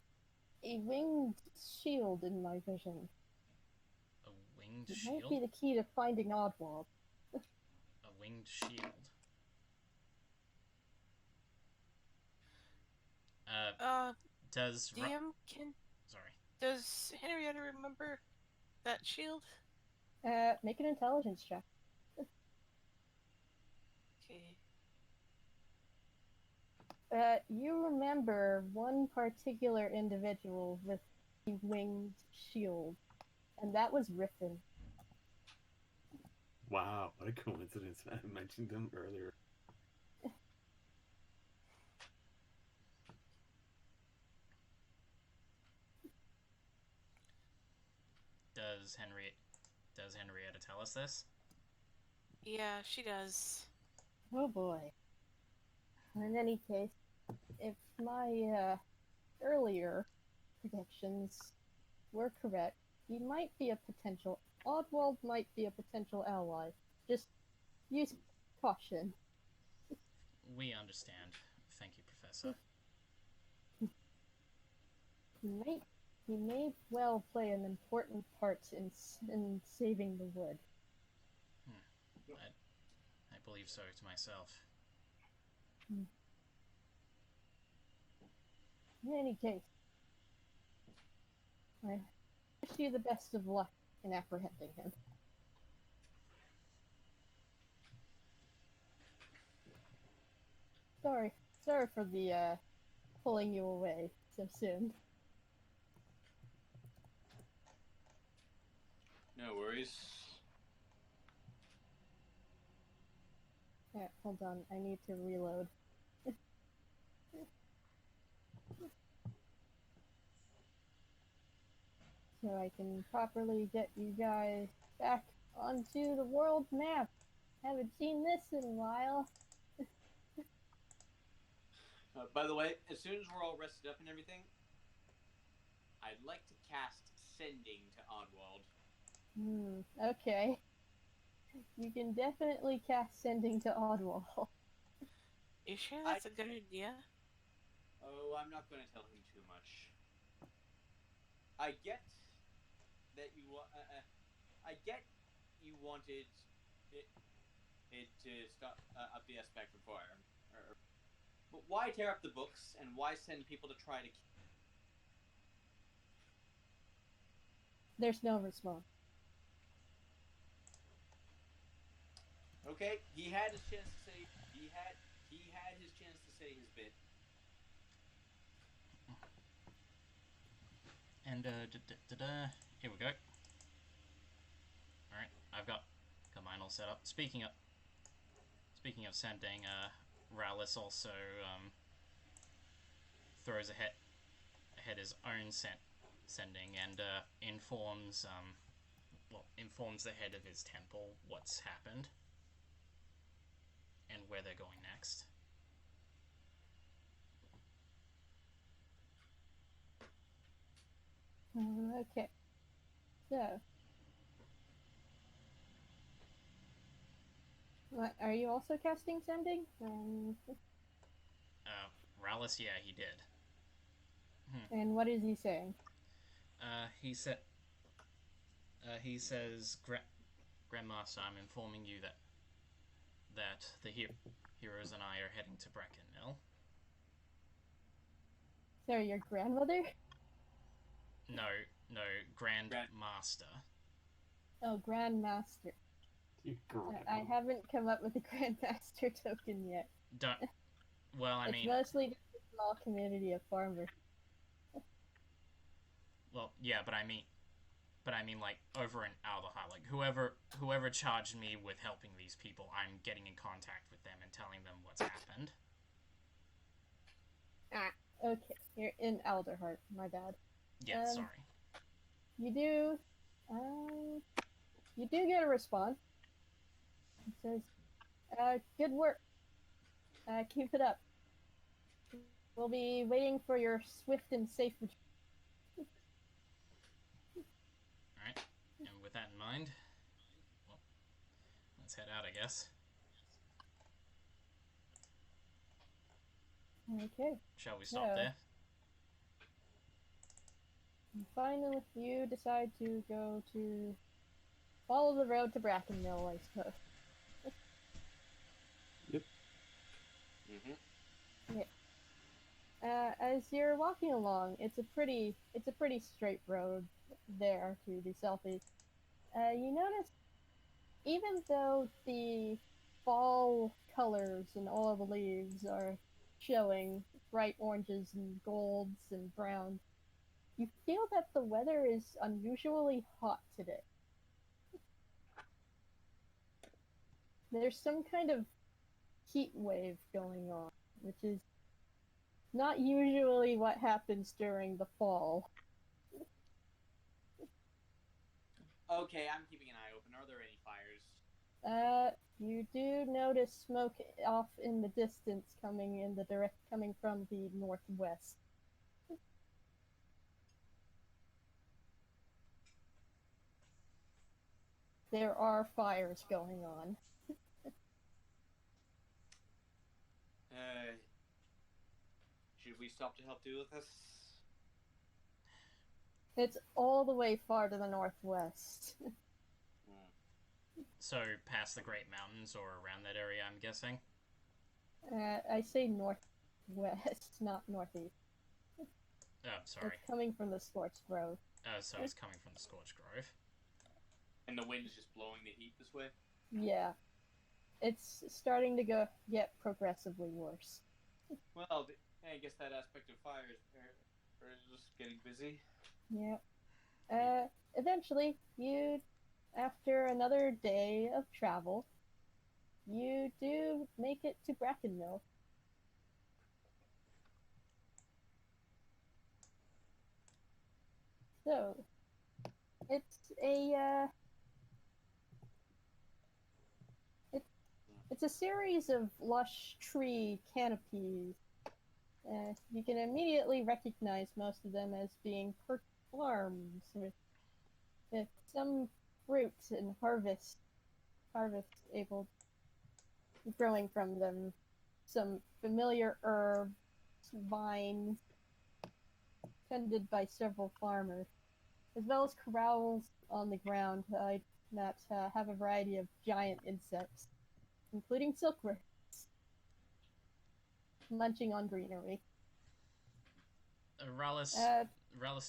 a winged shield in my vision. A winged It shield? might be the key to finding Oddwald. A winged shield. Does DM, Sorry. does Henrietta remember that shield? Make an intelligence check. Okay. You remember one particular individual with the winged shield, and that was Riffin. Wow, what a coincidence. I mentioned him earlier. Does Henrietta tell us this? Yeah, she does. Oh boy. In any case, if my earlier predictions were correct, he might be a potential. Oddwald might be a potential ally. Just use caution. We understand. Thank you, Professor. He might He may well play an important part in saving the wood. I believe so to myself. In any case, I wish you the best of luck in apprehending him. Sorry for the pulling you away so soon. No worries. Yeah, hold on, I need to reload. So I can properly get you guys back onto the world map. Haven't seen this in a while. By the way, as soon as we're all rested up and everything, I'd like to cast Sending to Oddwald. Okay. You can definitely cast Sending to Oddwall. You sure that's a good idea? Oh, I'm not going to tell him too much. I get that you wanted it to stop up the spectrum fire. But why tear up the books and why send people to try to kill? There's no response. Okay, he had his chance to say he had his chance to say his bit. And here we go. All right, I've got mine all set up. Speaking of sending, Rowlis also throws ahead his own sending and informs the head of his temple what's happened and where they're going next. Okay. So, are you also casting Sending? Rowlis, yeah, he did. And what is he saying? He says, Grandmaster, I'm informing you that the heroes and I are heading to Bracken Mill. Sorry, your grandmother? No, Grandmaster. Oh, Grandmaster. I haven't come up with a Grandmaster token yet. It's mostly just a small community of farmers. Well, yeah, but I mean, like over in Aldeha, like whoever charged me with helping these people, I'm getting in contact with them and telling them what's happened. Okay, you're in Alderheart. My bad. Yeah, sorry. You do get a response. It says, "Good work. Keep it up. We'll be waiting for your swift and safe return." Alright, and with that in mind, well, let's head out, I guess. Okay. Shall we stop there? Finally, you decide to follow the road to Bracken Mill, I suppose. Yep. Yeah. As you're walking along, it's a pretty straight road there to the southeast. You notice, even though the fall colors and all of the leaves are showing bright oranges and golds and browns, you feel that the weather is unusually hot today. There's some kind of heat wave going on, which is not usually what happens during the fall. Okay, I'm keeping an eye open. Are there any fires? You do notice smoke off in the distance coming from the northwest. There are fires going on. Should we stop to help deal with this? It's all the way far to the northwest. So past the Great Mountains or around that area, I'm guessing? I say northwest, not northeast. Oh, sorry. It's coming from the Scorched Grove. So it's coming from the Scorched Grove. And the wind is just blowing the heat this way? Yeah. It's starting to get progressively worse. Well, I guess that aspect of fire is just getting busy. Yeah. Eventually, after another day of travel, you do make it to Brackenmill. So, it's it's a series of lush tree canopies. You can immediately recognize most of them as being perch farms with some fruit and harvest able growing from them, some familiar herbs, vines tended by several farmers, as well as corrals on the ground that have a variety of giant insects, including silkworms, munching on greenery. Rallis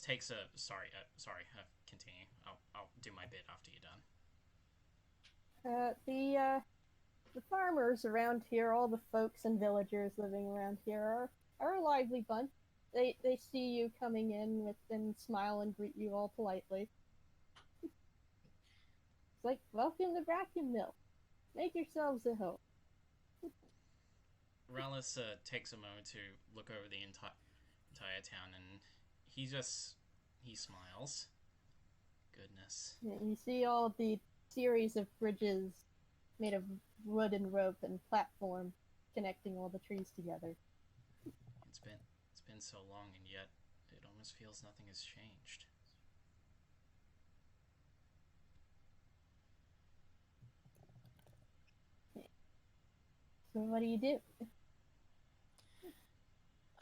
takes a... Sorry, continue. I'll do my bit after you're done. The farmers around here, all the folks and villagers living around here are a lively bunch. They see you coming in and smile and greet you all politely. It's like, welcome to Brackenmill. Make yourselves at home. Rallis takes a moment to look over the entire town, and he smiles. Goodness. You see all the series of bridges made of wood and rope and platform connecting all the trees together. It's been so long, and yet it almost feels nothing has changed. So what do you do?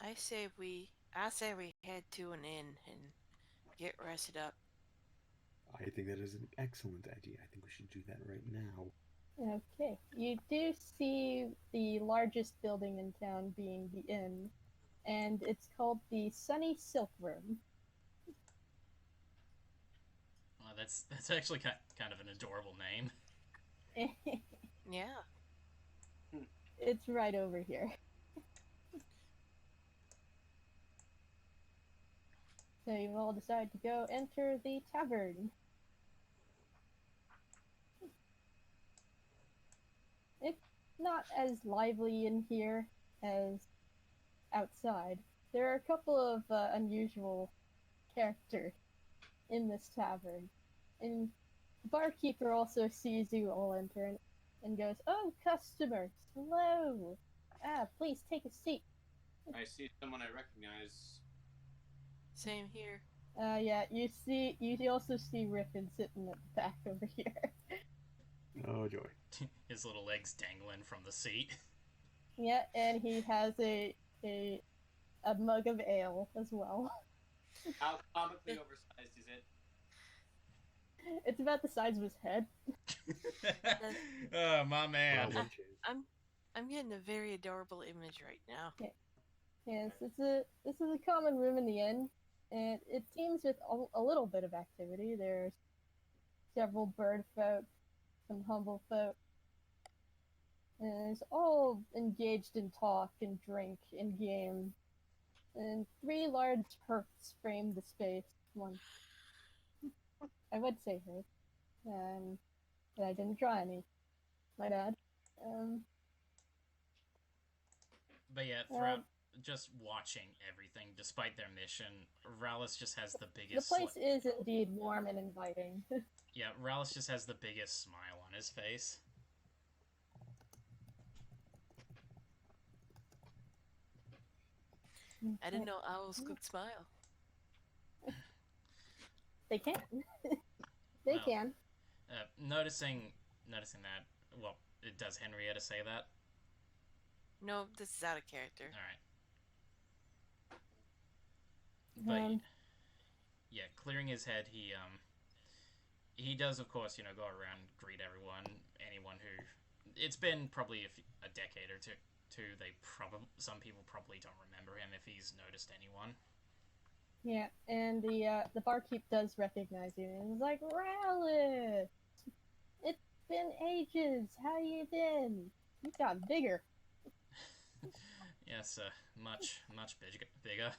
I say we head to an inn and get rested up. I think that is an excellent idea. I think we should do that right now. Okay. You do see the largest building in town being the inn, and it's called the Sunny Silk Room. Well, that's actually kind of an adorable name. Yeah. It's right over here. So you all decide to go enter the tavern. It's not as lively in here as outside. There are a couple of unusual characters in this tavern. And the barkeeper also sees you all enter and goes, "Oh, customers, hello. Please take a seat." I see someone I recognize. Same here. Yeah, you also see Riffin sitting at the back over here. Oh joy. His little legs dangling from the seat. Yeah, and he has a mug of ale as well. How comically oversized is it? It's about the size of his head. Oh, my man. I'm getting a very adorable image right now. Okay. Yes, this is a common room in the inn, and it teems with a little bit of activity. There's several bird folk, some humble folk, and it's all engaged in talk and drink and game. And 3 large hearths frame the space. One, I would say hearth, but I didn't draw any. My bad. But yeah, throughout just watching everything, despite their mission, Rallis just has the biggest... The place is indeed warm and inviting. Yeah, Rallis just has the biggest smile on his face. I didn't know owls could smile. They can. They can. Noticing that, well, does Henrietta say that? No, this is out of character. Alright. yeah, clearing his head, he does, of course, go around, greet everyone, anyone who. It's been probably a decade or two. Some people probably don't remember him if he's noticed anyone. Yeah, and the barkeep does recognize you, and he's like, Rallis! It's been ages. How you been? You got bigger. Yes, much bigger.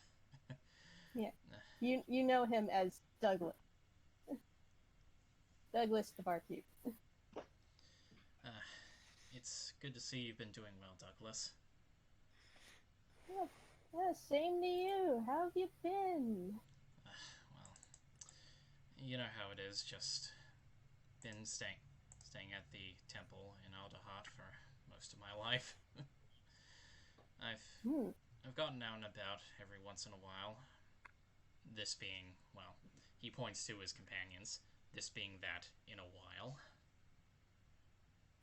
Yeah, you know him as Douglas. Douglas the barkeep. It's good to see you've been doing well, Douglas. Yeah, same to you. How have you been? Well, you know how it is. Just been staying at the temple in Aldahat for most of my life. I've gotten out and about every once in a while. This being, well, he points to his companions. This being that in a while.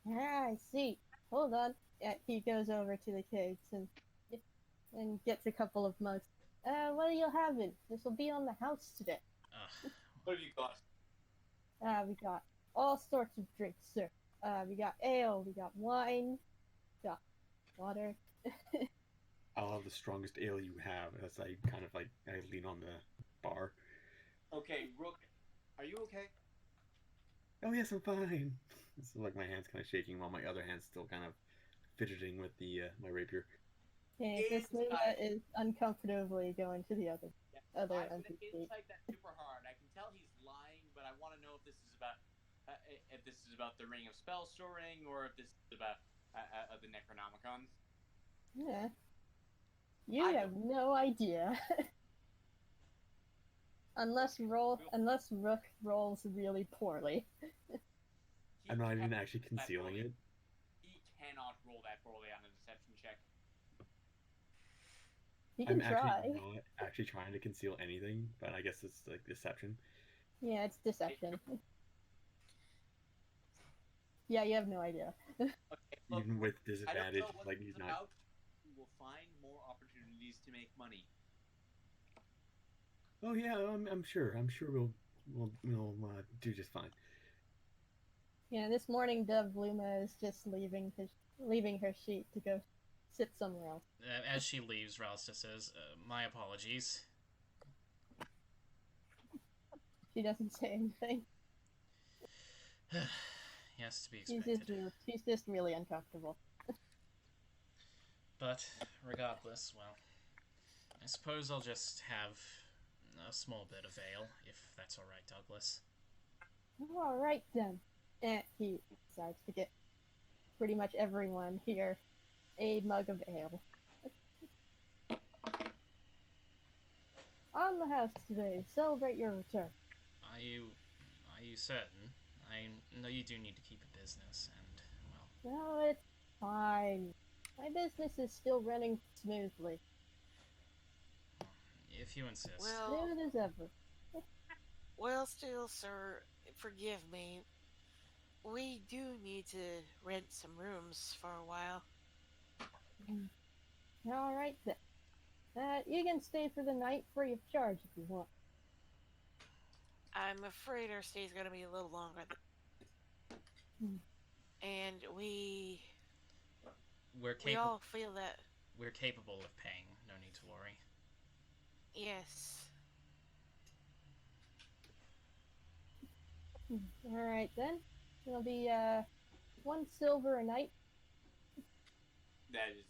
Ah, I see. Hold on. Yeah, he goes over to the cakes and gets a couple of mugs. What are you having? This will be on the house today. What have you got? We got all sorts of drinks, sir. We got ale, we got wine, we got water. I'll have the strongest ale you have, as I kind of like I lean on the bar. Okay, Rook, are you okay? Oh yes, I'm fine. So like my hand's kind of shaking while my other hand's still kind of fidgeting with the my rapier. And this Luna is uncomfortably going to the other I'm NPC. gonna insight that super hard. I can tell he's lying, but I want to know if this is about the Ring of Spell Storing or if this is about the Necronomicon. Yeah. You have no idea. Unless Rook rolls really poorly. I'm not even actually concealing it. He cannot roll that poorly on a deception check. He can I'm try. actually not actually trying to conceal anything, but I guess it's like deception. Yeah, it's deception. Yeah, you have no idea. Okay, look, Even with disadvantage, I don't know what like this he's is not. about. You will find more opportunities to make money. Oh yeah, I'm sure. I'm sure we'll do just fine. Yeah, this morning Dove Luma is just leaving her sheet to go sit somewhere else. As she leaves, Ralsta says, "My apologies." She doesn't say anything. Yes, to be expected. She's just really uncomfortable. But regardless, well, I suppose I'll just have a small bit of ale, if that's all right, Douglas. All right then. And he decides to get pretty much everyone here a mug of ale. On the house today, celebrate your return. Are you certain? I know you do need to keep a business, and well. No, it's fine. My business is still running smoothly. If you insist. Well, Smooth as ever. well, still, sir, forgive me. We do need to rent some rooms for a while. All right then. You can stay for the night free of charge if you want. I'm afraid our stay's gonna be a little longer and we all feel that. We're capable of paying. No need to worry. Yes. All right then. It'll be 1 silver a night. That is.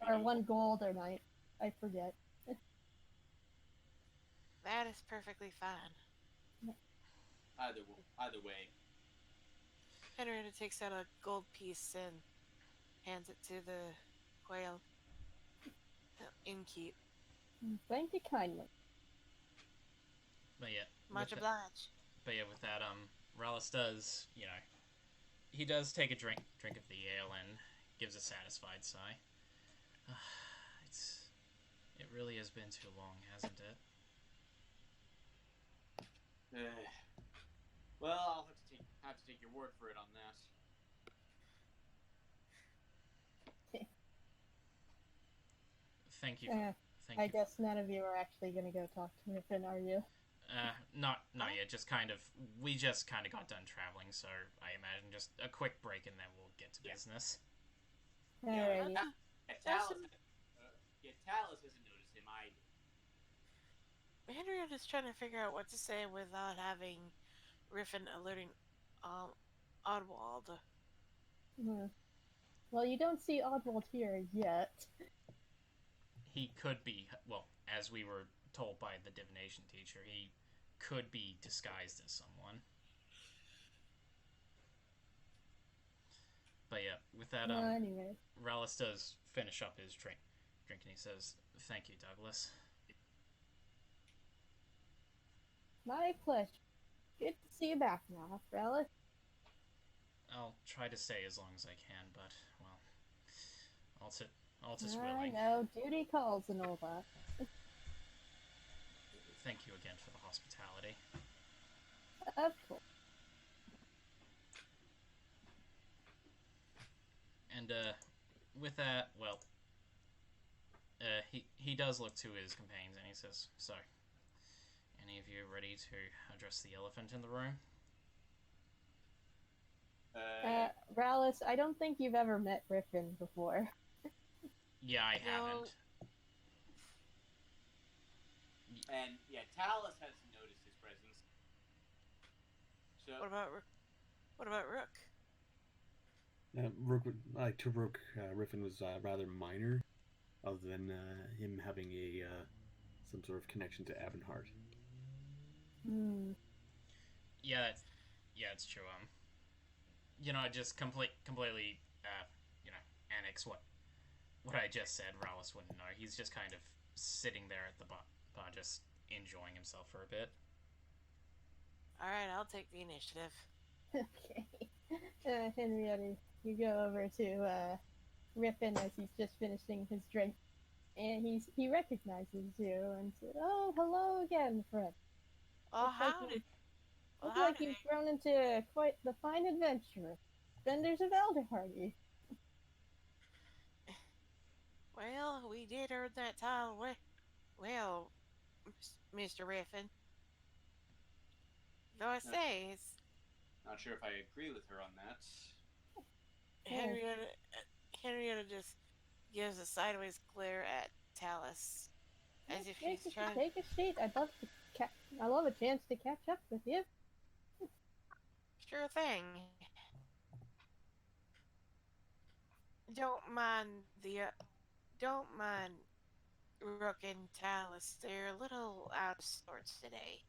Or 1 gold a night. I forget. That is perfectly fine. Either way. Henrietta takes out a gold piece and hands it to the whale. Innkeep. Thank you kindly. But yeah. Much obliged. But yeah, with that, Rallis does, he does take a drink of the ale and gives a satisfied sigh. It really has been too long, hasn't it? Well, I'll have to take your word for it on that. Thank you. I guess none of you are actually going to go talk to Griffin, are you? Not yet. Just kind of. We just kind of got done traveling, so I imagine just a quick break and then we'll get to business. Alrighty. Talus hasn't noticed him. I did. Henrietta's trying to figure out what to say without having Riffin alerting Oddwald. Well, you don't see Oddwald here yet. He could be, well, as we were told by the divination teacher, he could be disguised as someone. But yeah, with that, Anyway. Rallis does finish up his drink and he says, "Thank you, Douglas." My pleasure. Good to see you back now, Rallis. I'll try to stay as long as I can, but, well, all just I willing. know, duty calls and all that. Thank you again for the hospitality. Of course. And, with that, well, he does look to his companions and he says, "So, any of you ready to address the elephant in the room?" Rallis, I don't think you've ever met Riffin before. Yeah, I haven't. And yeah, Talus hasn't noticed his presence. So What about Rook? Rook, to Rook, Riffin was rather minor, other than him having a some sort of connection to Abernhart. Yeah, it's true. Just completely, annex what I just said. Rallis wouldn't know. He's just kind of sitting there at the bar, just enjoying himself for a bit. All right, I'll take the initiative. Okay. Henrietta, you go over to Riffin as he's just finishing his drink, and he recognizes you and says, "Oh, hello again, friend. Oh, howdy. Looks like you've grown into quite the fine adventurer. Defenders of Elderhardy." Well, we did earn that title. Well, Mr. Riffin. Though I say, it's... Not sure if I agree with her on that. Henrietta just gives a sideways glare at Talus, as if she's trying... Take a seat. I love a chance to catch up with you. Sure thing. Don't mind Rook and Talus. They're a little out of sorts today.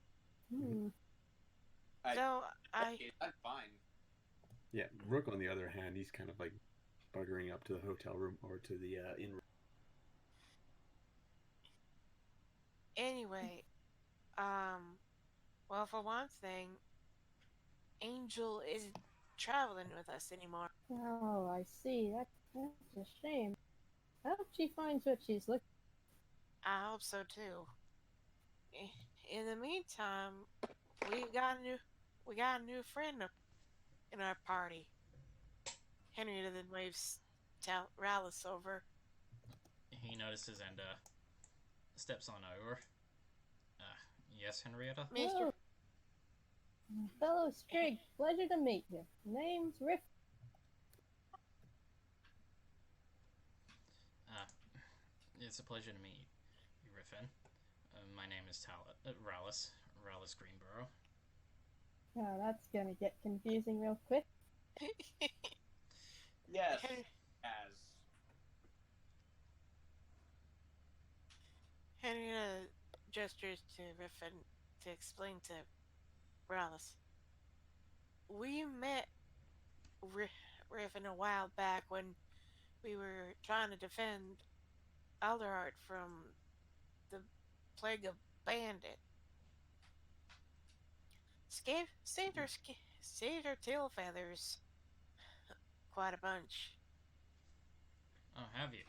I'm fine. Yeah, Rook, on the other hand, he's kind of like buggering up to the hotel room or to the inn room. Anyway, well, for one thing, Angel isn't traveling with us anymore. Oh, I see. That's a shame. I hope she finds what she's looking for. I hope so too. In the meantime, we got a new friend in our party. Henrietta then waves Rallis over. He notices and steps on over. Yes, Henrietta? Hello. Fellow Strig, pleasure to meet you. Name's Riff. It's a pleasure to meet you, Riffin. My name is Rallis Greenborough. Oh, that's gonna get confusing real quick. Yes, Henrietta gestures to Riffin to explain to Rallis. We met Riffin a while back when we were trying to defend Alderheart from the plague of bandit. Saved her tail feathers quite a bunch. Oh, have you?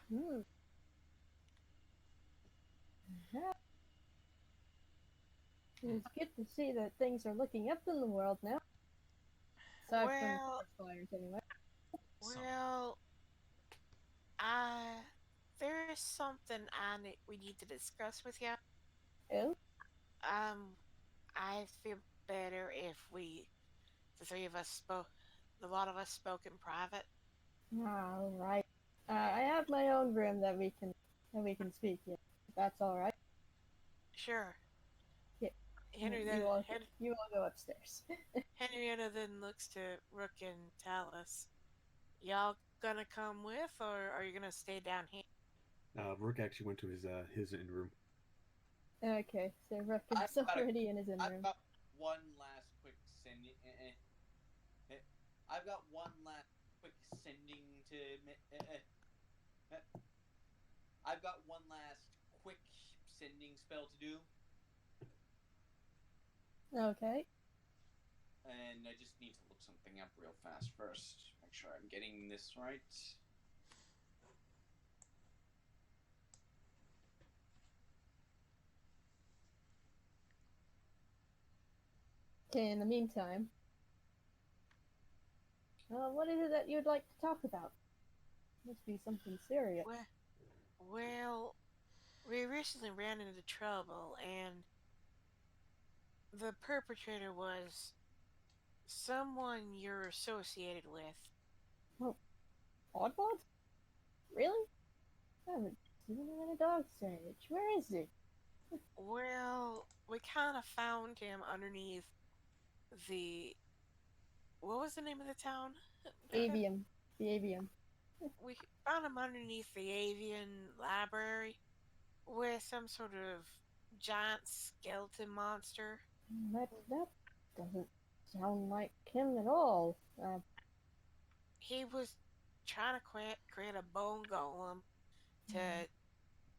It's good to see that things are looking up in the world now. Aside from fires, anyway. Well, there is something we need to discuss with you. Oh? I feel better if the three of us the lot of us spoke in private. All right. I have my own room that we can speak in. If that's all right. Sure. Yeah. Henry then, You all go upstairs. Henrietta then looks to Rook and Talus. Y'all gonna come with, or are you gonna stay down here? Rook actually went to his in room. Okay, so Rook is already in his in I've room. got one last quick sending. I've got one last quick sending to. I've got one last quick sending spell to do. Okay. And I just need to look something up real fast first. Make sure I'm getting this right. Okay, in the meantime, what is it that you'd like to talk about? Must be something serious. Well, we recently ran into trouble, and the perpetrator was someone you're associated with. Oh, Oddball? Really? I haven't seen him in a dog's age. Where is he? Well, we kind of found him underneath the. What was the name of the town? Avium. The Avium. We found him underneath the avian library with some sort of giant skeleton monster. That doesn't sound like him at all. He was trying to create a bone golem to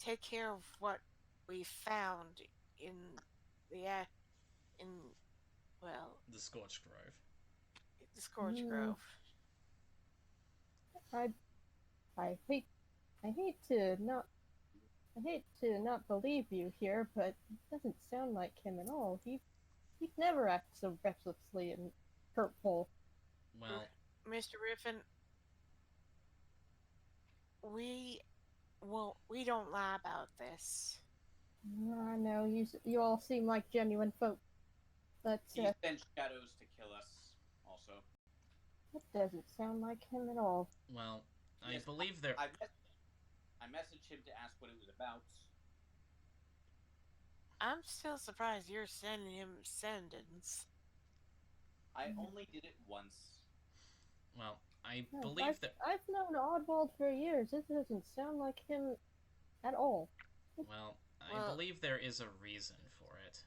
take care of what we found in the in well The Scorched Grove. the Scorch Grove. I hate to not believe you here, but it doesn't sound like him at all. He'd never act so recklessly and hurtful. Well, Mr. Riffin, we don't lie about this. I know you all seem like genuine folk, but He sent shadows to kill us. Also, that doesn't sound like him at all. well, I Yes, believe there. I messaged him to ask what it was about. I'm still surprised you're sending him sentence. I only did it once. Well, I No, believe that. I've known Oddbald for years. This doesn't sound like him at all. Well, I believe there is a reason for it.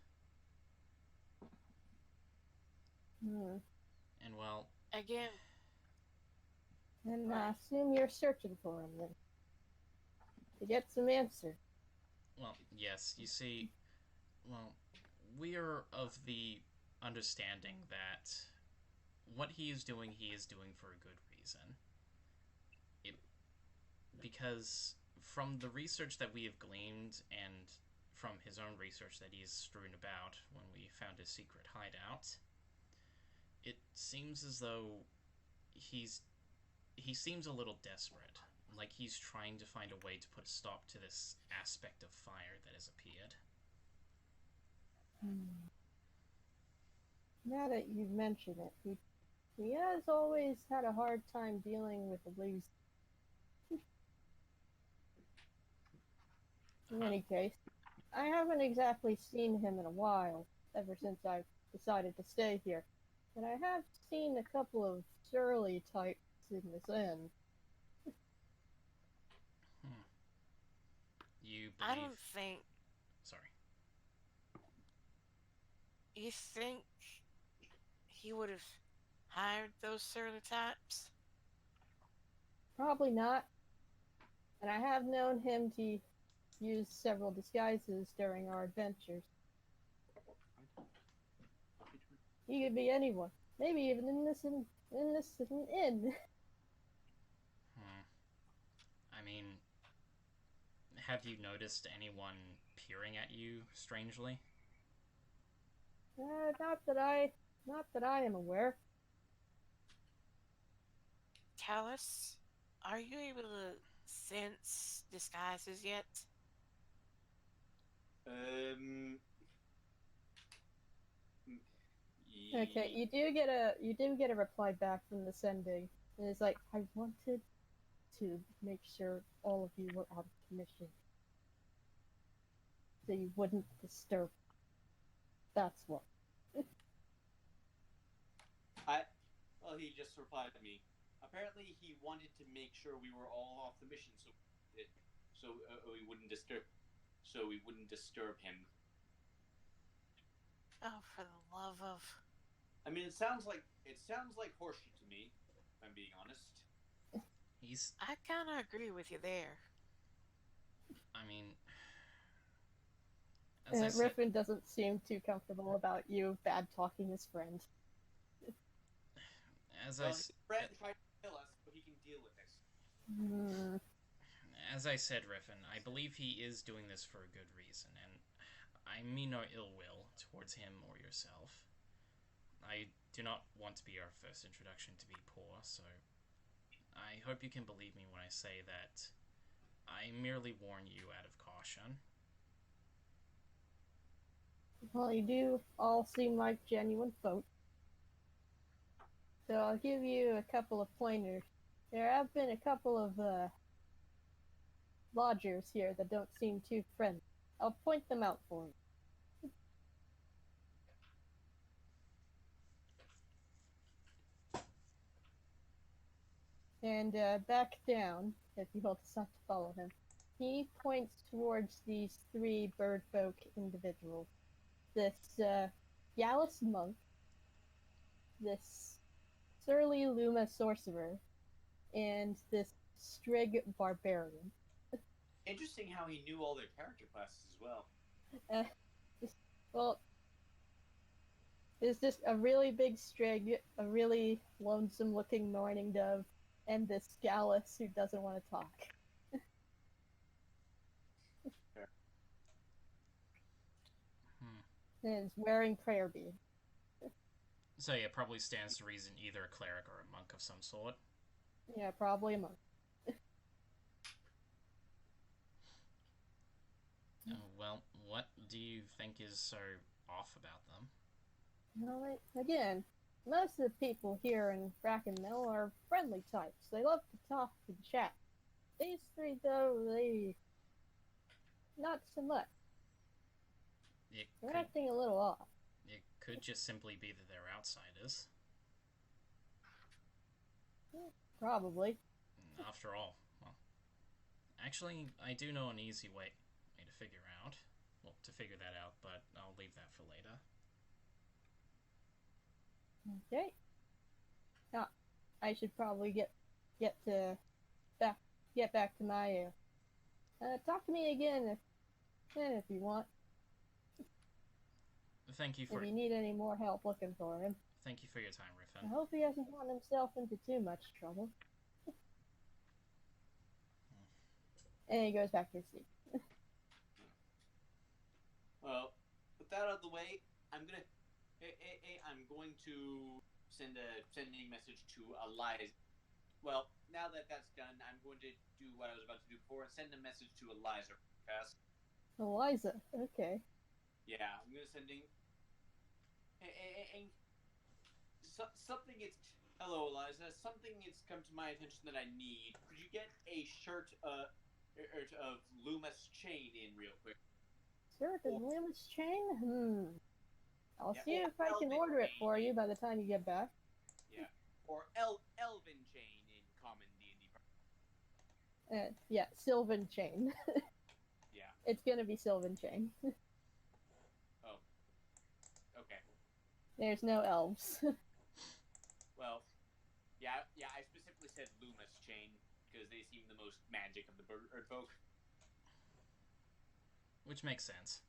And well, Again. And I assume you're searching for him then. To get some answer. well, yes, you see, well, we're of the understanding that what he is doing for a good reason. Because from the research that we have gleaned and from his own research that he's strewn about when we found his secret hideout, it seems as though he seems a little desperate, like he's trying to find a way to put a stop to this aspect of fire that has appeared. Now that you mention it, he has always had a hard time dealing with the blues. In any case, I haven't exactly seen him in a while, ever since I've decided to stay here. But I have seen a couple of surly types in this inn. You believe... I don't think... Sorry. You think he would have hired those surly types? Probably not. And I have known him to use several disguises during our adventures. He could be anyone. Maybe even in this inn. I mean, have you noticed anyone peering at you strangely? Not that I am aware. Talus, are you able to sense disguises yet? Okay, you do get a reply back from the sending. And it's like, I wanted to make sure all of you were out of commission. So you wouldn't disturb. That's what. Well, he just replied to me. Apparently, he wanted to make sure we were all off the mission, we wouldn't disturb him. Oh, for the love of... I mean, it sounds like horseshit to me, if I'm being honest. I kind of agree with you there. I mean, as I said, Riffin doesn't seem too comfortable about you bad talking his friend. as Well, I his friend tried to kill us, so he can deal with this. as I said, Riffin, I believe he is doing this for a good reason, and I mean no ill will towards him or yourself. I do not want to be our first introduction to be poor, so I hope you can believe me when I say that I merely warn you out of caution. Well, you do all seem like genuine folk. So I'll give you a couple of pointers. There have been a couple of lodgers here that don't seem too friendly. I'll point them out for you. And back down, if you will decide to follow him. He points towards these three birdfolk individuals. This Gallus monk, this surly Luma sorcerer, and this Strig barbarian. Interesting how he knew all their character classes as well. Well, there's just a really big Strig, a really lonesome-looking mourning dove, and this Gallus who doesn't want to talk. Fair. And is wearing prayer bead. So yeah, probably stands to reason either a cleric or a monk of some sort. Yeah, probably a monk. Well, what do you think is so off about them? Well, again, most of the people here in Brackenmill are friendly types. They love to talk and chat. These three, though, they... not so much. They're acting a little off. It could just simply be that they're outsiders. Probably. After all, well, actually, I do know an easy way to figure out. Well, to figure that out, but I'll leave that for later. Okay. Now, I should probably get back to my talk to me again if you want. Thank you for If you need any more help looking for him. Thank you for your time, Riffin. I hope he hasn't gotten himself into too much trouble. And he goes back to his seat. Well, with that out of the way, I'm going to send a sending message to Eliza. Well, now that that's done, I'm going to do what I was about to do before and send a message to Eliza. Eliza, okay. Yeah, I'm going to sending. Something it's. Hello, Eliza. Something it's come to my attention that I need. Could you get a shirt of Loomis chain in real quick? Shirt of Loomis chain? I'll Yeah, see if I can order it for you by the time you get back. Yeah, or Elven chain in common D&D. Yeah, Sylvan chain. Yeah. It's gonna be Sylvan chain. Oh. Okay. There's no elves. Well, yeah, I specifically said Loomis chain because they seem the most magic of the bird folk. Which makes sense.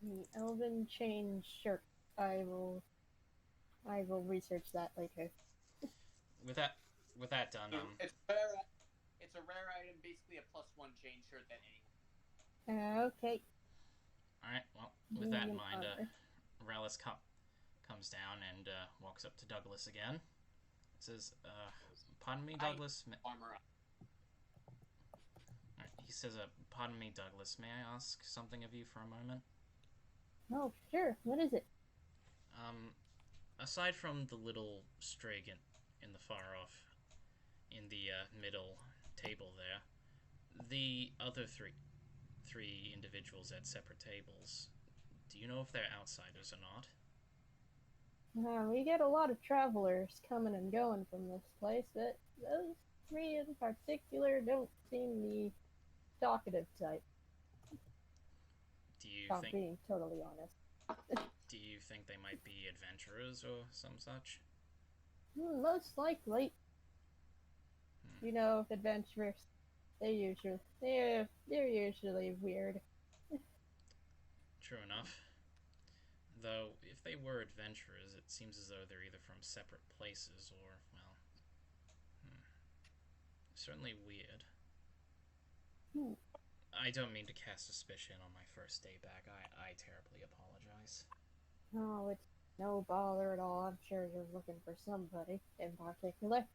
The Elven chain shirt. I will research that later. With that done, It's a rare item, basically a +1 chain shirt that anyone. Okay. Alright, well, with that in mind, Rallis comes down and walks up to Douglas again. Says, pardon me, Douglas. Armor up. He says, pardon me, Douglas. May I ask something of you for a moment? Oh, sure. What is it? Aside from the little strig in the far off, in the middle table there, the other three individuals at separate tables, do you know if they're outsiders or not? We get a lot of travelers coming and going from this place, but those three in particular don't seem the talkative type. Do you If I'm think being totally honest. do you think they might be adventurers or some such? Most likely. You know, adventurers. They're usually weird. True enough. Though, if they were adventurers, it seems as though they're either from separate places or, well, certainly weird. I don't mean to cast suspicion on my first day back. I terribly apologize. Oh, it's no bother at all. I'm sure you're looking for somebody in particular.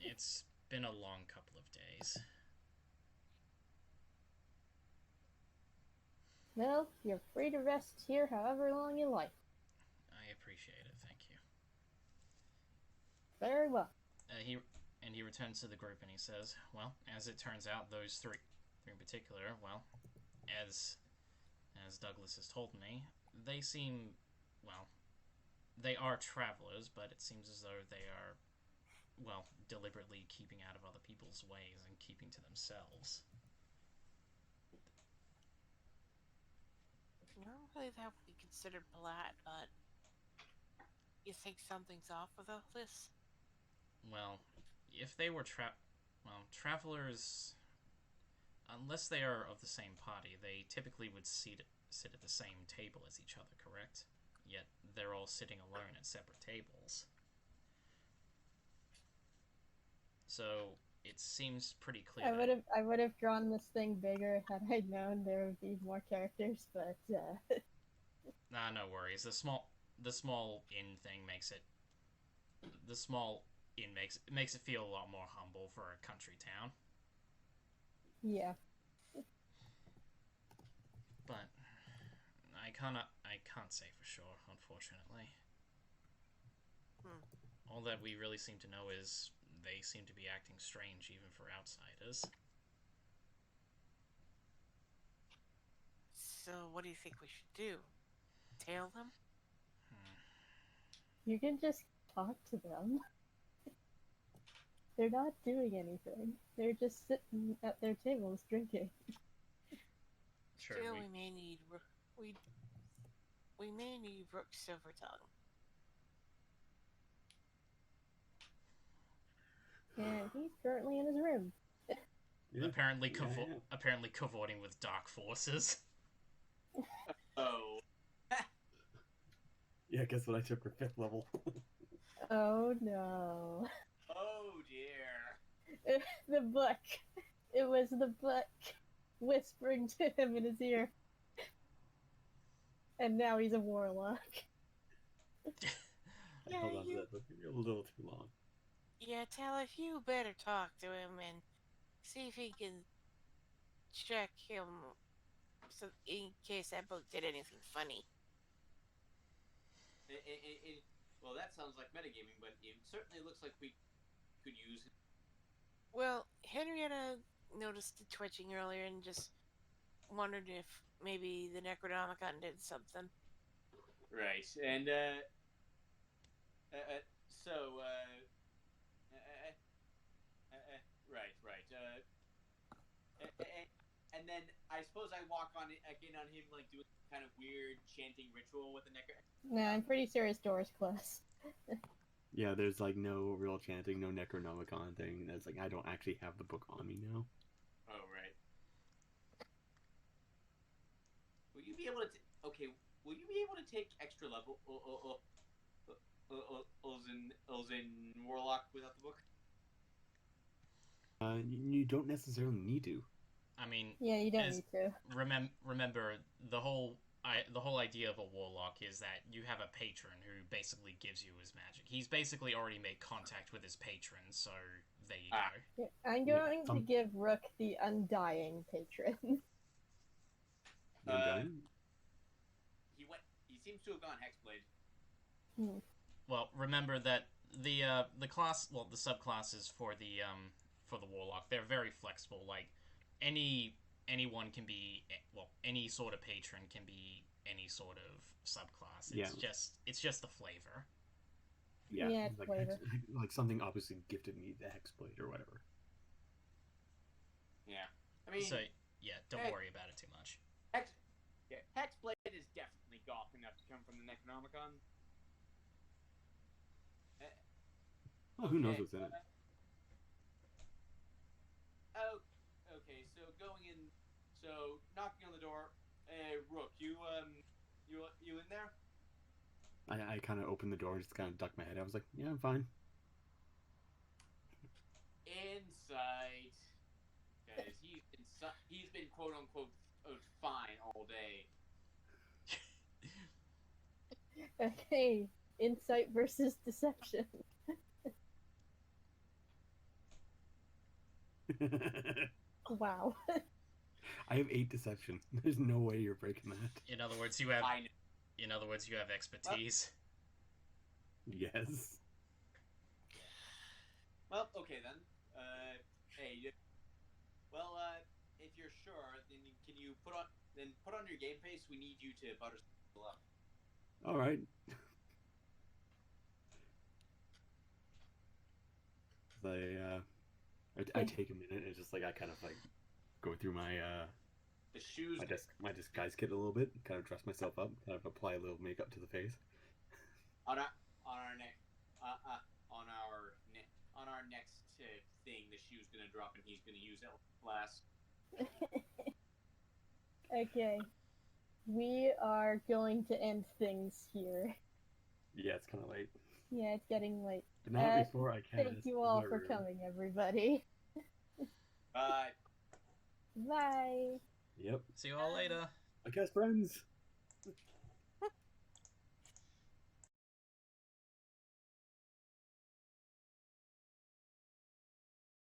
It's been a long couple of days. Well, you're free to rest here however long you like. I appreciate it, thank you. Very well. He returns to the group and he says, "Well, as it turns out, those three in particular, well, as Douglas has told me, they seem, well, they are travelers, but it seems as though they are, well, deliberately keeping out of other people's ways and keeping to themselves." I don't believe that would be considered polite, but you think something's off with all this? Well, if they were travelers, unless they are of the same party, they typically would sit at the same table as each other, correct? Yet they're all sitting alone at separate tables. So it seems pretty clear. I would have drawn this thing bigger had I known there would be more characters, but Nah, no worries. The small inn thing makes it. The small inn makes it feel a lot more humble for a country town. yeah. But I can't say for sure, unfortunately. All that we really seem to know is they seem to be acting strange even for outsiders. So, what do you think we should do? Tail them? You can just talk to them. They're not doing anything. They're just sitting at their tables drinking. Sure, Still, we may need Rook Silvertongue. And he's currently in his room. Yeah. apparently Yeah. apparently cavorting with dark forces. Oh. Yeah, guess what I took for 5th level? Oh no. Oh dear. The book. It was the book whispering to him in his ear. And now he's a warlock. I held on to that book a little too long. Yeah, Talif, you better talk to him and see if he can check him, so in case that book did anything funny. Well, that sounds like metagaming, but it certainly looks like we could use it. Well, Henrietta noticed the twitching earlier and just wondered if maybe the Necronomicon did something. Right, and and then I suppose I walk on again on him, like doing kind of weird chanting ritual with the necro. Nah, I'm pretty sure his door's closed. Yeah, there's like no real chanting, no Necronomicon thing. That's like I don't actually have the book on me now. Oh right. Will you be able to? Will you be able to take extra level? In Warlock without the book? You don't necessarily need to. I mean, Yeah, you don't need to. Remember the whole idea of a warlock is that you have a patron who basically gives you his magic. He's basically already made contact with his patron, so there you go. Yeah, I'm going to give Rook the Undying patron. Undying? seems to have gone Hexblade. Well, remember that the class, well, the subclasses for the warlock, they're very flexible. Like anyone can be, well, any sort of patron can be any sort of subclass. It's just the flavor. Yeah, Yeah, it's like flavor. like something obviously gifted me the Hexblade or whatever. Yeah, I mean, So yeah, don't worry about it too much. Hexblade is definitely goth enough to come from the Necronomicon. Oh, who knows what's in it? Oh, okay. So going in, so knocking on the door. Hey, Rook, you in there? I kind of opened the door and just kind of ducked my head. I was like, yeah, I'm fine. Insight, because he's been quote unquote fine all day. Okay, insight versus deception. Wow. I have 8 deception. There's no way you're breaking that. In other words, you have I know. expertise. Yes. Well, okay then. Hey, well, if you're sure, then can you put on your game face? We need you to butter up. All right. I take a minute and just like I kind of like go through my The shoes. my disguise kit a little bit, kind of dress myself up, kind of apply a little makeup to the face. On our next thing, the shoe's gonna drop and he's gonna use it last. Okay. We are going to end things here. Yeah, it's kind of late. Yeah, it's getting late. But not before I cast. Thank you all for coming, everybody. Bye. Bye. Yep. See you all later. I cast friends.